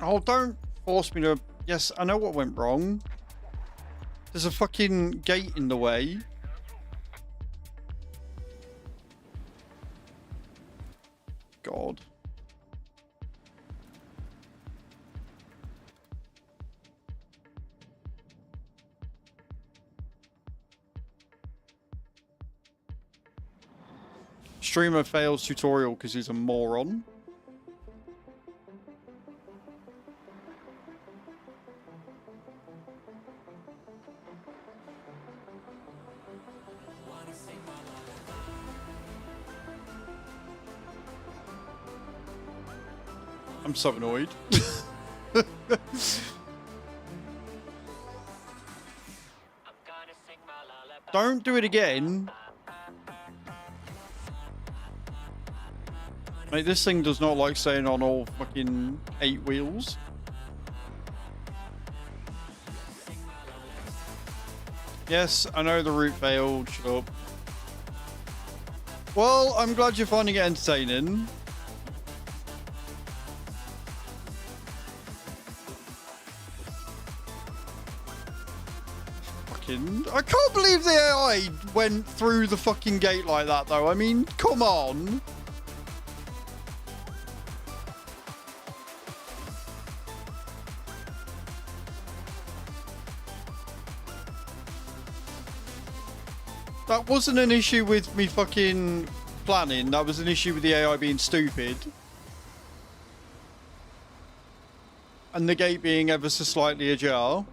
Oh, don't force me to... Yes, I know what went wrong. There's a fucking gate in the way. God. Streamer fails tutorial because he's a moron. I'm so annoyed. Don't do it again. Mate, this thing does not like staying on all fucking 8 wheels. Yes, I know the route failed. Shut up. Well, I'm glad you're finding it entertaining. I can't believe the AI went through the fucking gate like that, though. I mean, come on. That wasn't an issue with me fucking planning. That was an issue with the AI being stupid. And the gate being ever so slightly ajar.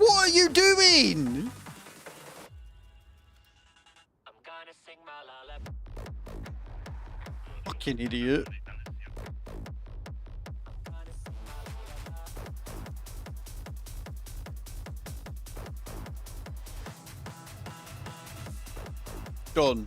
What are you doing? Fucking idiot. Done.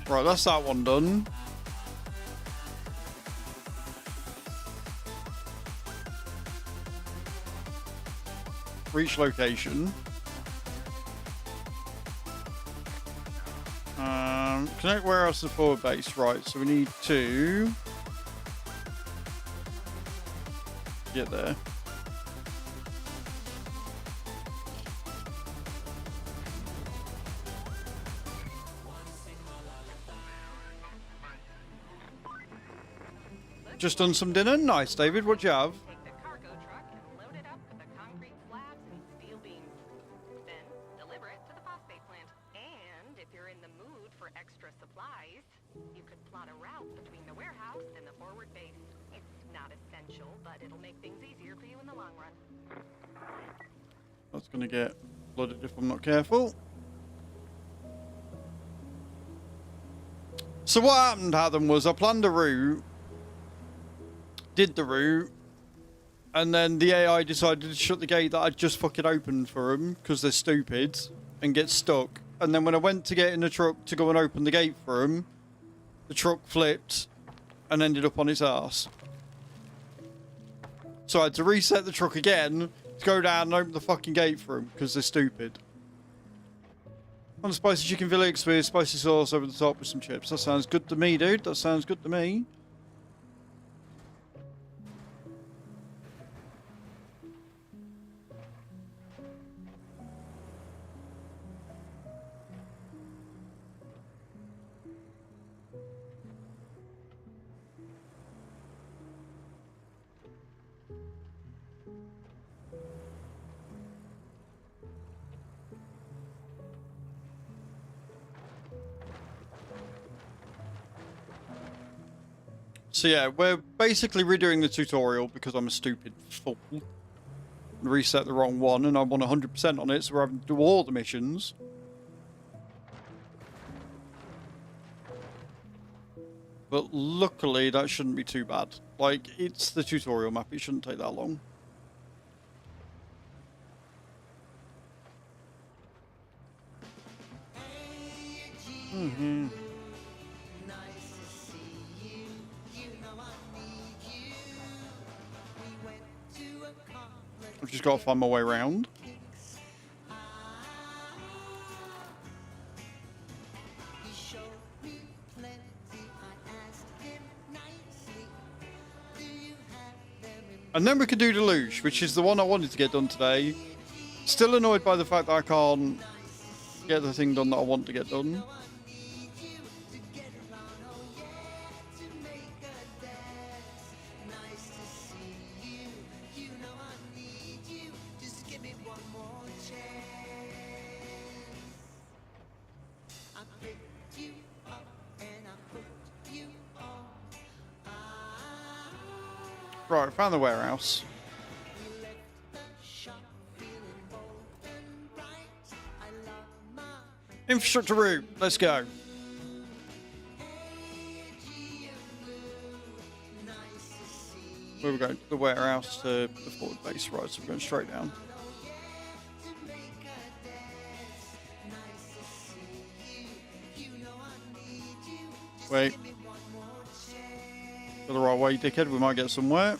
Right, that's that one done. Reach location. Connect warehouse to forward base. Right, so we need to get there. Just done some dinner. Nice, David. What'd you have? Take the cargo truck and load it up with the concrete slabs and steel beams. Then deliver it to the phosphate plant. And if you're in the mood for extra supplies, you could plot a route between the warehouse and the forward base. It's not essential, but it'll make things easier for you in the long run. That's gonna get flooded if I'm not careful. So what happened, Adam, was I planned a route, did the route, and then the AI decided to shut the gate that I'd just fucking opened for them because they're stupid and get stuck. And then when I went to get in the truck to go and open the gate for them, the truck flipped and ended up on its arse. So I had to reset the truck again to go down and open the fucking gate for them because they're stupid. On a spicy chicken fillets with spicy sauce over the top with some chips. That sounds good to me, dude. That sounds good to me. So yeah, we're basically redoing the tutorial because I'm a stupid fool. Reset the wrong one and I want 100% on it, so we're having to do all the missions. But luckily that shouldn't be too bad. Like, it's the tutorial map, it shouldn't take that long. I've just got to find my way around. And then we could do Deluge, which is the one I wanted to get done today. Still annoyed by the fact that I can't get the thing done that I want to get done. Right, found the warehouse. Infrastructure route, let's go. Where we go? The warehouse to the forward base, right, so we're going straight down. Wait. Go the right way, dickhead, we might get somewhere.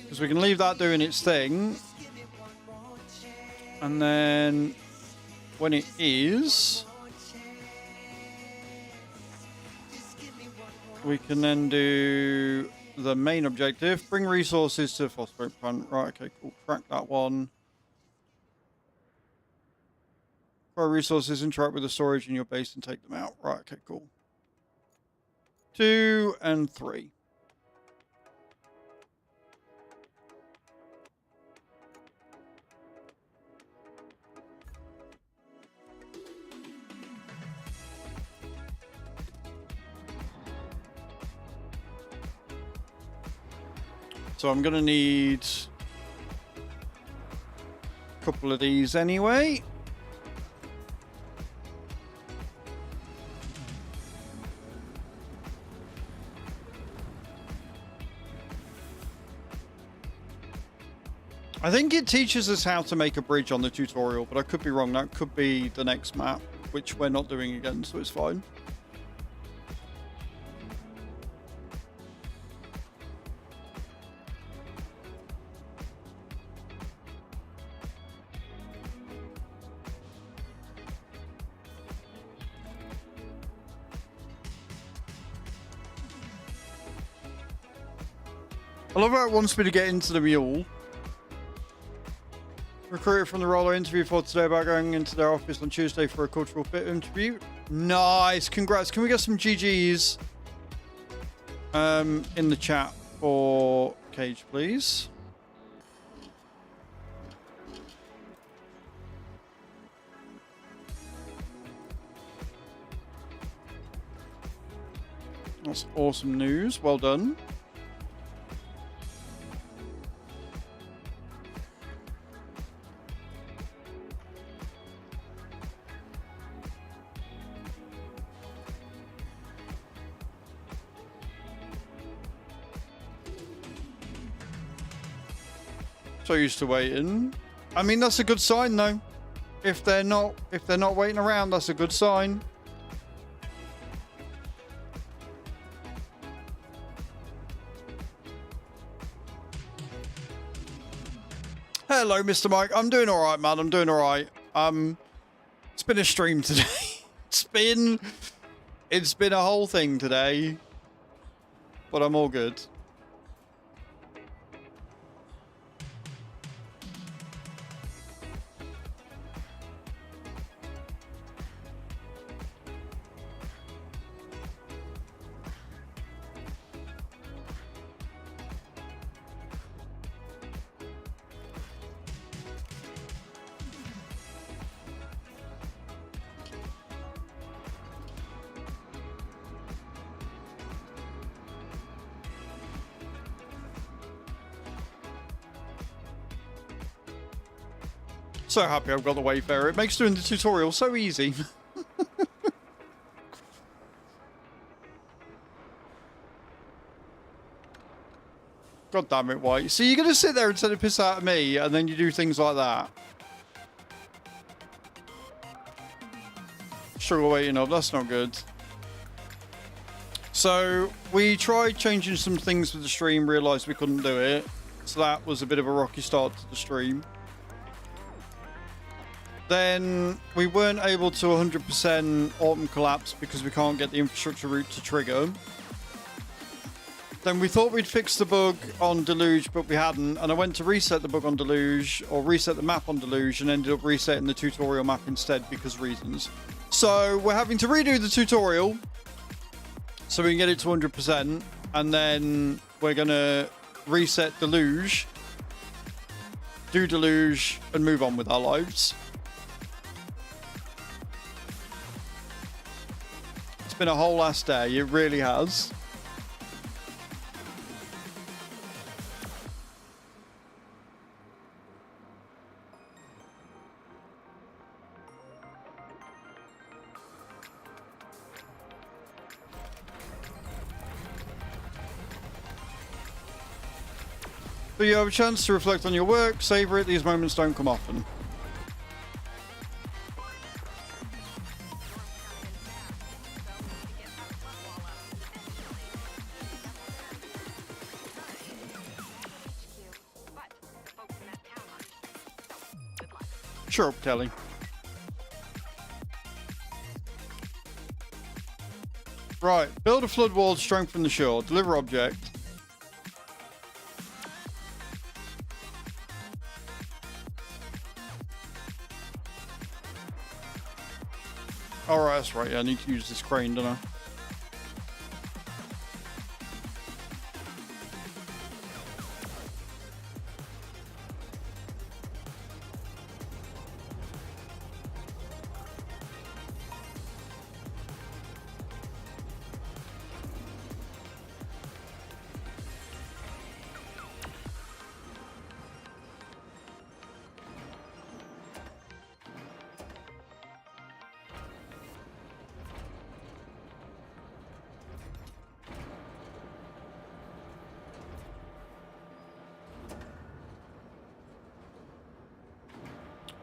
Because we can leave that doing its thing. And then when it is, we can then do the main objective. Bring resources to phosphate plant. Right, okay, cool. Track that one. Acquire resources, interact with the storage in your base and take them out. Right, okay, cool. 2 and 3. So I'm going to need a couple of these anyway. I think it teaches us how to make a bridge on the tutorial, but I could be wrong. That could be the next map, which we're not doing again, so it's fine. I love how it wants me to get into the mule. Recruited from the roller interview for today about going into their office on Tuesday for a cultural fit interview. Nice, congrats. Can we get some GGs in the chat for Cage, please? That's awesome news. Well done. So used to waiting. I mean, that's a good sign, though. If they're not waiting around, that's a good sign. Hello, Mr. Mike. I'm doing all right, man. I'm doing all right. It's been a stream today. It's been a whole thing today, but I'm all good. So happy I've got the Wayfarer. It makes doing the tutorial so easy. God damn it, White. So you're going to sit there and take the piss out of me, and then you do things like that. Struggle waiting up. That's not good. So we tried changing some things with the stream, realised we couldn't do it. So that was a bit of a rocky start to the stream. Then we weren't able to 100% autumn collapse because we can't get the infrastructure route to trigger. Then we thought we'd fix the bug on Deluge, but we hadn't. And I went to reset the bug on Deluge, or reset the map on Deluge, and ended up resetting the tutorial map instead because reasons. So we're having to redo the tutorial so we can get it to 100%. And then we're going to reset Deluge, do Deluge, and move on with our lives. Been a whole last day. It really has. So you have a chance to reflect on your work, savor it. These moments don't come often. Sure, Kelly. Right, build a flood wall to strengthen the shore. Deliver object. All right, that's right. Yeah, I need to use this crane, don't I?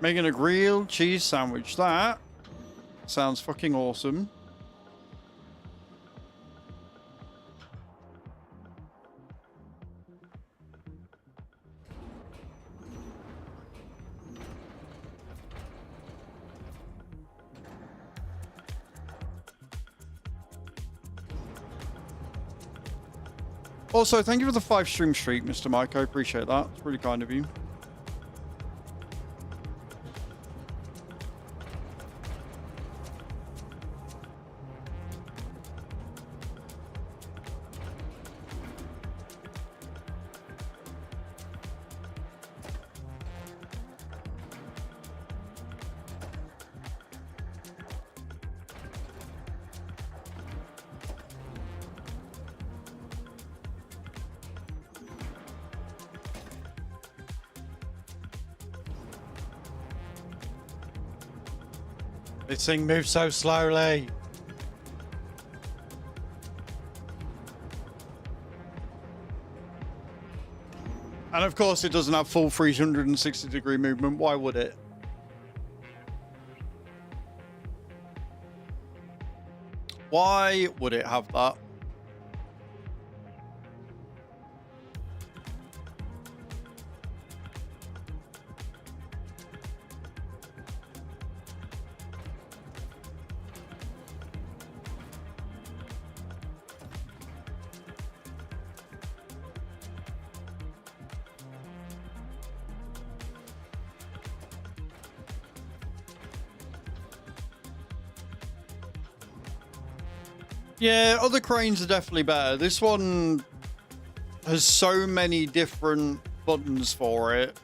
Making a grilled cheese sandwich. That sounds fucking awesome. Also, thank you for the 5 stream streak, Mr. Mike. I appreciate that. It's really kind of you. This thing moves so slowly. And of course it doesn't have full 360-degree movement. Why would it? Why would it have that? Yeah, other cranes are definitely better. This one has so many different buttons for it.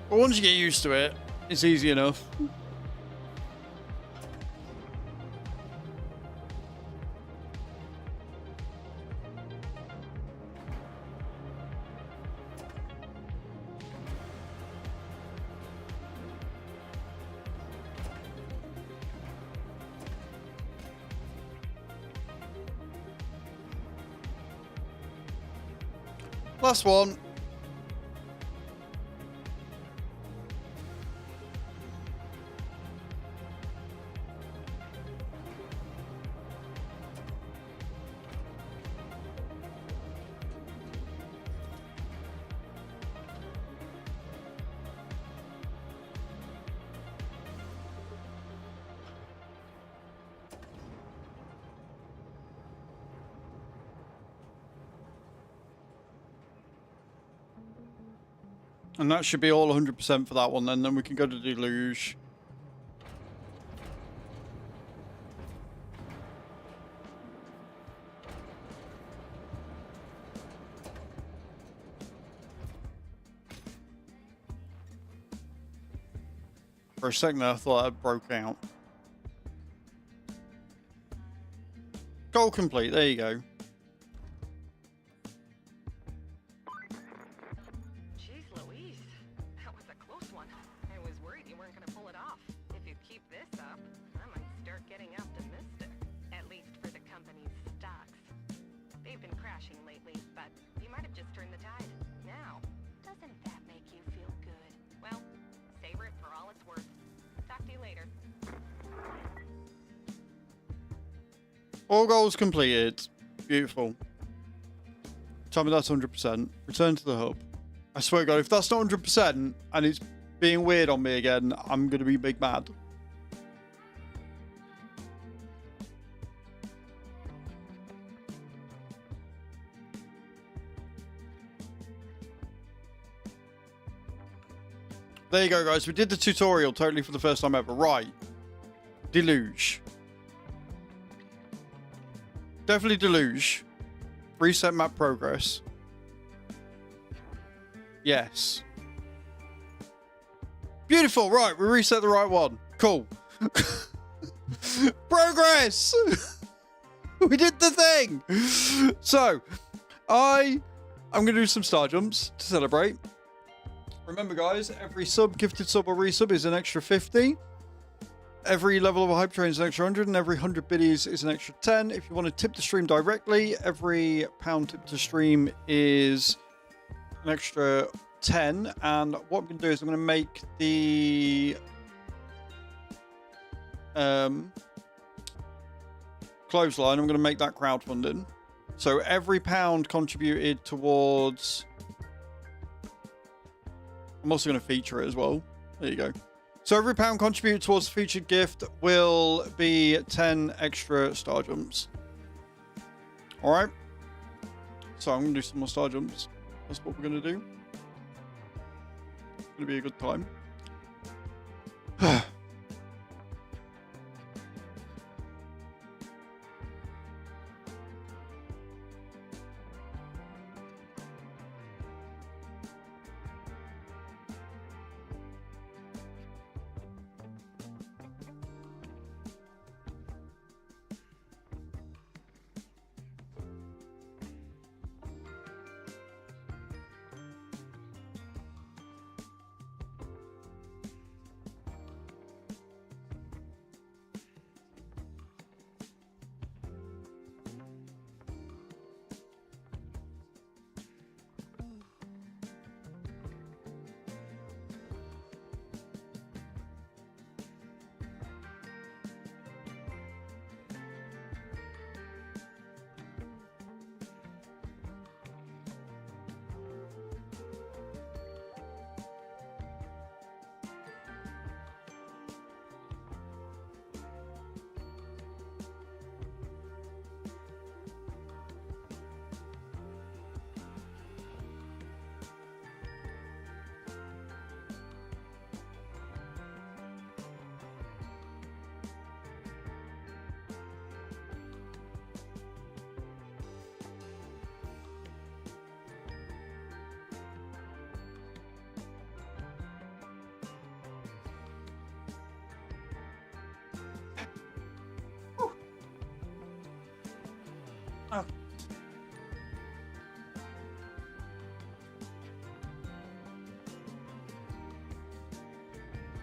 But once you get used to it, it's easy enough. Last one. And that should be all 100% for that one then we can go to Deluge. For a second I thought I broke out. Goal complete. There you go. Jeez Louise, that was a close one. I was worried you weren't going to pull it off. If you keep this up, I might start getting optimistic. At least for the company's stocks. They've been crashing lately, but you might have just turned the tide. Now, doesn't that make you feel good? Well, savor it for all it's worth. Talk to you later. All goals completed. Beautiful. Tell me that's 100%. Return to the hub. I swear to God, if that's not 100% and it's being weird on me again, I'm going to be big mad. There you go, guys. We did the tutorial totally for the first time ever. Right. Deluge. Definitely Deluge. Reset map progress. Yes. Beautiful. Right, we reset the right one. Cool. Progress! We did the thing! So, I'm going to do some star jumps to celebrate. Remember, guys, every gifted sub or resub is an extra 50. Every level of a hype train is an extra 100, and every 100 biddies is an extra 10. If you want to tip the stream directly, every pound tip to stream is an extra 10. And what I'm going to do is I'm going to make the clothesline, I'm going to make that crowdfunding. So every pound contributed towards... I'm also going to feature it as well. There you go. So every pound contributed towards the featured gift will be 10 extra star jumps. All right. So I'm going to do some more star jumps. That's what we're going to do. It's going to be a good time.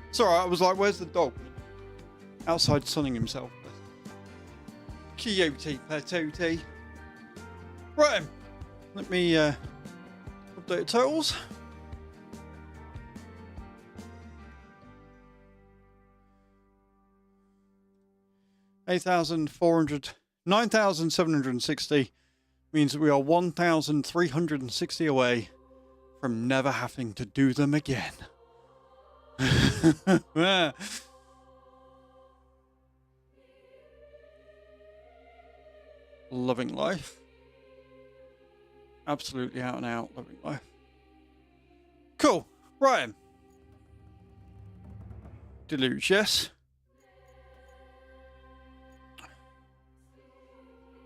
It's alright, I was like, where's the dog? Outside sunning himself. Coyote patootie. Right then. Let me update the totals. $9,760 means that we are 1,360 away from never having to do them again. Loving life. Absolutely out and out loving life. Cool. Right. Deluge, yes.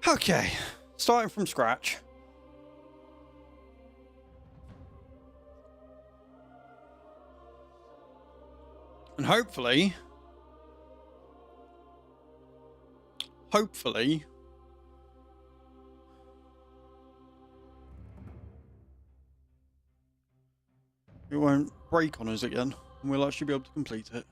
Okay. Starting from scratch. And hopefully, it won't break on us again, and we'll actually be able to complete it.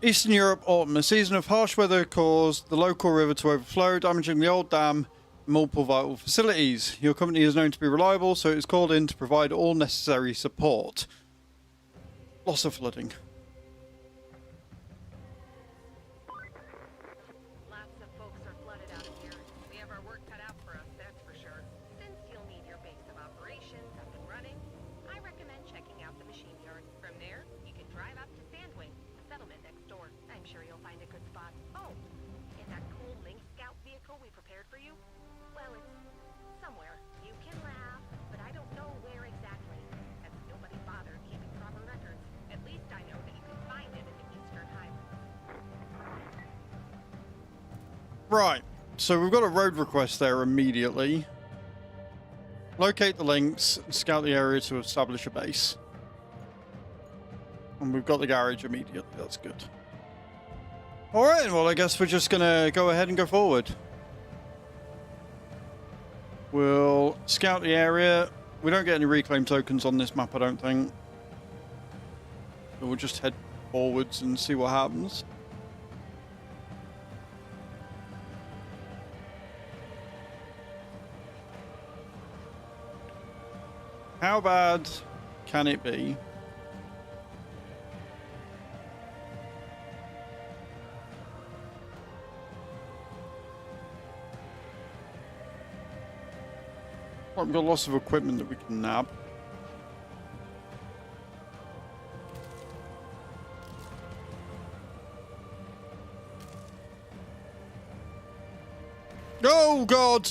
Eastern Europe autumn. A season of harsh weather caused the local river to overflow, damaging the old dam and multiple vital facilities. Your company is known to be reliable, so it is called in to provide all necessary support. Loss of flooding. Lots of folks are flooded out of here. We have our work cut out for us, that's for sure. Since you'll need your base of operations up and running, I recommend checking out the machine yard. From there, you can drive up to Sandwing, the settlement next door. I'm sure you'll find a good spot. Oh, and that cool Lynx Scout vehicle we prepared for you? Well, it's somewhere. You can laugh, but I don't know where exactly, as nobody bothered keeping proper records. At least I know that you can find it in the Eastern Highlands. Right, so we've got a road request there immediately. Locate the links and scout the area to establish a base. And we've got the garage immediately, that's good. Alright, well I guess we're just gonna go ahead and go forward. We'll scout the area. We don't get any reclaim tokens on this map, I don't think. So we'll just head forwards and see what happens. How bad can it be? Well, we've got lots of equipment that we can nab. Oh, God!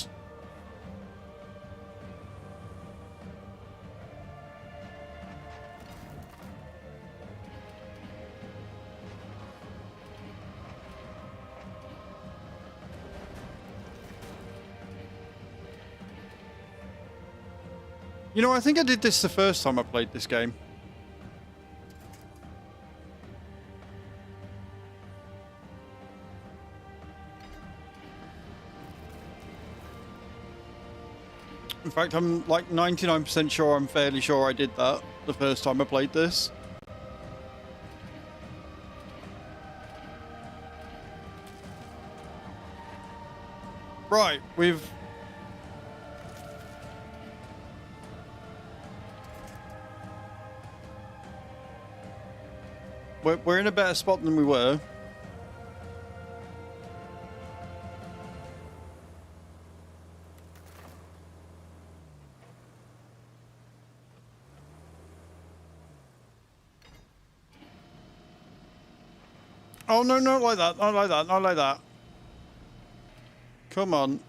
You know, I think I did this the first time I played this game. In fact, I'm like 99% sure, I'm fairly sure I did that the first time I played this. Right, we've... We're in a better spot than we were. Oh, no, not like that. Not like that. Not like that. Come on.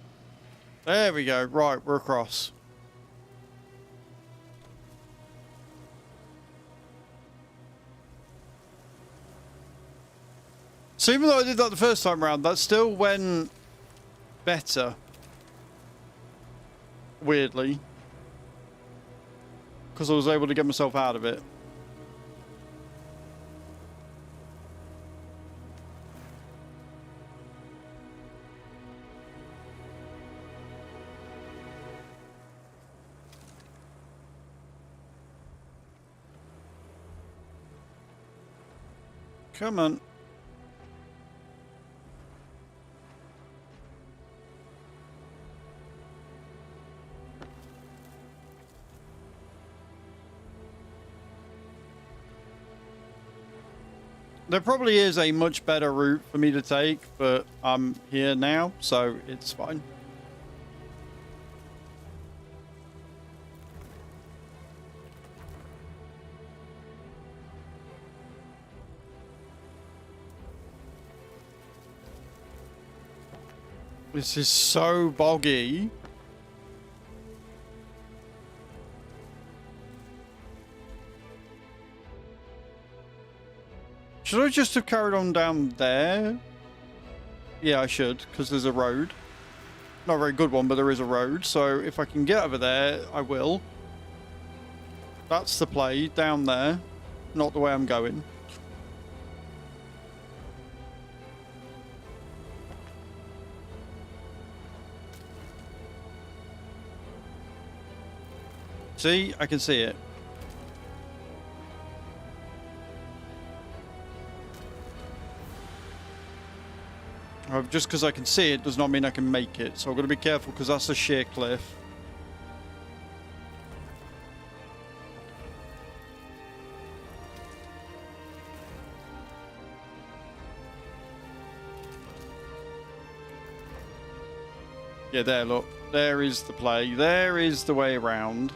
There we go. Right, we're across. So even though I did that the first time around, that still went better. Weirdly. Because I was able to get myself out of it. Come on. There probably is a much better route for me to take, but I'm here now, so it's fine. This is so boggy. Should I just have carried on down there? Yeah, I should, because there's a road. Not a very good one, but there is a road. So if I can get over there, I will. That's the play, down there. Not the way I'm going. See? I can see it. Just because I can see it does not mean I can make it. So I've got to be careful because that's a sheer cliff. Yeah, there, look. There is the play. There is the way around.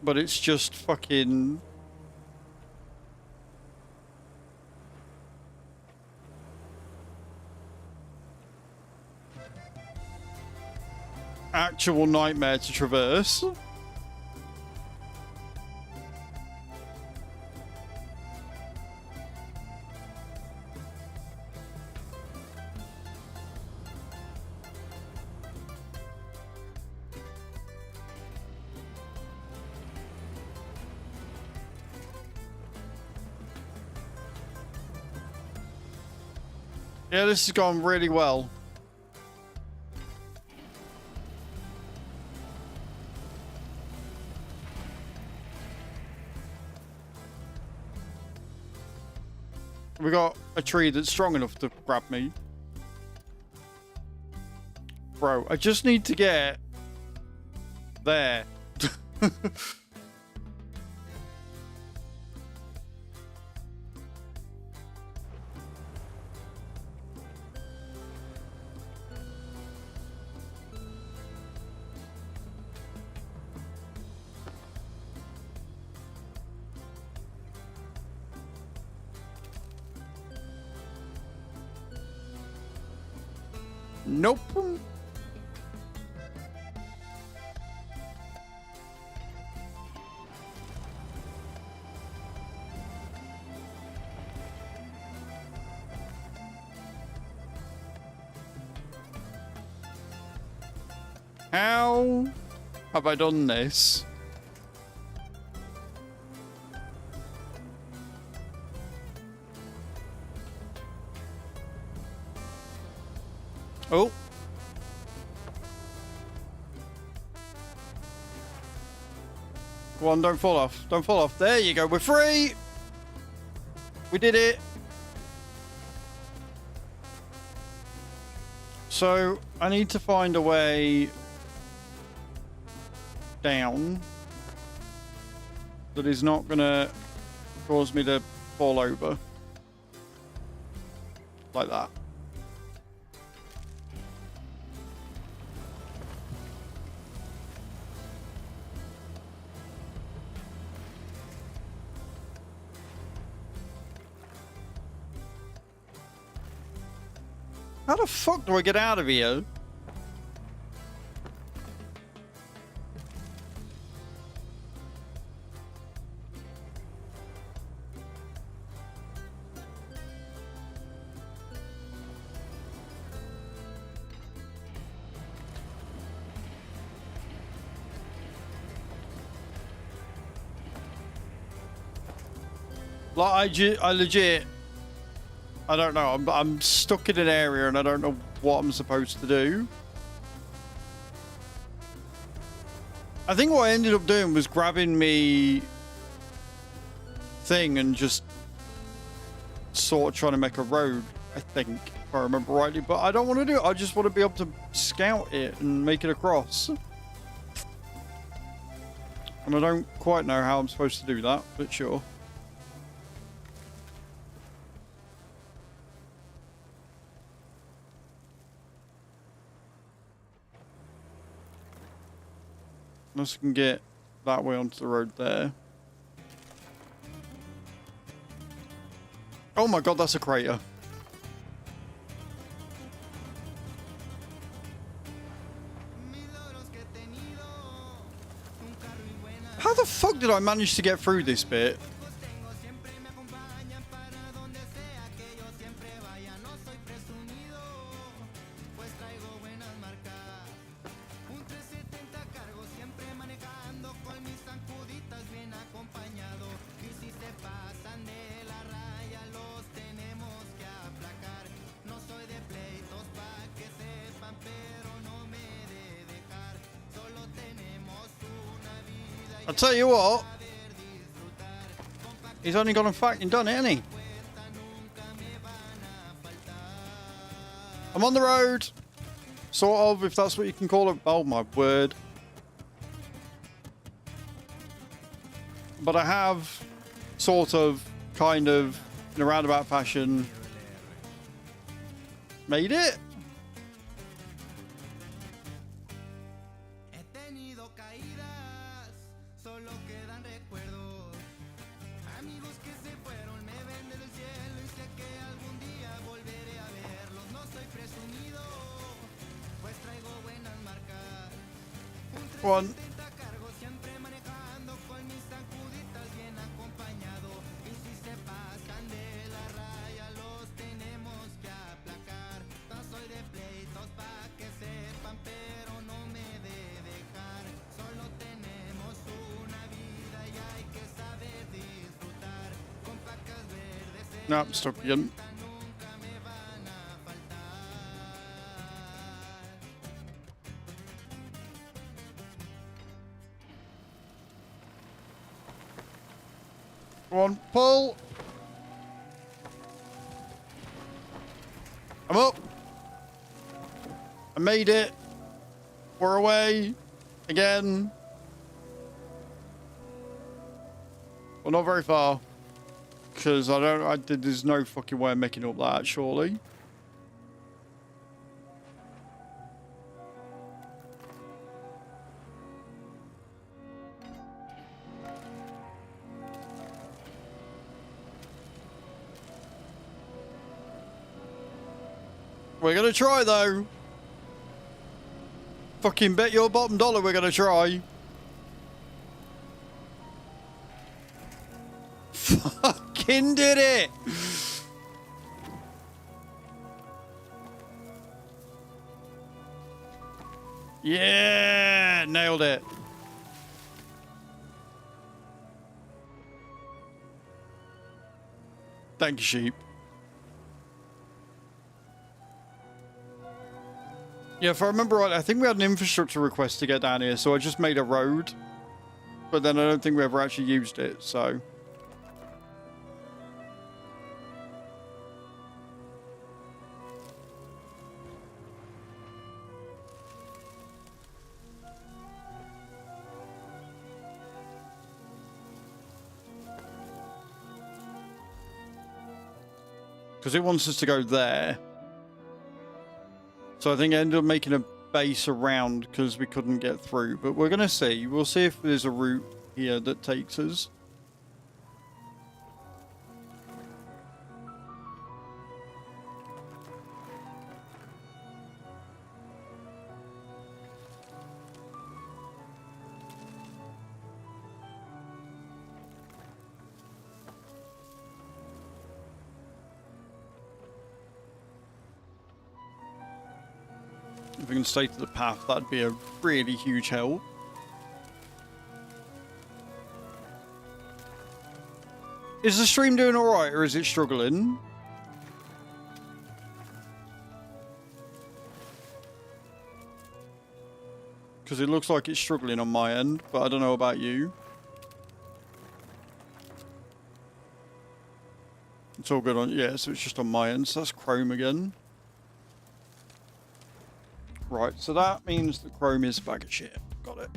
But it's just fucking... actual nightmare to traverse. Yeah, this has gone really well. We got a tree that's strong enough to grab me. Bro, I just need to get there. Nope. How have I done this? Oh. Go on, don't fall off. Don't fall off. There you go. We're free. We did it. So, I need to find a way down that is not going to cause me to fall over. Like that. How the fuck do I get out of here? Like, I legit... I don't know. I'm stuck in an area and I don't know what I'm supposed to do. I think what I ended up doing was grabbing me thing and just sort of trying to make a road, I think, if I remember rightly. But I don't want to do it. I just want to be able to scout it and make it across. And I don't quite know how I'm supposed to do that, but sure. Unless I can get that way onto the road there. Oh my god, that's a crater. How the fuck did I manage to get through this bit? I'll tell you what. He's only gone and fucking done it, hasn't he? I'm on the road. Sort of, if that's what you can call it. Oh my word. But I have sort of, kind of, in a roundabout fashion, made it. One. No, I'm stuck again. Come on, pull. I'm up. I made it. We're away again. Well, not very far. Because there's no fucking way of making up that, surely. We're gonna try, though. Fucking bet your bottom dollar we're gonna try. Fucking did it! Yeah, nailed it. Thank you, sheep. Yeah, if I remember right, I think we had an infrastructure request to get down here, so I just made a road. But then I don't think we ever actually used it, so... Because it wants us to go there. So I think I ended up making a base around because we couldn't get through. But we're going to see. We'll see if there's a route here that takes us. If we can stay to the path, that'd be a really huge help. Is the stream doing alright, or is it struggling? Because it looks like it's struggling on my end, but I don't know about you. It's all good on... Yeah, so it's just on my end, so that's Chrome again. Right, so that means that Chrome is a bag of shit. Got it.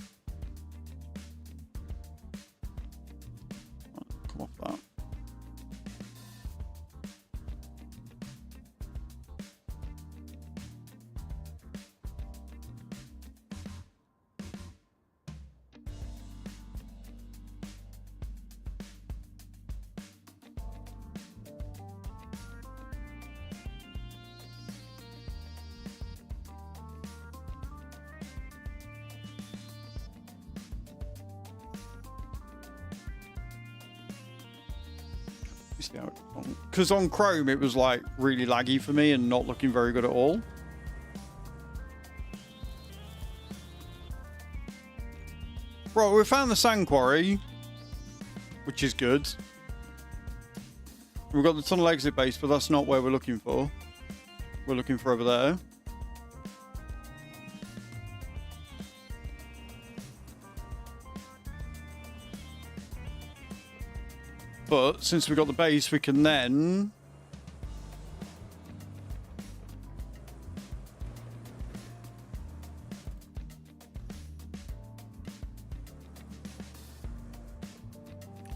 Come off that. Because on Chrome it was like really laggy for me and not looking very good at all. Right, we found the sand quarry, which is good. We've got the tunnel exit base, but that's not where we're looking for. We're looking for over there. But since we've got the base, we can then...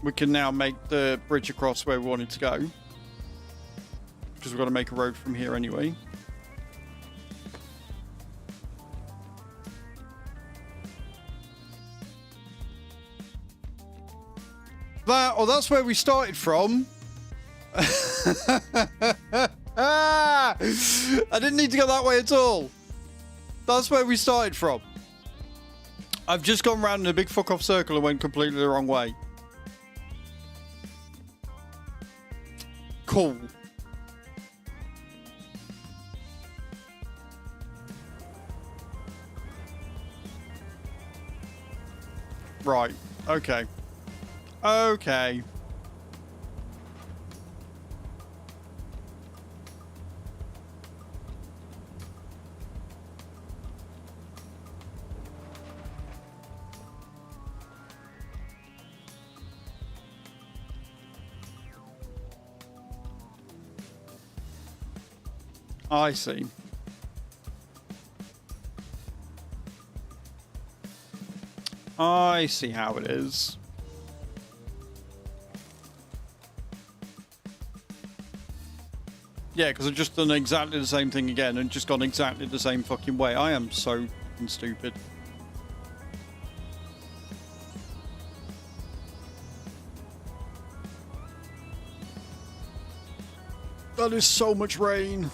we can now make the bridge across where we wanted to go. Because we've got to make a road from here anyway. That's where we started from. I didn't need to go that way at all. That's where we started from. I've just gone round in a big fuck off circle and went completely the wrong way. Cool. Right. Okay. Okay. I see. I see how it is. Yeah, because I've just done exactly the same thing again and just gone exactly the same fucking way. I am so fucking stupid. That is so much rain.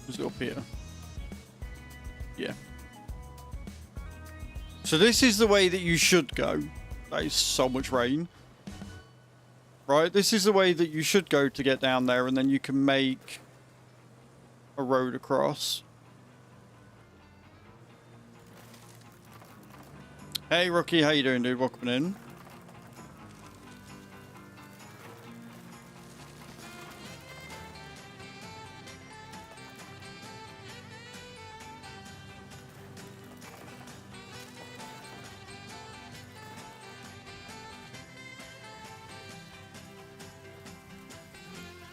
Is it up here? Yeah. So this is the way that you should go. That is so much rain. Right, this is the way that you should go to get down there, and then you can make a road across. Hey, Rookie, how you doing, dude? Welcome in.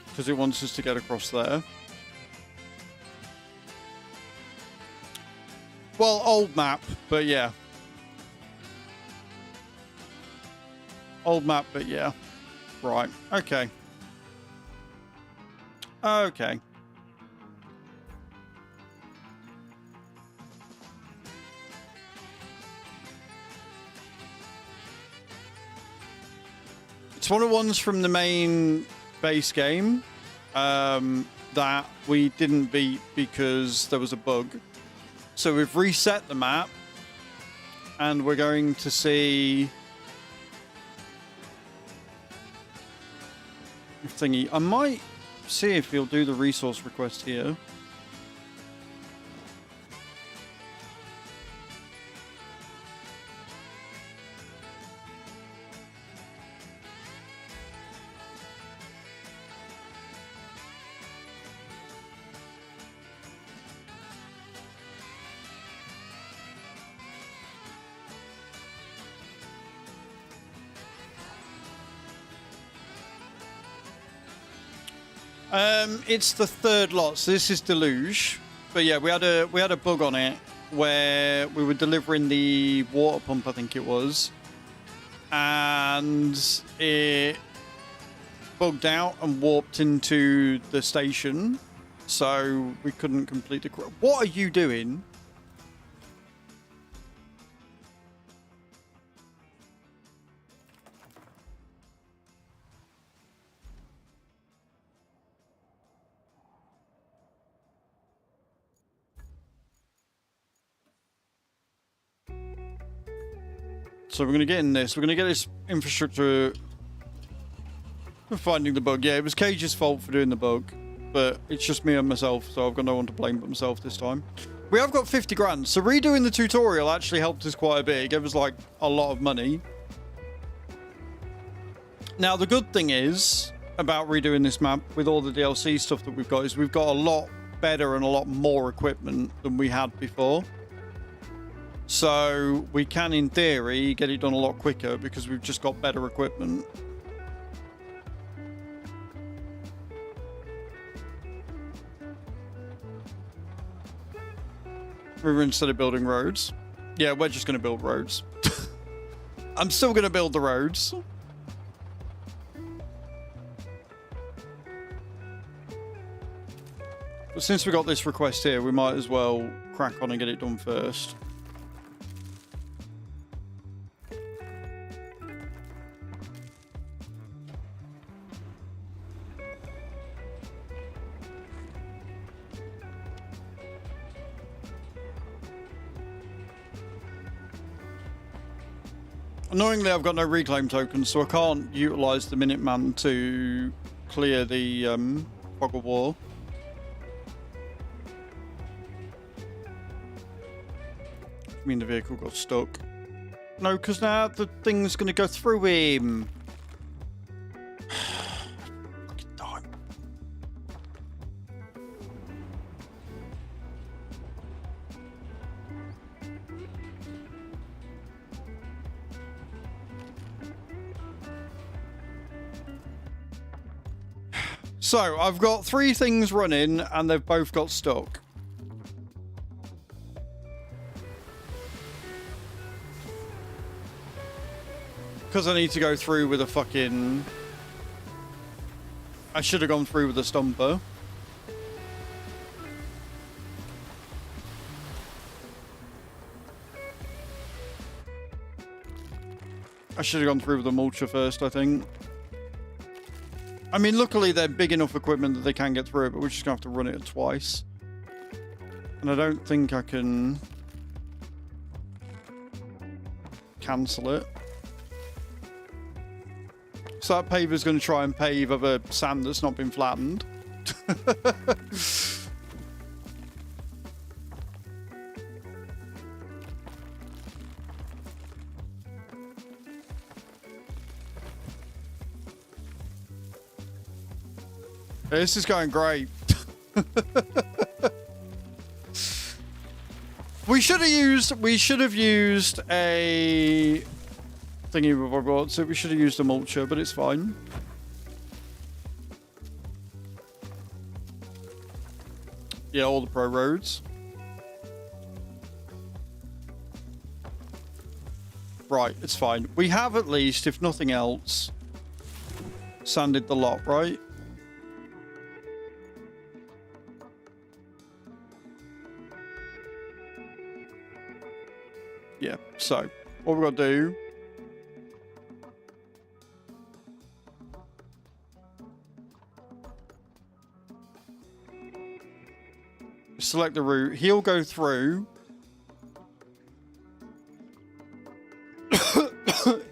Because it wants us to get across there. Well, old map, but yeah. Old map, but yeah. Right, okay. Okay. It's one of the ones from the main base game that we didn't beat because there was a bug. So we've reset the map and we're going to see thingy. I might see if he'll do the resource request here. It's the third lot, so this is Deluge. But yeah, we had a bug on it where we were delivering the water pump, I think it was, and it bugged out and warped into the station, so we couldn't complete the. What are you doing? So we're going to get in this. We're going to get this infrastructure for finding the bug. Yeah, it was Cage's fault for doing the bug, but it's just me and myself, so I've got no one to blame but myself this time. We have got 50 grand, so redoing the tutorial actually helped us quite a bit. It gave us, like, a lot of money. Now, the good thing is about redoing this map with all the DLC stuff that we've got is we've got a lot better and a lot more equipment than we had before. So we can, in theory, get it done a lot quicker because we've just got better equipment. Instead of building roads. Yeah, we're just going to build roads. I'm still going to build the roads. But since we got this request here, we might as well crack on and get it done first. Annoyingly, I've got no reclaim tokens, so I can't utilise the Minuteman to clear the fog of war. I mean, the vehicle got stuck. No, because now the thing's going to go through him. Fucking time. So, I've got 3 things running, and they've both got stuck. Because I need to go through with a fucking... I should have gone through with a stumper. I should have gone through with a mulcher first, I think. I mean, luckily they're big enough equipment that they can get through it, but we're just going to have to run it twice. And I don't think I can... cancel it. So that paver's going to try and pave over sand that's not been flattened. This is going great. We should have used a thingy with our board, so we should have used a mulcher, but it's fine. Yeah, all the pro roads. Right, it's fine. We have at least, if nothing else, sanded the lot, right? Yeah, so what we've got to do is select the route. He'll go through.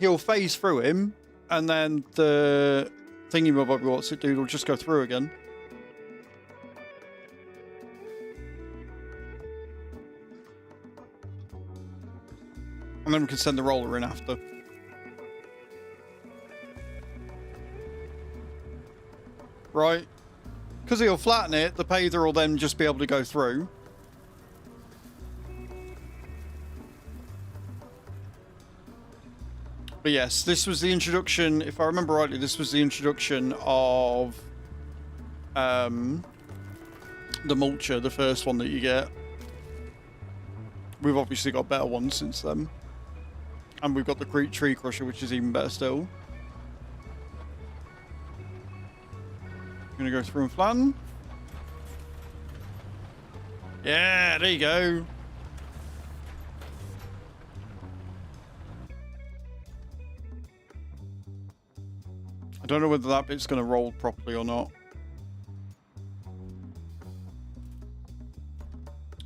He'll phase through him, and then the thingy bob what's it do will just go through again. And then we can send the roller in after. Right? Because he'll flatten it, the paver will then just be able to go through. But yes, this was the introduction, if I remember rightly, this was the introduction of the mulcher, the first one that you get. We've obviously got better ones since then. And we've got the tree crusher, which is even better still. I'm gonna go through and flatten. Yeah, there you go. I don't know whether that bit's gonna roll properly or not.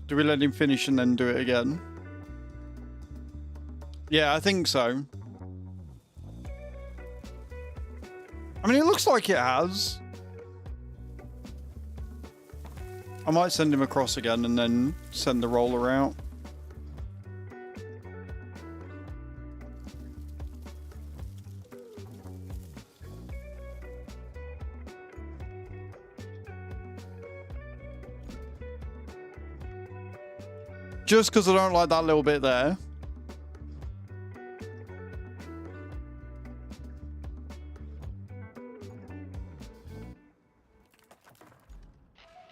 Do we let him finish and then do it again? Yeah, I think so. I mean, it looks like it has. I might send him across again and then send the roller out. Just because I don't like that little bit there.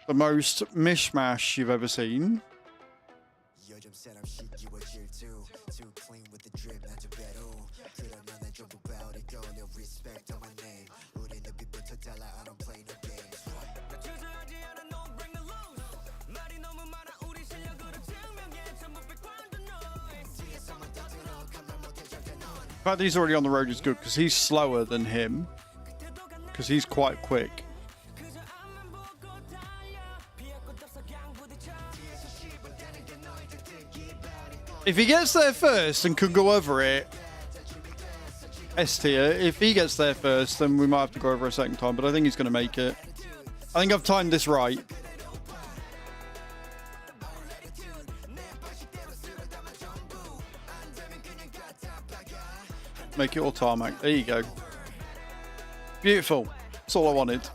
The most mishmash you've ever seen. The fact that he's already on the road is good because he's slower than him. Because he's quite quick. If he gets there first and can go over it, S tier. If he gets there first, then we might have to go over a second time. But I think he's going to make it. I think I've timed this right. Make it all tarmac. There you go. Beautiful. That's all I wanted.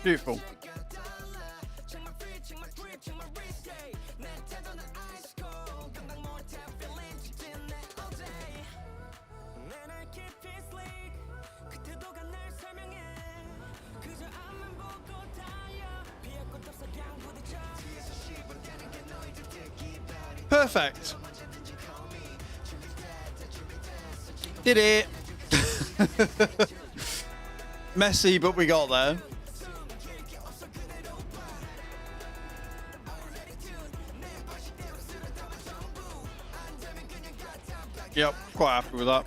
Beautiful. Perfect. Did it. Messy, but we got there. Yep, quite happy with that.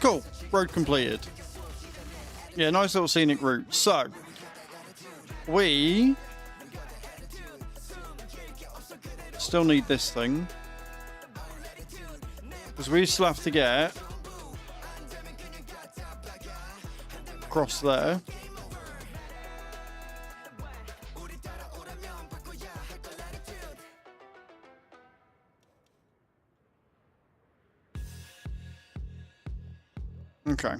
Cool. Road completed. Yeah, nice little scenic route. So, we still need this thing. Because we still have to get across there. Okay.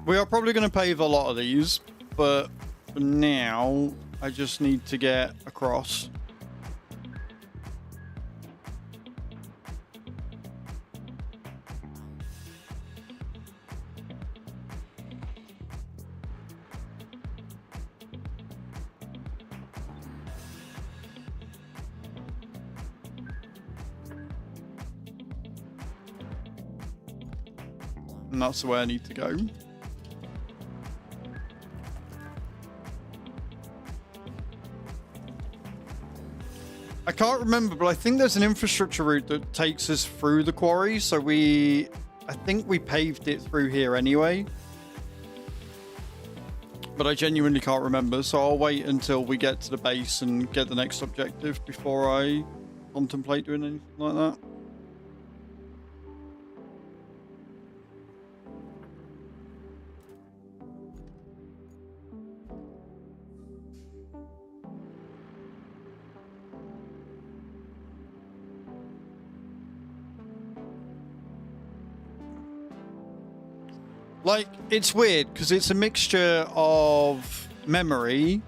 We are probably going to pave a lot of these, but for now, I just need to get across. And that's the way I need to go. I can't remember, but I think there's an infrastructure route that takes us through the quarry. So I think we paved it through here anyway. But I genuinely can't remember. So I'll wait until we get to the base and get the next objective before I contemplate doing anything like that. Like, it's weird because it's a mixture of memory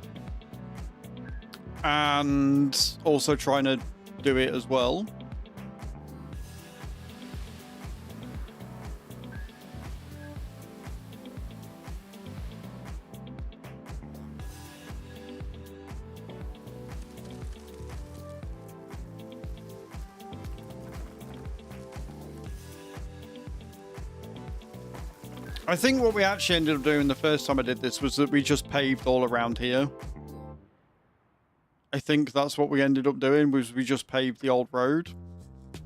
and also trying to do it as well. I think what we actually ended up doing the first time I did this was that we just paved all around here. I think that's what we ended up doing, was we just paved the old road.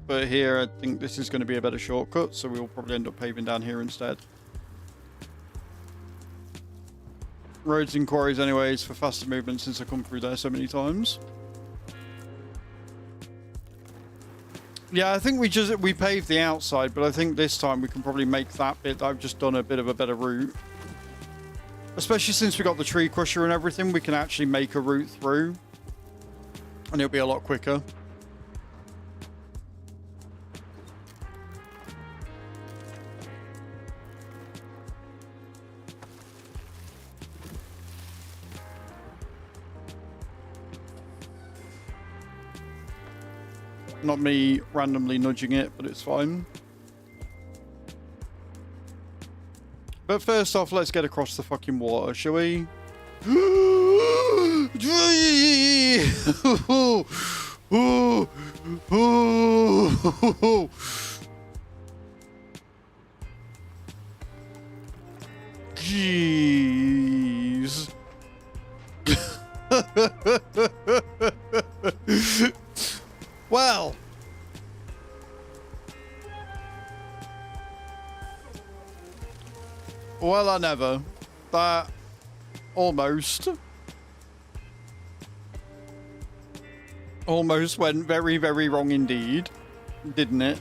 But here, I think this is going to be a better shortcut, so we'll probably end up paving down here instead. Roads and quarries anyways for faster movement since I've come through there so many times. Yeah, I think we paved the outside, but I think this time we can probably make that bit that I've just done a bit of a better route. Especially since we got the tree crusher and everything, we can actually make a route through. And it'll be a lot quicker. Not me randomly nudging it, but it's fine. But first off, let's get across the fucking water, shall we? Jeez. Well. Well, I never. That almost went very, very wrong indeed, didn't it?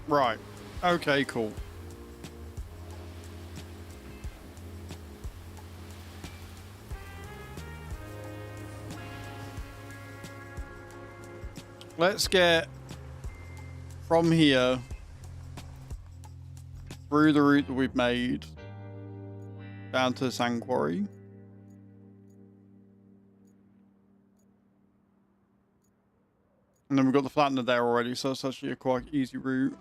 Right. Okay, cool. Let's get from here through the route that we've made down to the sand quarry. And then we've got the flattener there already, so it's actually a quite easy route.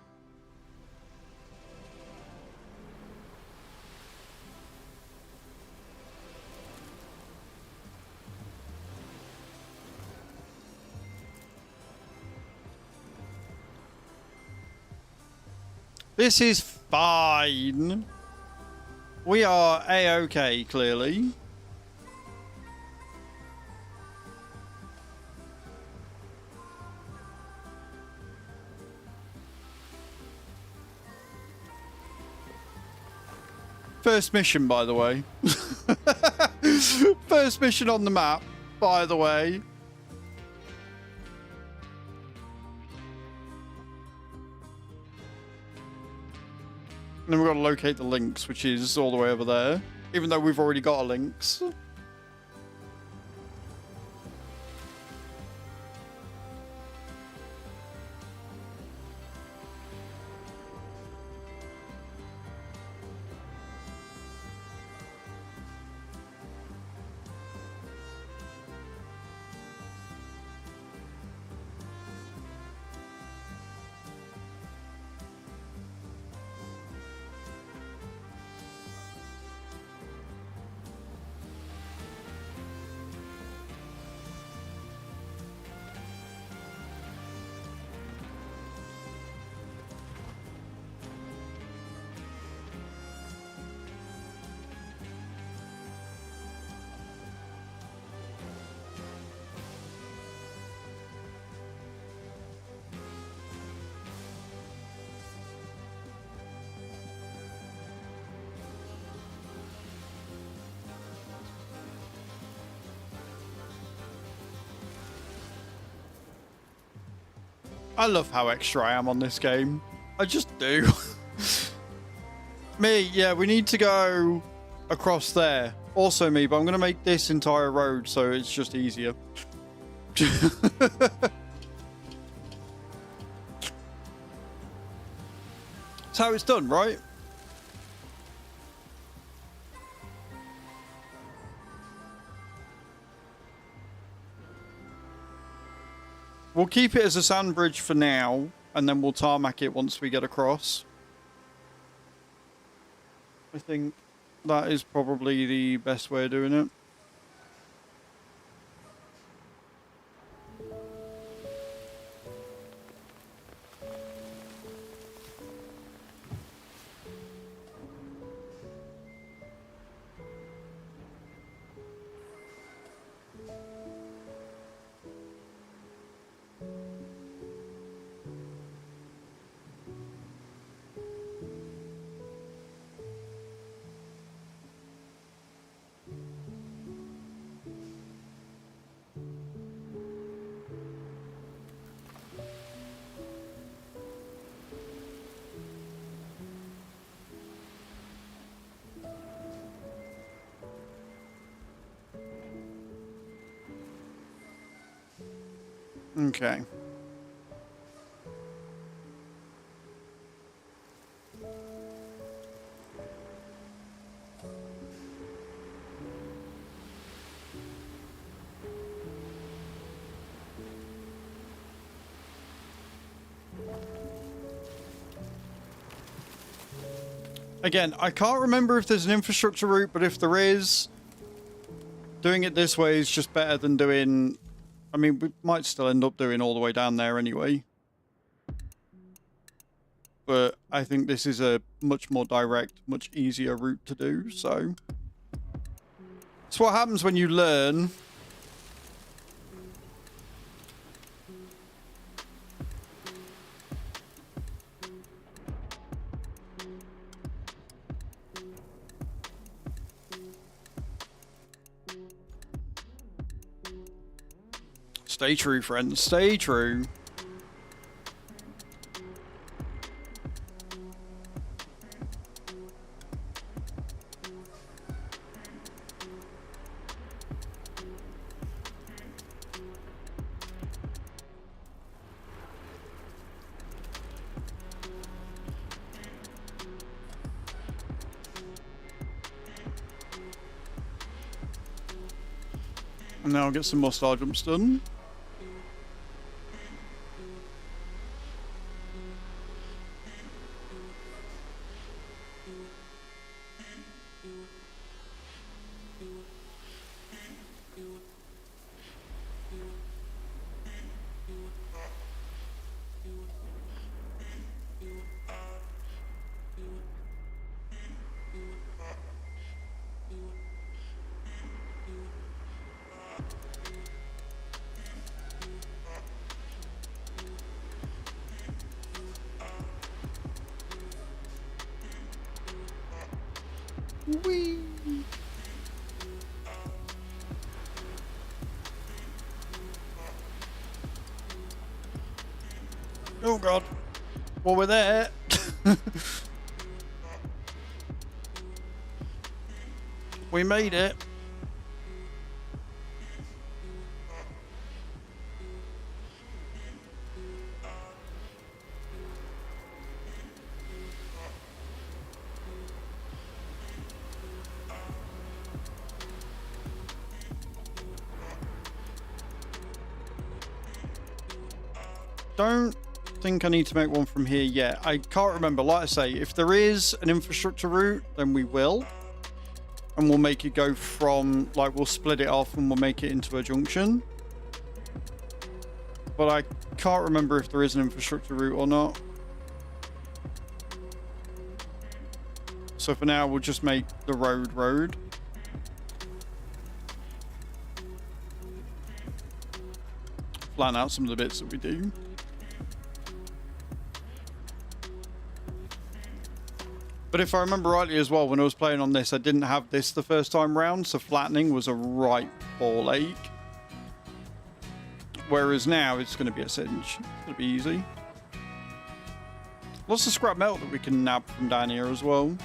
This is fine. We are A-okay, clearly. First mission, by the way. First mission on the map, by the way. And then we've got to locate the links, which is all the way over there. Even though we've already got a links. I love how extra I am on this game. I just do. Me, yeah, we need to go across there. Also me, but I'm going to make this entire road so it's just easier. That's how it's done, right? We'll keep it as a sand bridge for now, and then we'll tarmac it once we get across. I think that is probably the best way of doing it. Okay. Again, I can't remember if there's an infrastructure route, but if there is, doing it this way is just better than doing... I mean, we might still end up doing all the way down there anyway. But I think this is a much more direct, much easier route to do, so... It's what happens when you learn. Stay true, friends. Stay true. And now I'll get some more star jumps done. Whee! Oh god. Well, we're there. We made it. Don't think I need to make one from here yet. I can't remember. Like I say, if there is an infrastructure route, then we will. And we'll make it go from, like, we'll split it off and we'll make it into a junction. But I can't remember if there is an infrastructure route or not. So for now, we'll just make the road. Plan out some of the bits that we do. But if I remember rightly as well, when I was playing on this, I didn't have this the first time round, so flattening was a right ball ache. Whereas now it's going to be a cinch. It's going to be easy. Lots of scrap metal that we can nab from down here as well.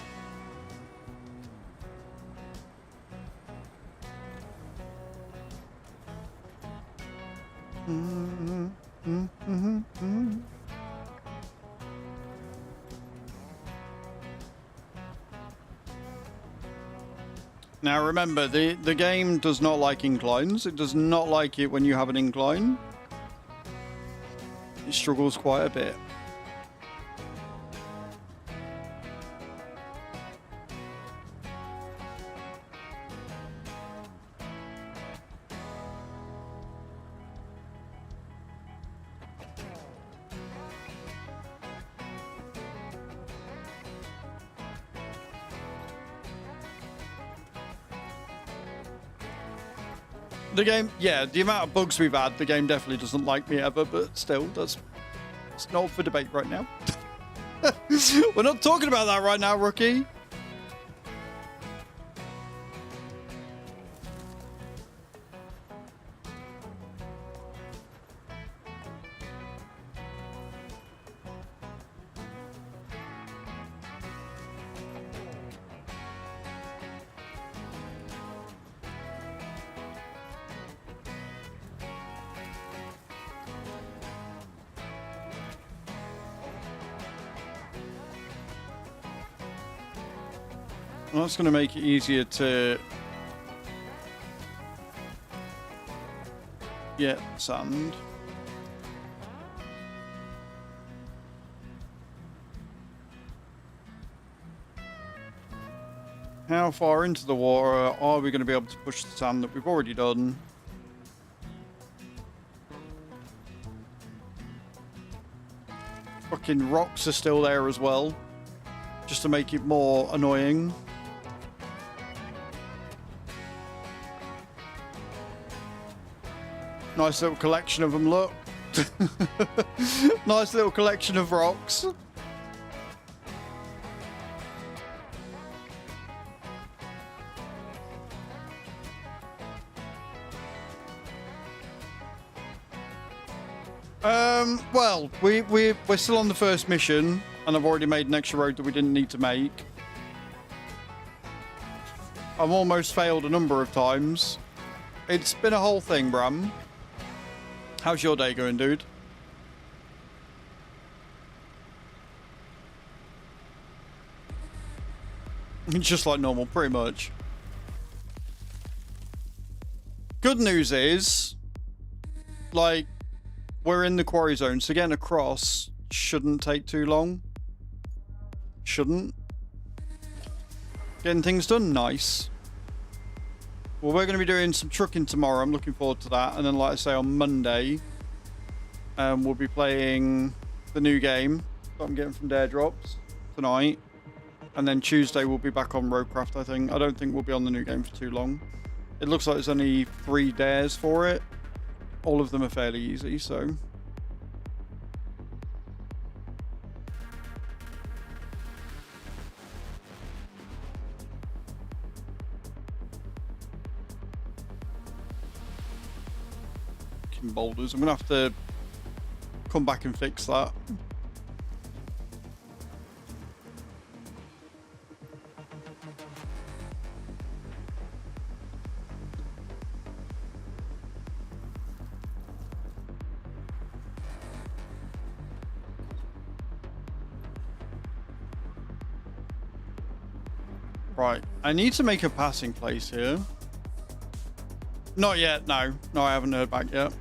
Now remember, the game does not like inclines. It does not like it when you have an incline. It struggles quite a bit. The game, yeah, the amount of bugs we've had, the game definitely doesn't like me ever, but still, it's not up for debate right now. We're not talking about that right now, rookie. Well, that's going to make it easier to get sand. How far into the water are we going to be able to push the sand that we've already done? Fucking rocks are still there as well, just to make it more annoying. Nice little collection of them, look. Nice little collection of rocks. Well, we're still on the first mission, and I've already made an extra road that we didn't need to make. I've almost failed a number of times. It's been a whole thing, Bram. How's your day going, dude? Just like normal, pretty much. Good news is, like, we're in the quarry zone, so getting across shouldn't take too long. Shouldn't. Getting things done, nice. Well, we're going to be doing some trucking tomorrow. I'm looking forward to that. And then, like I say, on Monday, we'll be playing the new game that I'm getting from Dare Drops tonight. And then Tuesday, we'll be back on Roadcraft, I think. I don't think we'll be on the new game for too long. It looks like there's only 3 dares for it. All of them are fairly easy, so... boulders. I'm gonna have to come back and fix that. Right, I need to make a passing place here. Not yet, no. No, I haven't heard back yet.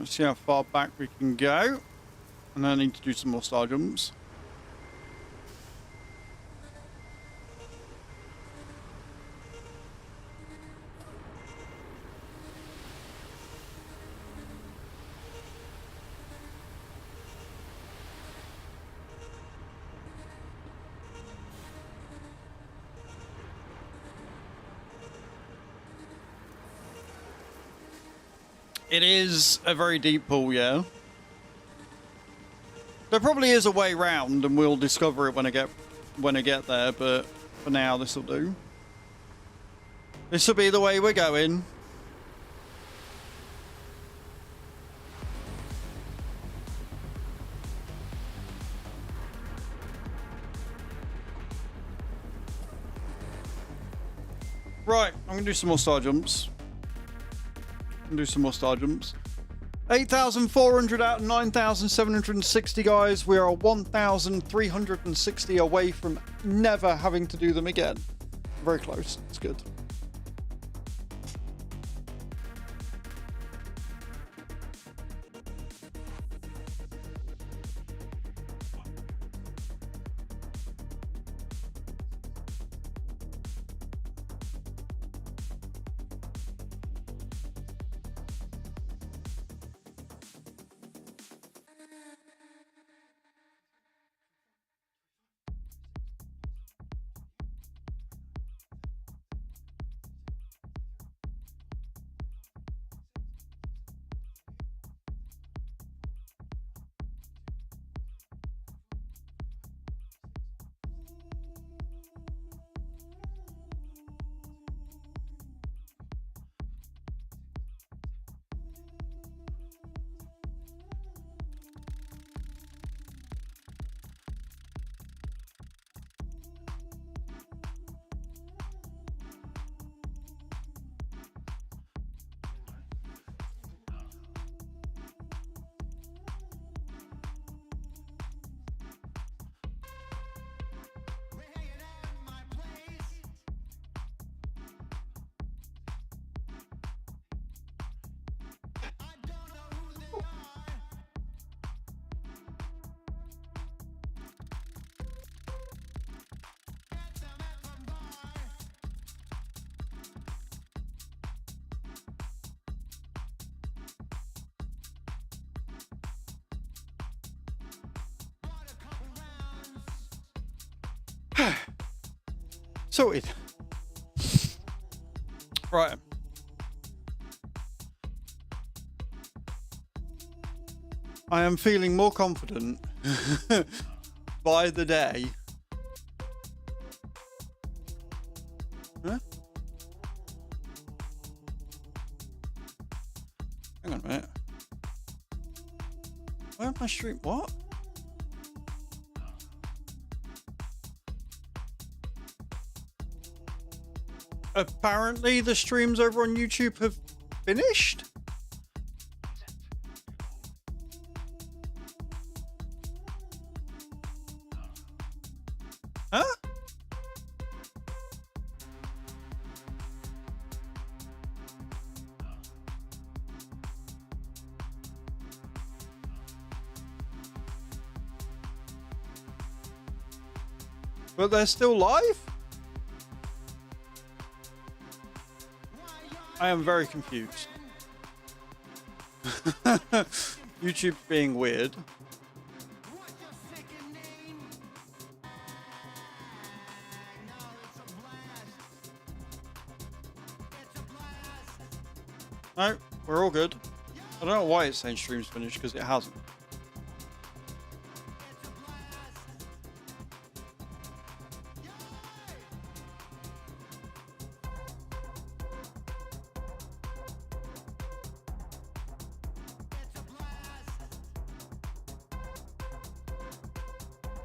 Let's see how far back we can go. And then I need to do some more star jumps. It is a very deep pool, yeah. There probably is a way round, and we'll discover it when I get there. But for now, this will do. This will be the way we're going. Right, I'm gonna do some more star jumps. And do some more star jumps. 8,400 out of 9,760, guys. We are 1,360 away from never having to do them again. Very close. It's good. Sorted. Right. I am feeling more confident by the day. Huh? Hang on a minute. Where am I stream? What? Apparently the streams over on YouTube have finished? Huh? But they're still live? I am very confused. YouTube's being weird. No, we're all good. I don't know why it's saying stream's finished, because it hasn't.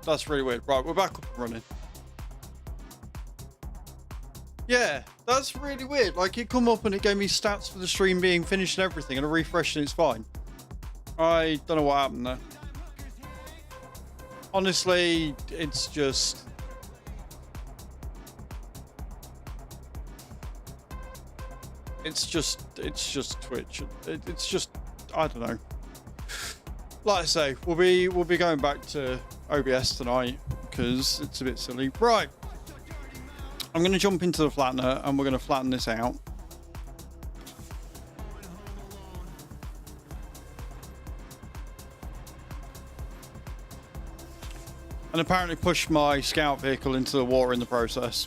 That's really weird. Right, we're back up and running. Yeah, that's really weird. Like, it come up and it gave me stats for the stream being finished and everything, and I refreshed and it's fine. I don't know what happened there. Honestly, it's just... It's just Twitch. It's just, I don't know. like I say, we'll be going back to OBS tonight because it's a bit silly. Right. I'm going to jump into the flattener and we're going to flatten this out. And apparently push my scout vehicle into the water in the process.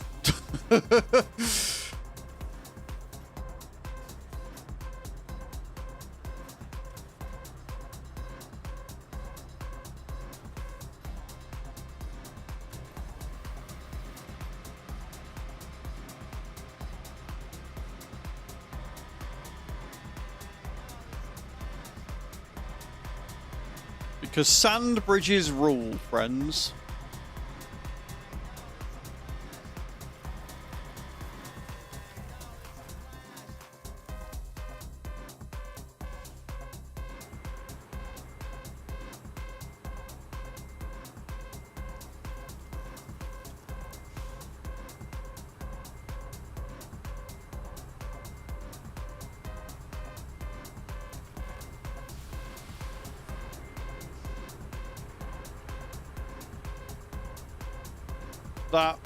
Because sand bridges rule, friends. That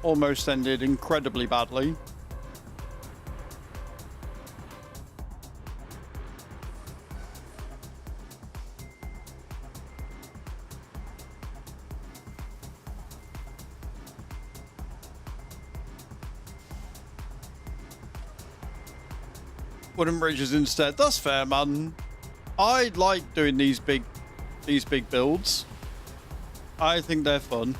almost ended incredibly badly. Wooden bridges instead. That's fair, man. I like doing these big builds. I think they're fun.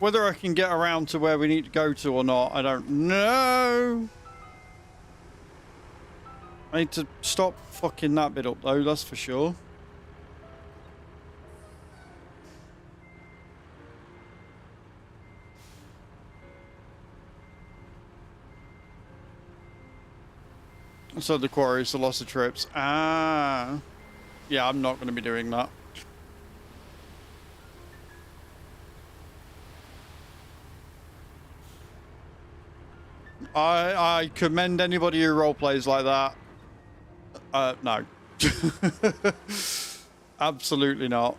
Whether I can get around to where we need to go to or not, I don't know. I need to stop fucking that bit up though, that's for sure. So the quarry is the loss of trips. Ah. Yeah, I'm not going to be doing that. I commend anybody who roleplays like that. No. Absolutely not.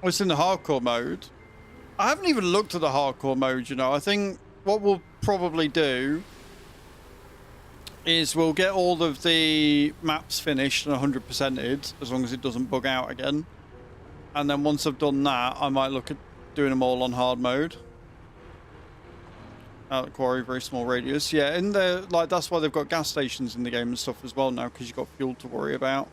It's in the hardcore mode. I haven't even looked at the hardcore mode, you know. I think what we'll probably do is we'll get all of the maps finished and 100%ed, as long as it doesn't bug out again. And then once I've done that, I might look at doing them all on hard mode. Out at quarry, very small radius. Yeah, in there, like, that's why they've got gas stations in the game and stuff as well now, because you've got fuel to worry about.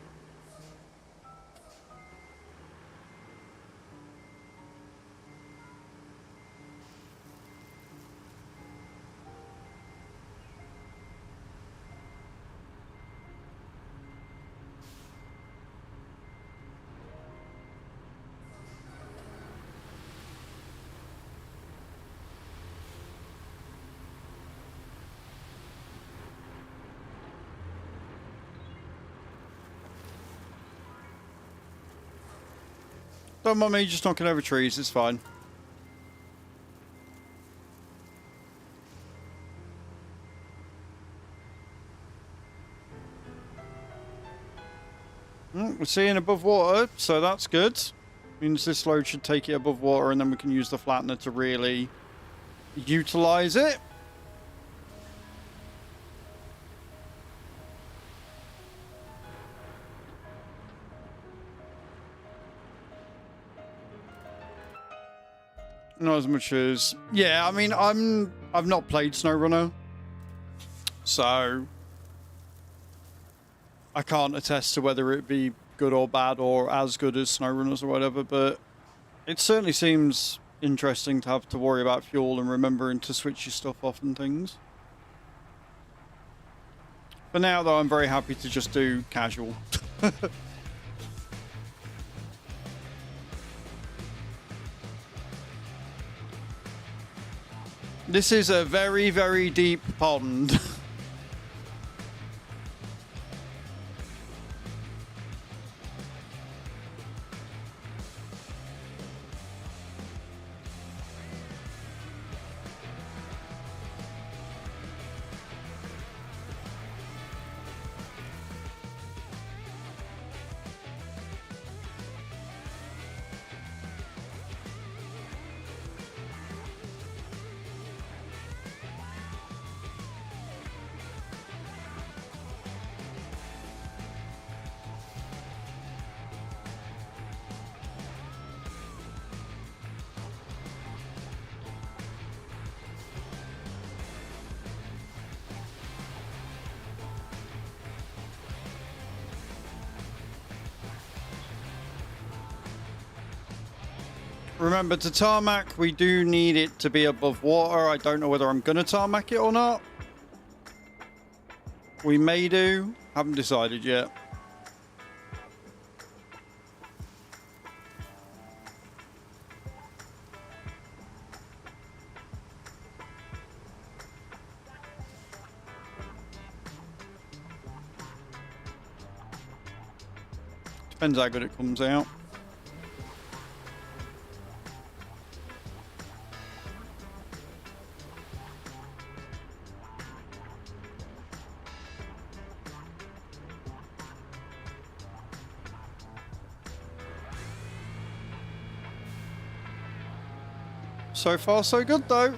Don't mind me just knocking over trees, it's fine. We're seeing above water, so that's good. Means this load should take it above water and then we can use the flattener to really utilize it. Not as much as... Yeah, I mean, I've not played SnowRunner, so I can't attest to whether it be good or bad or as good as SnowRunners or whatever, but it certainly seems interesting to have to worry about fuel and remembering to switch your stuff off and things. For now, though, I'm very happy to just do casual. This is a very, very deep pond. Remember, to tarmac, we do need it to be above water. I don't know whether I'm going to tarmac it or not. We may do. Haven't decided yet. Depends how good it comes out. So far, so good, though.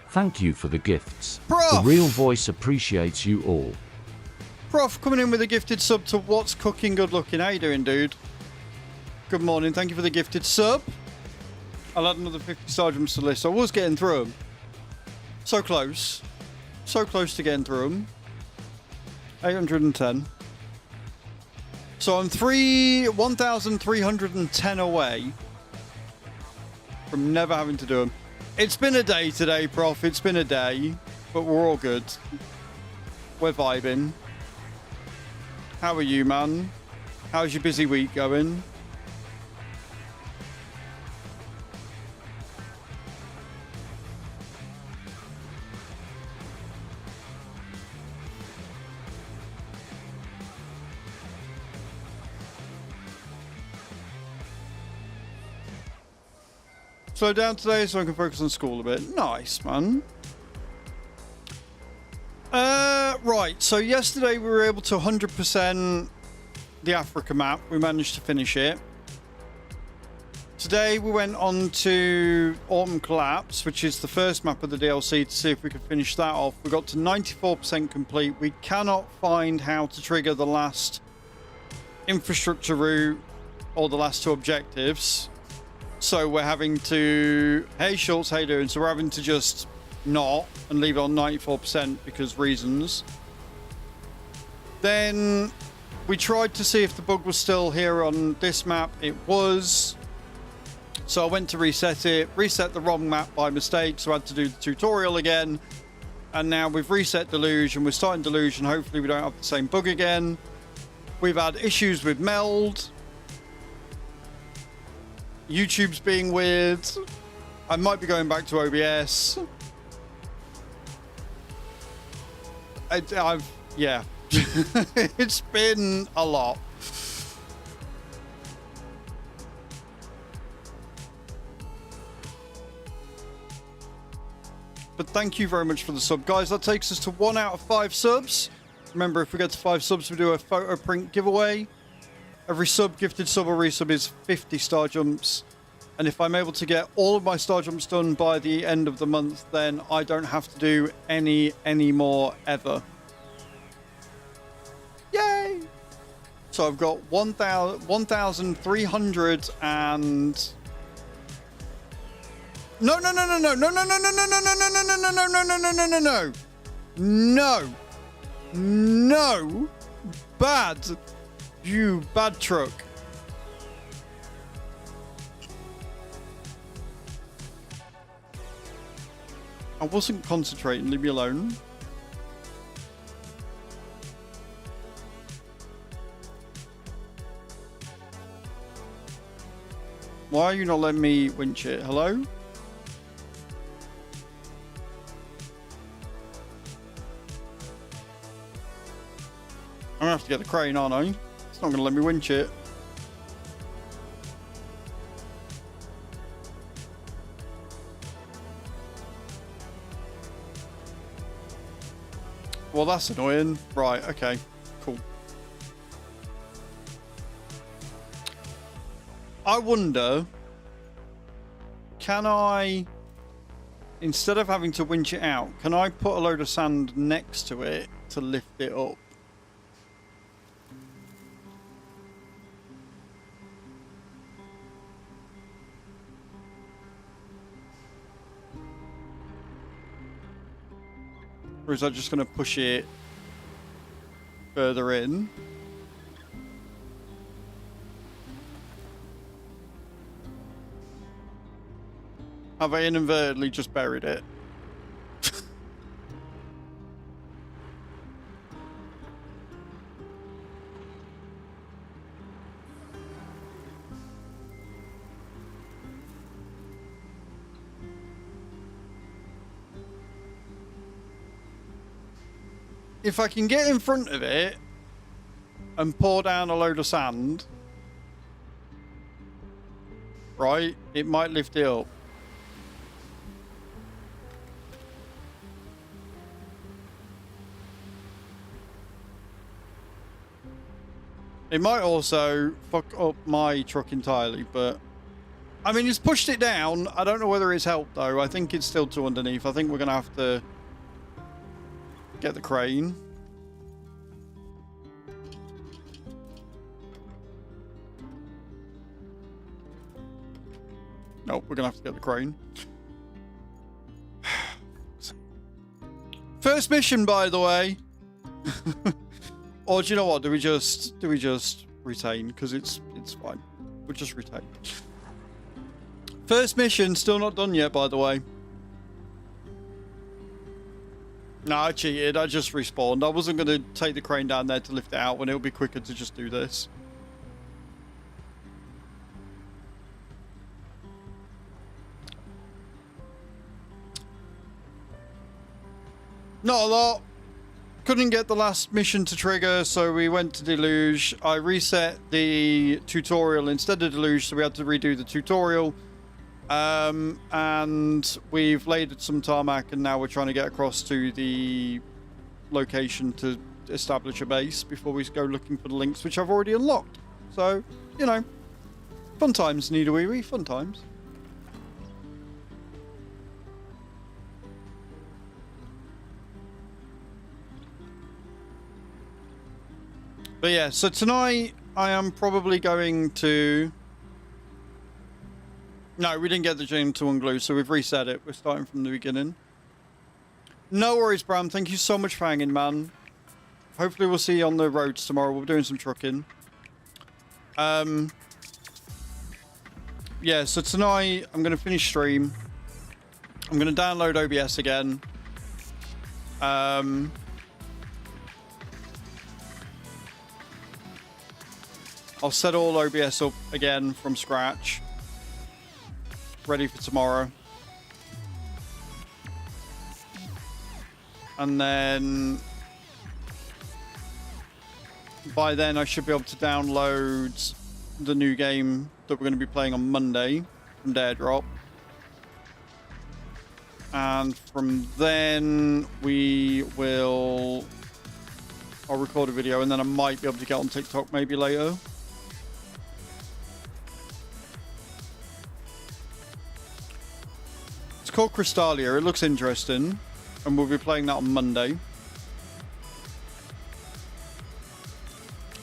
Thank you for the gifts. Prof! The real voice appreciates you all. Prof, coming in with a gifted sub to What's Cooking Good Looking. How you doing, dude? Good morning. Thank you for the gifted sub. I'll add another 50 sergeants to the list. I was getting through them. So close. So close to getting through them. 810. So I'm 1,310 away from never having to do them. It's been a day today, Prof. It's been a day, but we're all good. We're vibing. How are you, man? How's your busy week going? Slow down today so I can focus on school a bit. Nice, man. Right, so yesterday we were able to 100% the Africa map. We managed to finish it. Today we went on to Autumn Collapse, which is the first map of the DLC, to see if we could finish that off. We got to 94% complete. We cannot find how to trigger the last infrastructure route or the last two objectives. So we're having to... Hey, Schultz, how you doing? So we're having to just not and leave it on 94% because reasons. Then we tried to see if the bug was still here on this map. It was. So I went to reset it, reset the wrong map by mistake, so I had to do the tutorial again. And now we've reset Deluge and we're starting Deluge, and hopefully we don't have the same bug again. We've had issues with Meld. YouTube's being weird. I might be going back to OBS. Yeah. It's been a lot. But thank you very much for the sub, guys. That takes us to 1 out of 5 subs. Remember, if we get to 5 subs, we do a photo print giveaway. Every sub, gifted sub or resub, is 50 star jumps. And if I'm able to get all of my star jumps done by the end of the month, then I don't have to do any more ever. Yay! So I've got 1,300 and... No. No. Bad. You bad truck. I wasn't concentrating, leave me alone. Why are you not letting me winch it? Hello? I'm gonna have to get the crane, aren't I? It's not gonna let me winch it. Well, that's annoying. Right, okay. Cool. I wonder, can I, instead of having to winch it out, can I put a load of sand next to it to lift it up? Or is that just going to push it further in? Have I inadvertently just buried it? If I can get in front of it and pour down a load of sand, right, it might lift it up. It might also fuck up my truck entirely, but I mean, it's pushed it down. I don't know whether it's helped though. I think it's still too underneath. I think we're gonna have to get the crane. Nope, we're gonna have to get the crane. First mission, by the way. Or do you know what? Do we just retain? Because it's fine. We'll just retain. First mission, still not done yet, by the way. No, I cheated. I just respawned. I wasn't going to take the crane down there to lift it out when it would be quicker to just do this. Not a lot. Couldn't get the last mission to trigger, so we went to Deluge. I reset the tutorial instead of Deluge, so we had to redo the tutorial. And we've laid some tarmac, and now we're trying to get across to the location to establish a base before we go looking for the links, which I've already unlocked. So, you know, fun times, Needawee, fun times. But yeah, so tonight I am probably going to... No, we didn't get the gym to unglue, so we've reset it. We're starting from the beginning. No worries, Bram. Thank you so much for hanging, man. Hopefully we'll see you on the roads tomorrow. We're doing some trucking. Yeah, so tonight I'm going to finish stream. I'm going to download OBS again. I'll set all OBS up again from scratch. Ready for tomorrow. And then by then I should be able to download the new game that we're going to be playing on Monday from Daredrop. And from then I'll record a video, and then I might be able to get on TikTok maybe later. It's called Crystalia. It looks interesting, and we'll be playing that on Monday.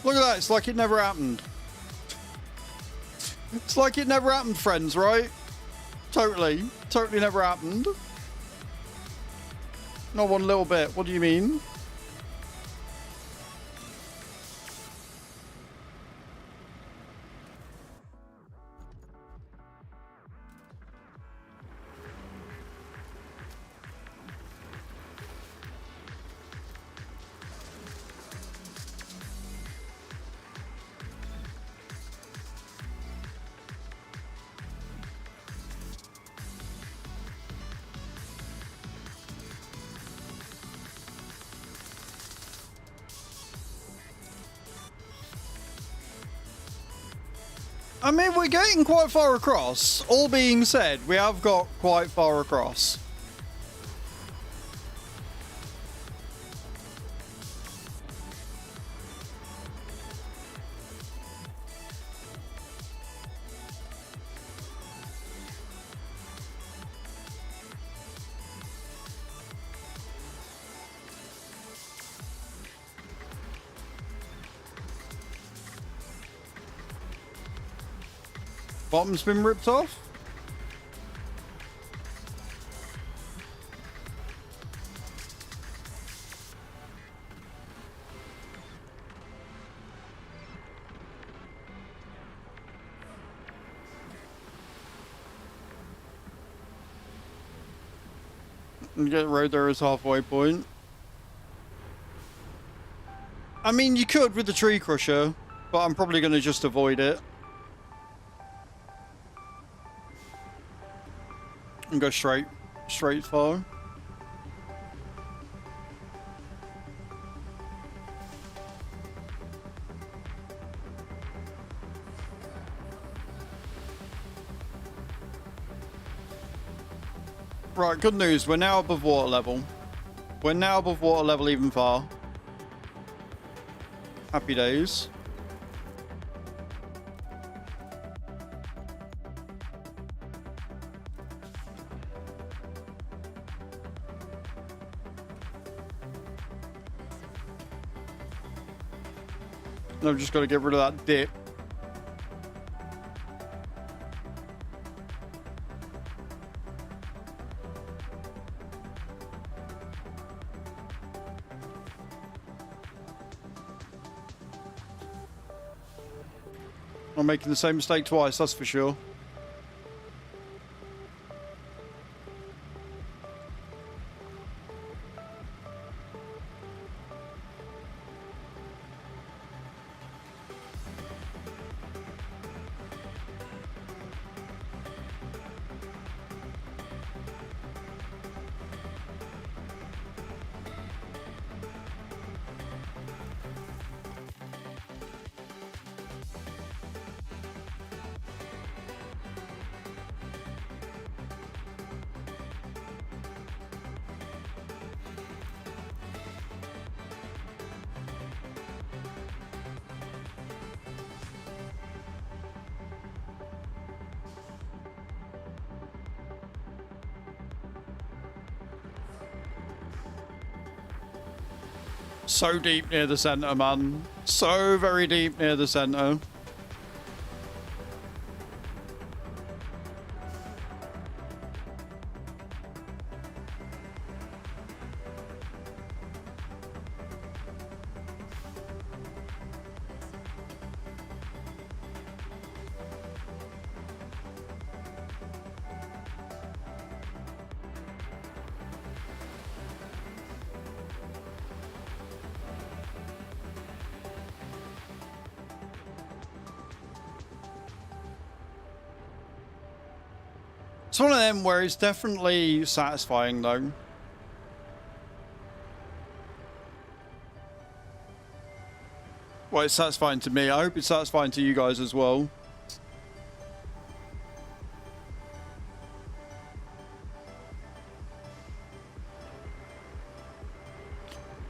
Look at that. It's like it never happened. It's like it never happened, friends, right? Totally never happened. Not one little bit. What do you mean? I mean, we're getting quite far across. All being said, we have got quite far across. Bottom's been ripped off. And get road there as halfway point. I mean, you could with the tree crusher, but I'm probably going to just avoid it. And go straight far. Right, good news. We're now above water level. We're now above water level even far. Happy days. I've just got to get rid of that dip. I'm making the same mistake twice, that's for sure. So deep near the center, man. So very deep near the center. It's one of them where it's definitely satisfying, though. Well, it's satisfying to me. I hope it's satisfying to you guys as well.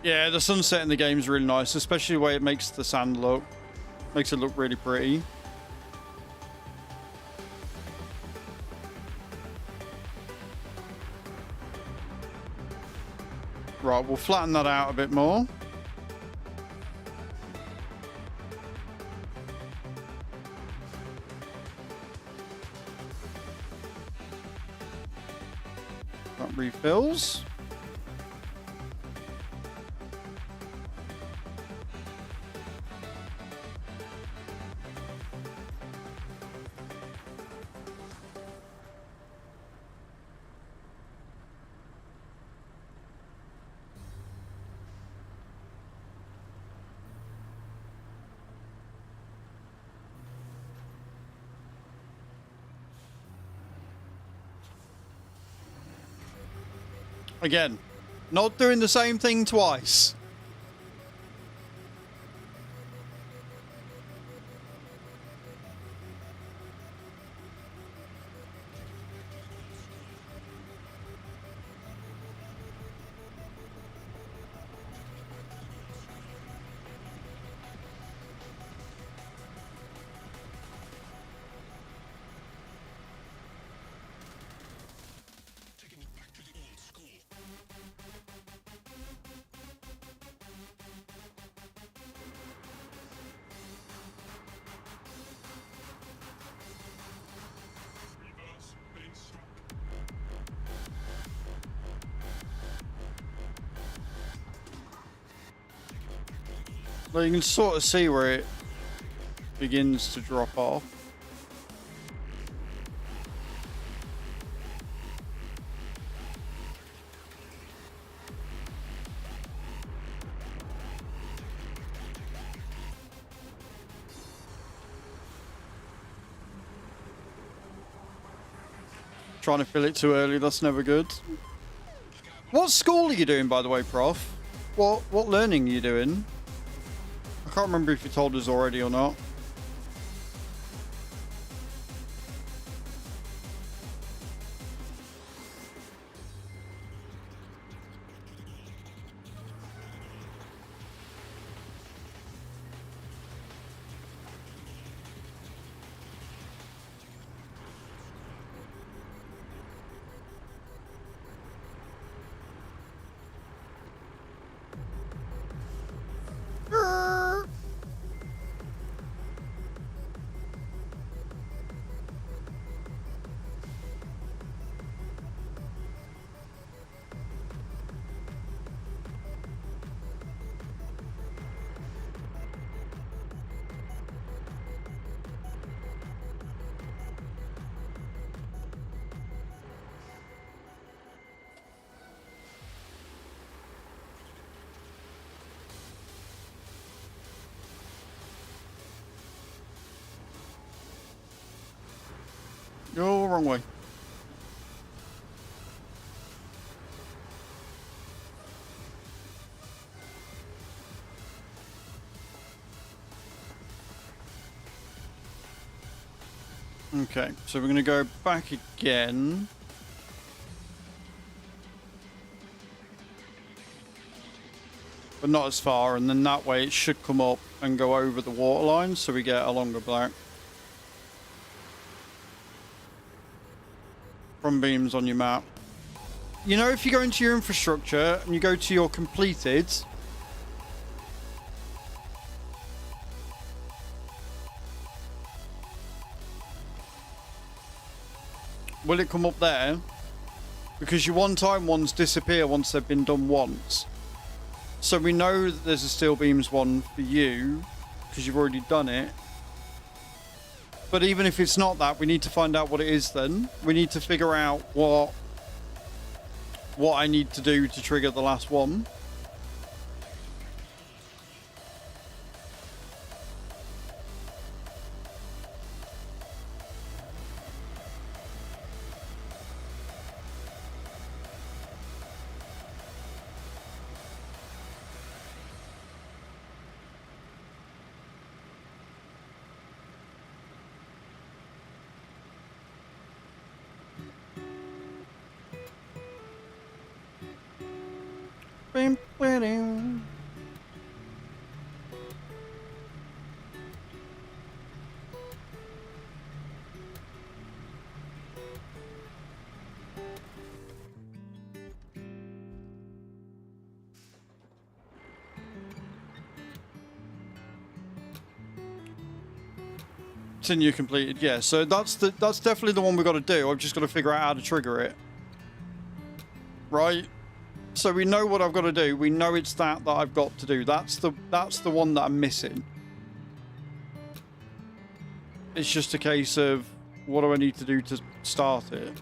Yeah, the sunset in the game is really nice, especially the way it makes the sand look. Makes it look really pretty. Right, we'll flatten that out a bit more. That refills. Again, not doing the same thing twice. Like, you can sort of see where it begins to drop off. Trying to fill it too early, that's never good. What school are you doing, by the way, Prof? What learning are you doing? I can't remember if you told us already or not. You're wrong way. Okay, so we're going to go back again. But not as far, and then that way it should come up and go over the water line, so we get a longer black. From beams on your map. You know, if you go into your infrastructure and you go to your completed, will it come up there? Because your one-time ones disappear once they've been done once. So we know that there's a steel beams one for you because you've already done it. But even if it's not that, we need to find out what it is then. We need to figure out what I need to do to trigger the last one. Bim, ba-dum. Continue completed, yeah. So that's definitely the one we've got to do. I've just got to figure out how to trigger it. Right? So we know what I've got to do. We know it's that I've got to do. That's the one that I'm missing. It's just a case of what do I need to do to start it?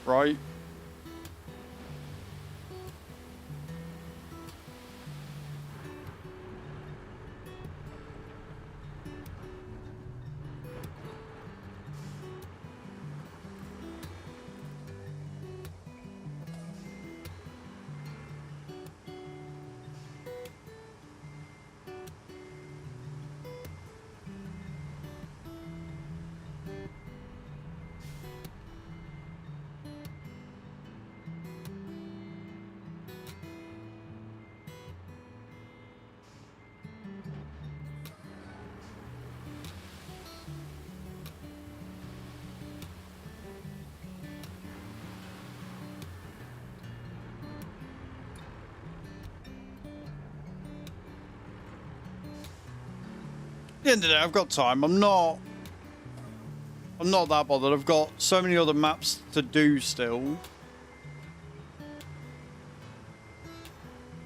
Right? At the end of the day, I've got time. I'm not that bothered. I've got so many other maps to do still.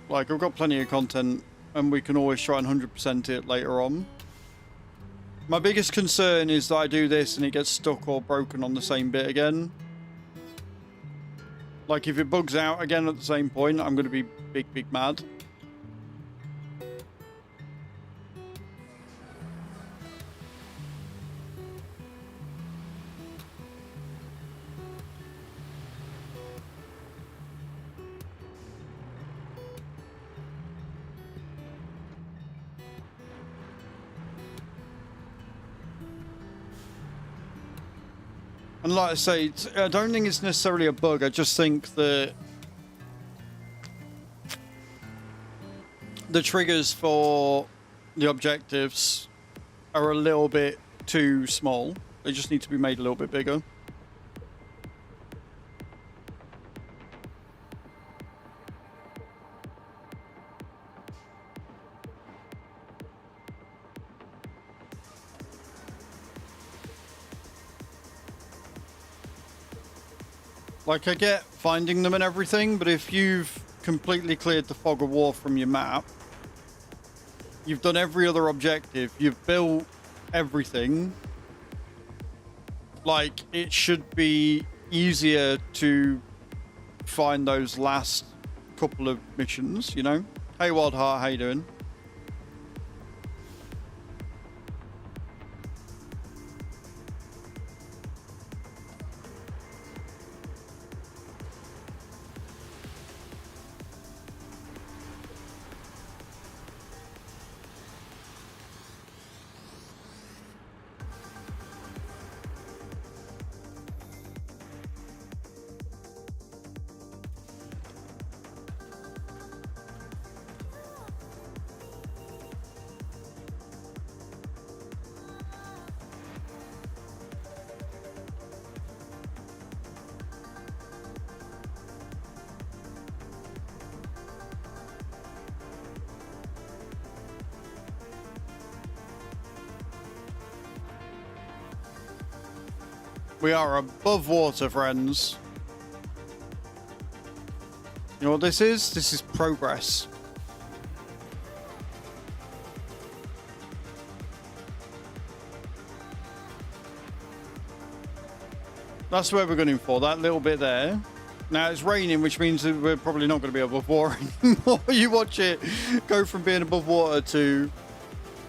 Like, I've got plenty of content, and we can always try and 100% it later on. My biggest concern is that I do this and it gets stuck or broken on the same bit again. Like, if it bugs out again at the same point, I'm going to be big mad. And like I say, I don't think it's necessarily a bug. I just think that the triggers for the objectives are a little bit too small. They just need to be made a little bit bigger. Like, I get finding them and everything, but if you've completely cleared the fog of war from your map, you've done every other objective, you've built everything, like, it should be easier to find those last couple of missions, you know? Hey, Wild Heart, how you doing? We are above water, friends. You know what this is? This is progress. That's where we're going for, that little bit there. Now it's raining, which means that we're probably not going to be above water anymore. You watch it go from being above water to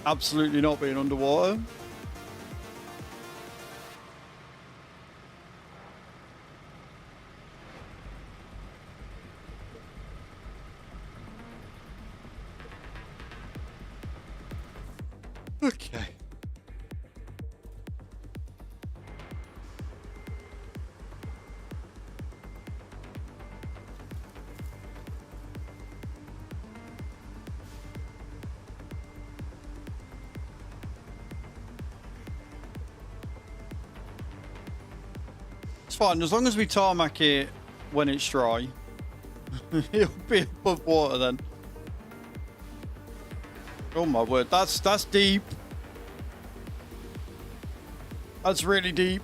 absolutely not being underwater. Okay. It's fine, as long as we tarmac it when it's dry. It'll be above water then. Oh my word, that's deep. That's really deep.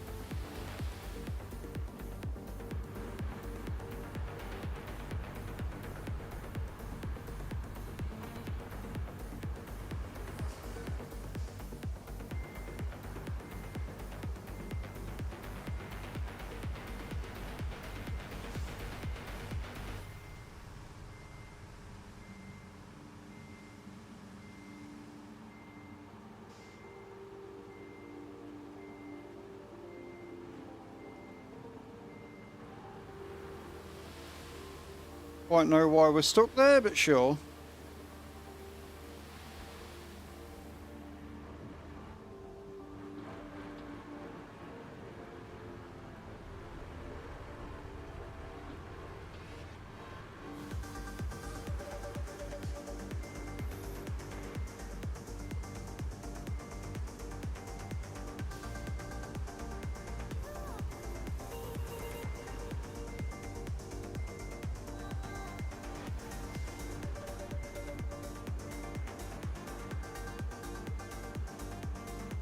Quite know why we're stuck there, but sure.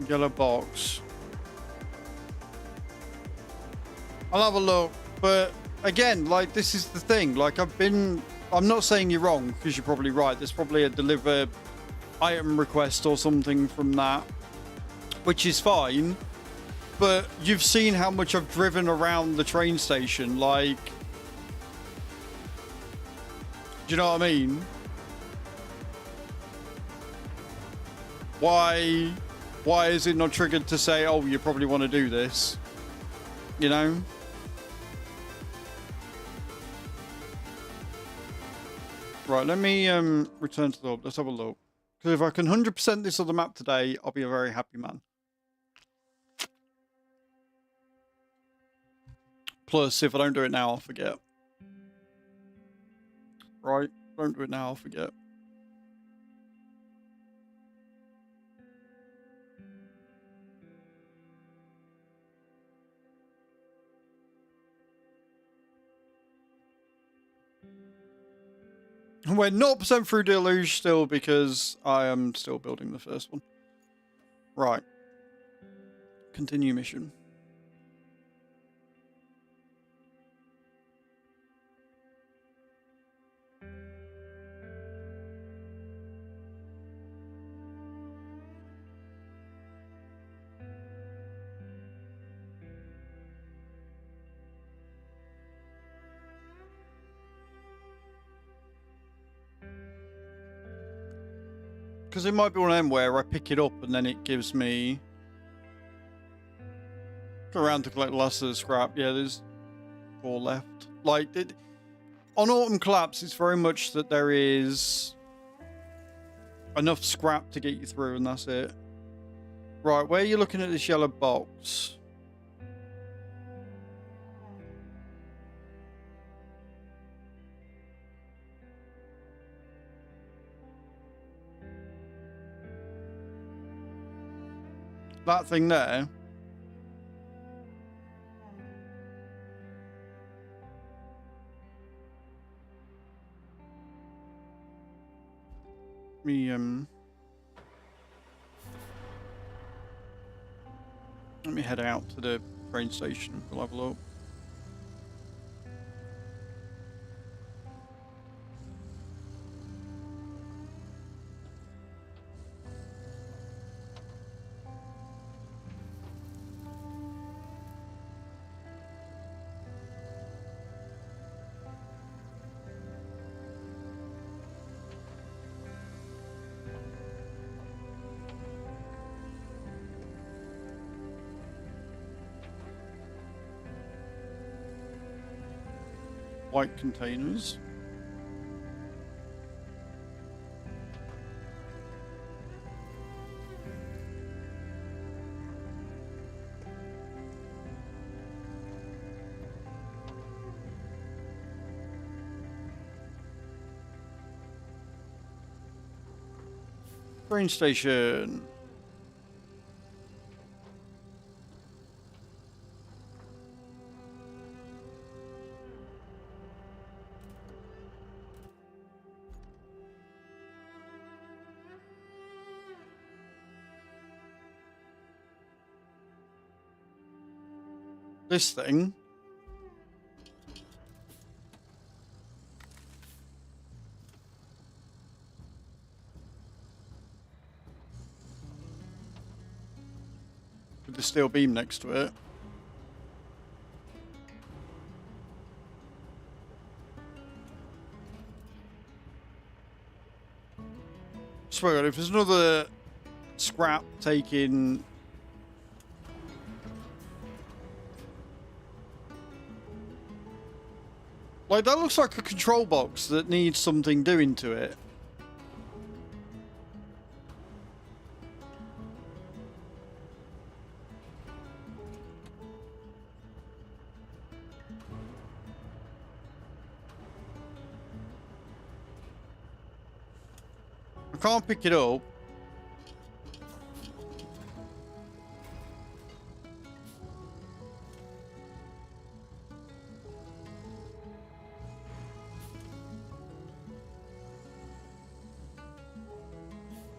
Yellow box. I'll have a look, but again, like, this is the thing. Like, I've been I'm not saying you're wrong, because you're probably right. There's probably a deliver item request or something from that, which is fine. But you've seen how much I've driven around the train station. Like, do you know what I mean? Why is it not triggered to say, oh, you probably want to do this? You know? Right, let me return to the hub. Let's have a look. Because if I can 100% this other map today, I'll be a very happy man. Plus, if I don't do it now, I'll forget. Right? Don't do it now, I'll forget. We're 0% through Deluge still because I am still building the first one. Right. Continue mission. Because it might be one of them where I pick it up and then it gives me... Go around to collect the last of the scrap. Yeah, there's 4 left. Like, on Autumn Collapse, it's very much that there is enough scrap to get you through and that's it. Right, where are you looking at this yellow box? That thing there. Let me head out to the train station. We'll have a look. White containers. Train station. This thing. With the steel beam next to it. Swear, if there's another scrap taking... Like, that looks like a control box that needs something doing to it. I can't pick it up.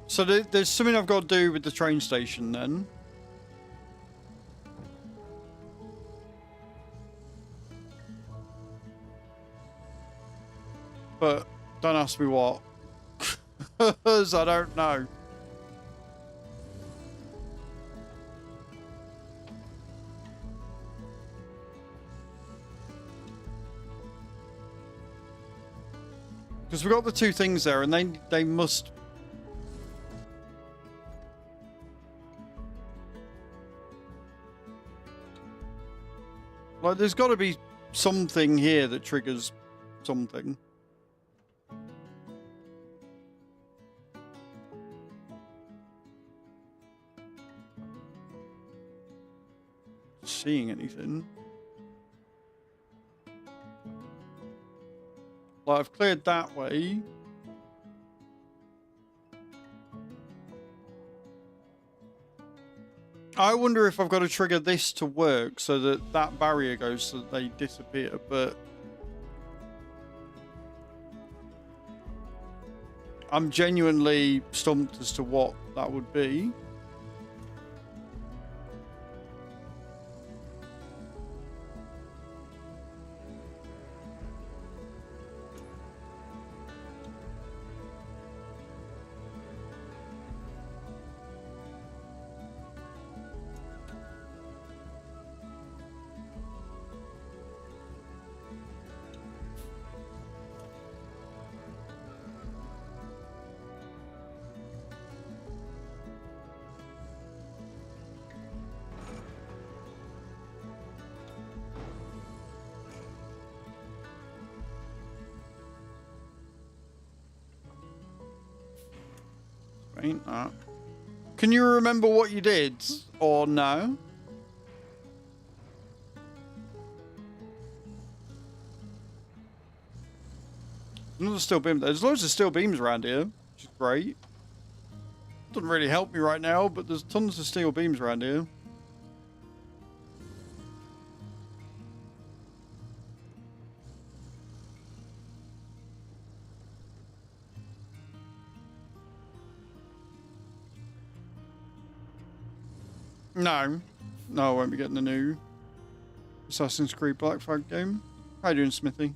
So there's something I've got to do with the train station then. But don't ask me what. 'Cause I don't know. Because we've got the two things there, and they must... Like, there's got to be something here that triggers something. Seeing anything? Like, I've cleared that way. I wonder if I've got to trigger this to work so that that barrier goes so that they disappear, but... I'm genuinely stumped as to what that would be. Ain't that? Can you remember what you did, or no? Another steel beam. There's loads of steel beams around here, which is great. Doesn't really help me right now, but there's tons of steel beams around here. No. No, I won't be getting the new Assassin's Creed Black Flag game. How you doing, Smithy?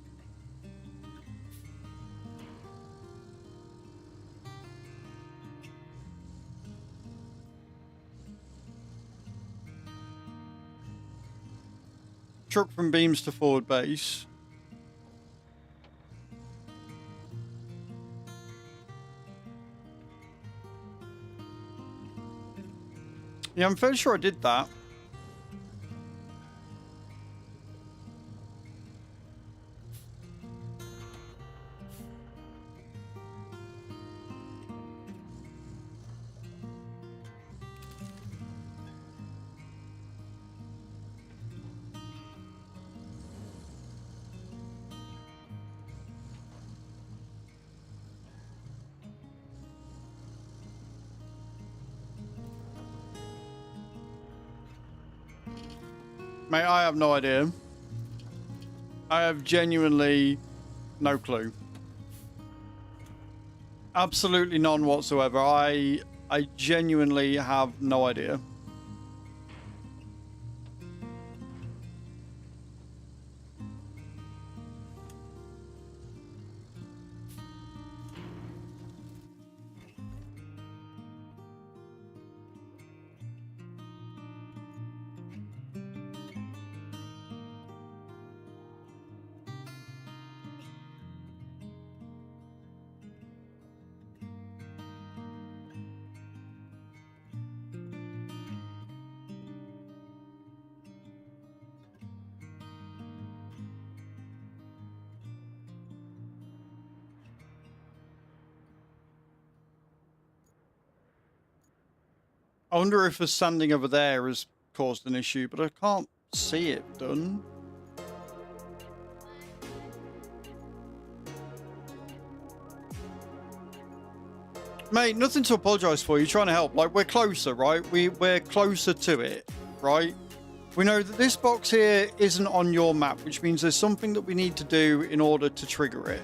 Truck from beams to forward base. Yeah, I'm fairly sure I did that. Mate, I have no idea. I have genuinely no clue. Absolutely none whatsoever. I genuinely have no idea. I wonder if the sanding over there has caused an issue, but I can't see it done. Mate, nothing to apologise for. You're trying to help. Like, we're closer, right? We're closer to it, right? We know that this box here isn't on your map, which means there's something that we need to do in order to trigger it.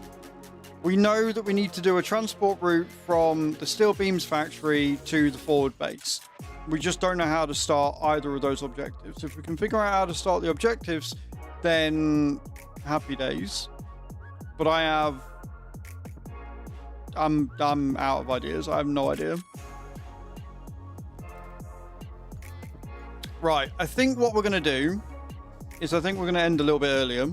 We know that we need to do a transport route from the steel beams factory to the forward base. We just don't know how to start either of those objectives. If we can figure out how to start the objectives, then happy days. But I have I'm out of ideas. I have no idea. Right, I think what we're gonna do is I think we're gonna end a little bit earlier.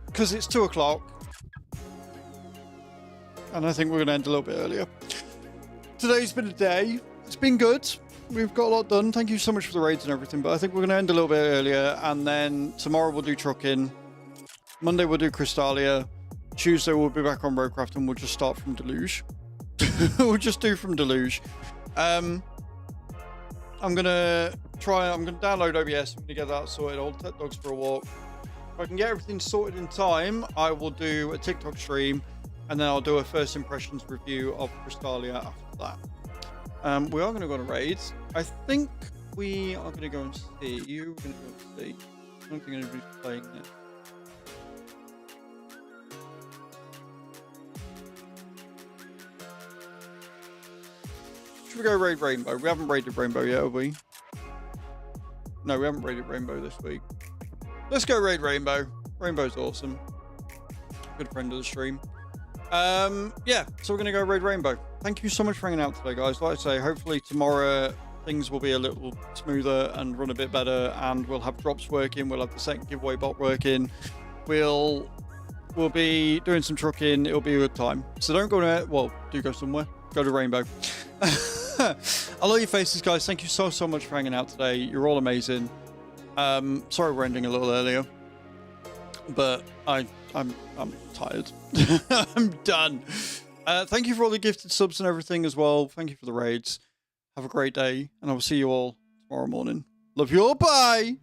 Because it's 2 o'clock. And I think we're gonna end a little bit earlier. Today's been a day. It's been good. We've got a lot done. Thank you so much for the raids and everything. But I think we're gonna end a little bit earlier, and then tomorrow we'll do trucking. Monday we'll do Crystalia. Tuesday we'll be back on Roadcraft, and we'll just start from Deluge. We'll just do from Deluge. I'm gonna download OBS. I'm gonna get that sorted. I'll take dogs for a walk. If I can get everything sorted in time, I will do a TikTok stream, and then I'll do a first impressions review of Crystalia after that. We are gonna go on a raid. I think we are gonna go and see. You're gonna go and see. I don't think anybody's playing it. Should we go raid Rainbow? We haven't raided Rainbow yet, have we? No, we haven't raided Rainbow this week. Let's go raid Rainbow. Rainbow's awesome. Good friend of the stream. Yeah, so we're going to go raid Rainbow. Thank you so much for hanging out today, guys. Like I say, hopefully tomorrow things will be a little smoother and run a bit better, and we'll have drops working. We'll have the second giveaway bot working. We'll be doing some trucking. It'll be a good time. So don't go to, well, do go somewhere. Go to Rainbow. I love your faces, guys. Thank you so much for hanging out today. You're all amazing. Sorry we're ending a little earlier, but I'm tired. I'm done. Thank you for all the gifted subs and everything as well. Thank you for the raids. Have a great day, and I will see you all tomorrow morning. Love you all. Bye.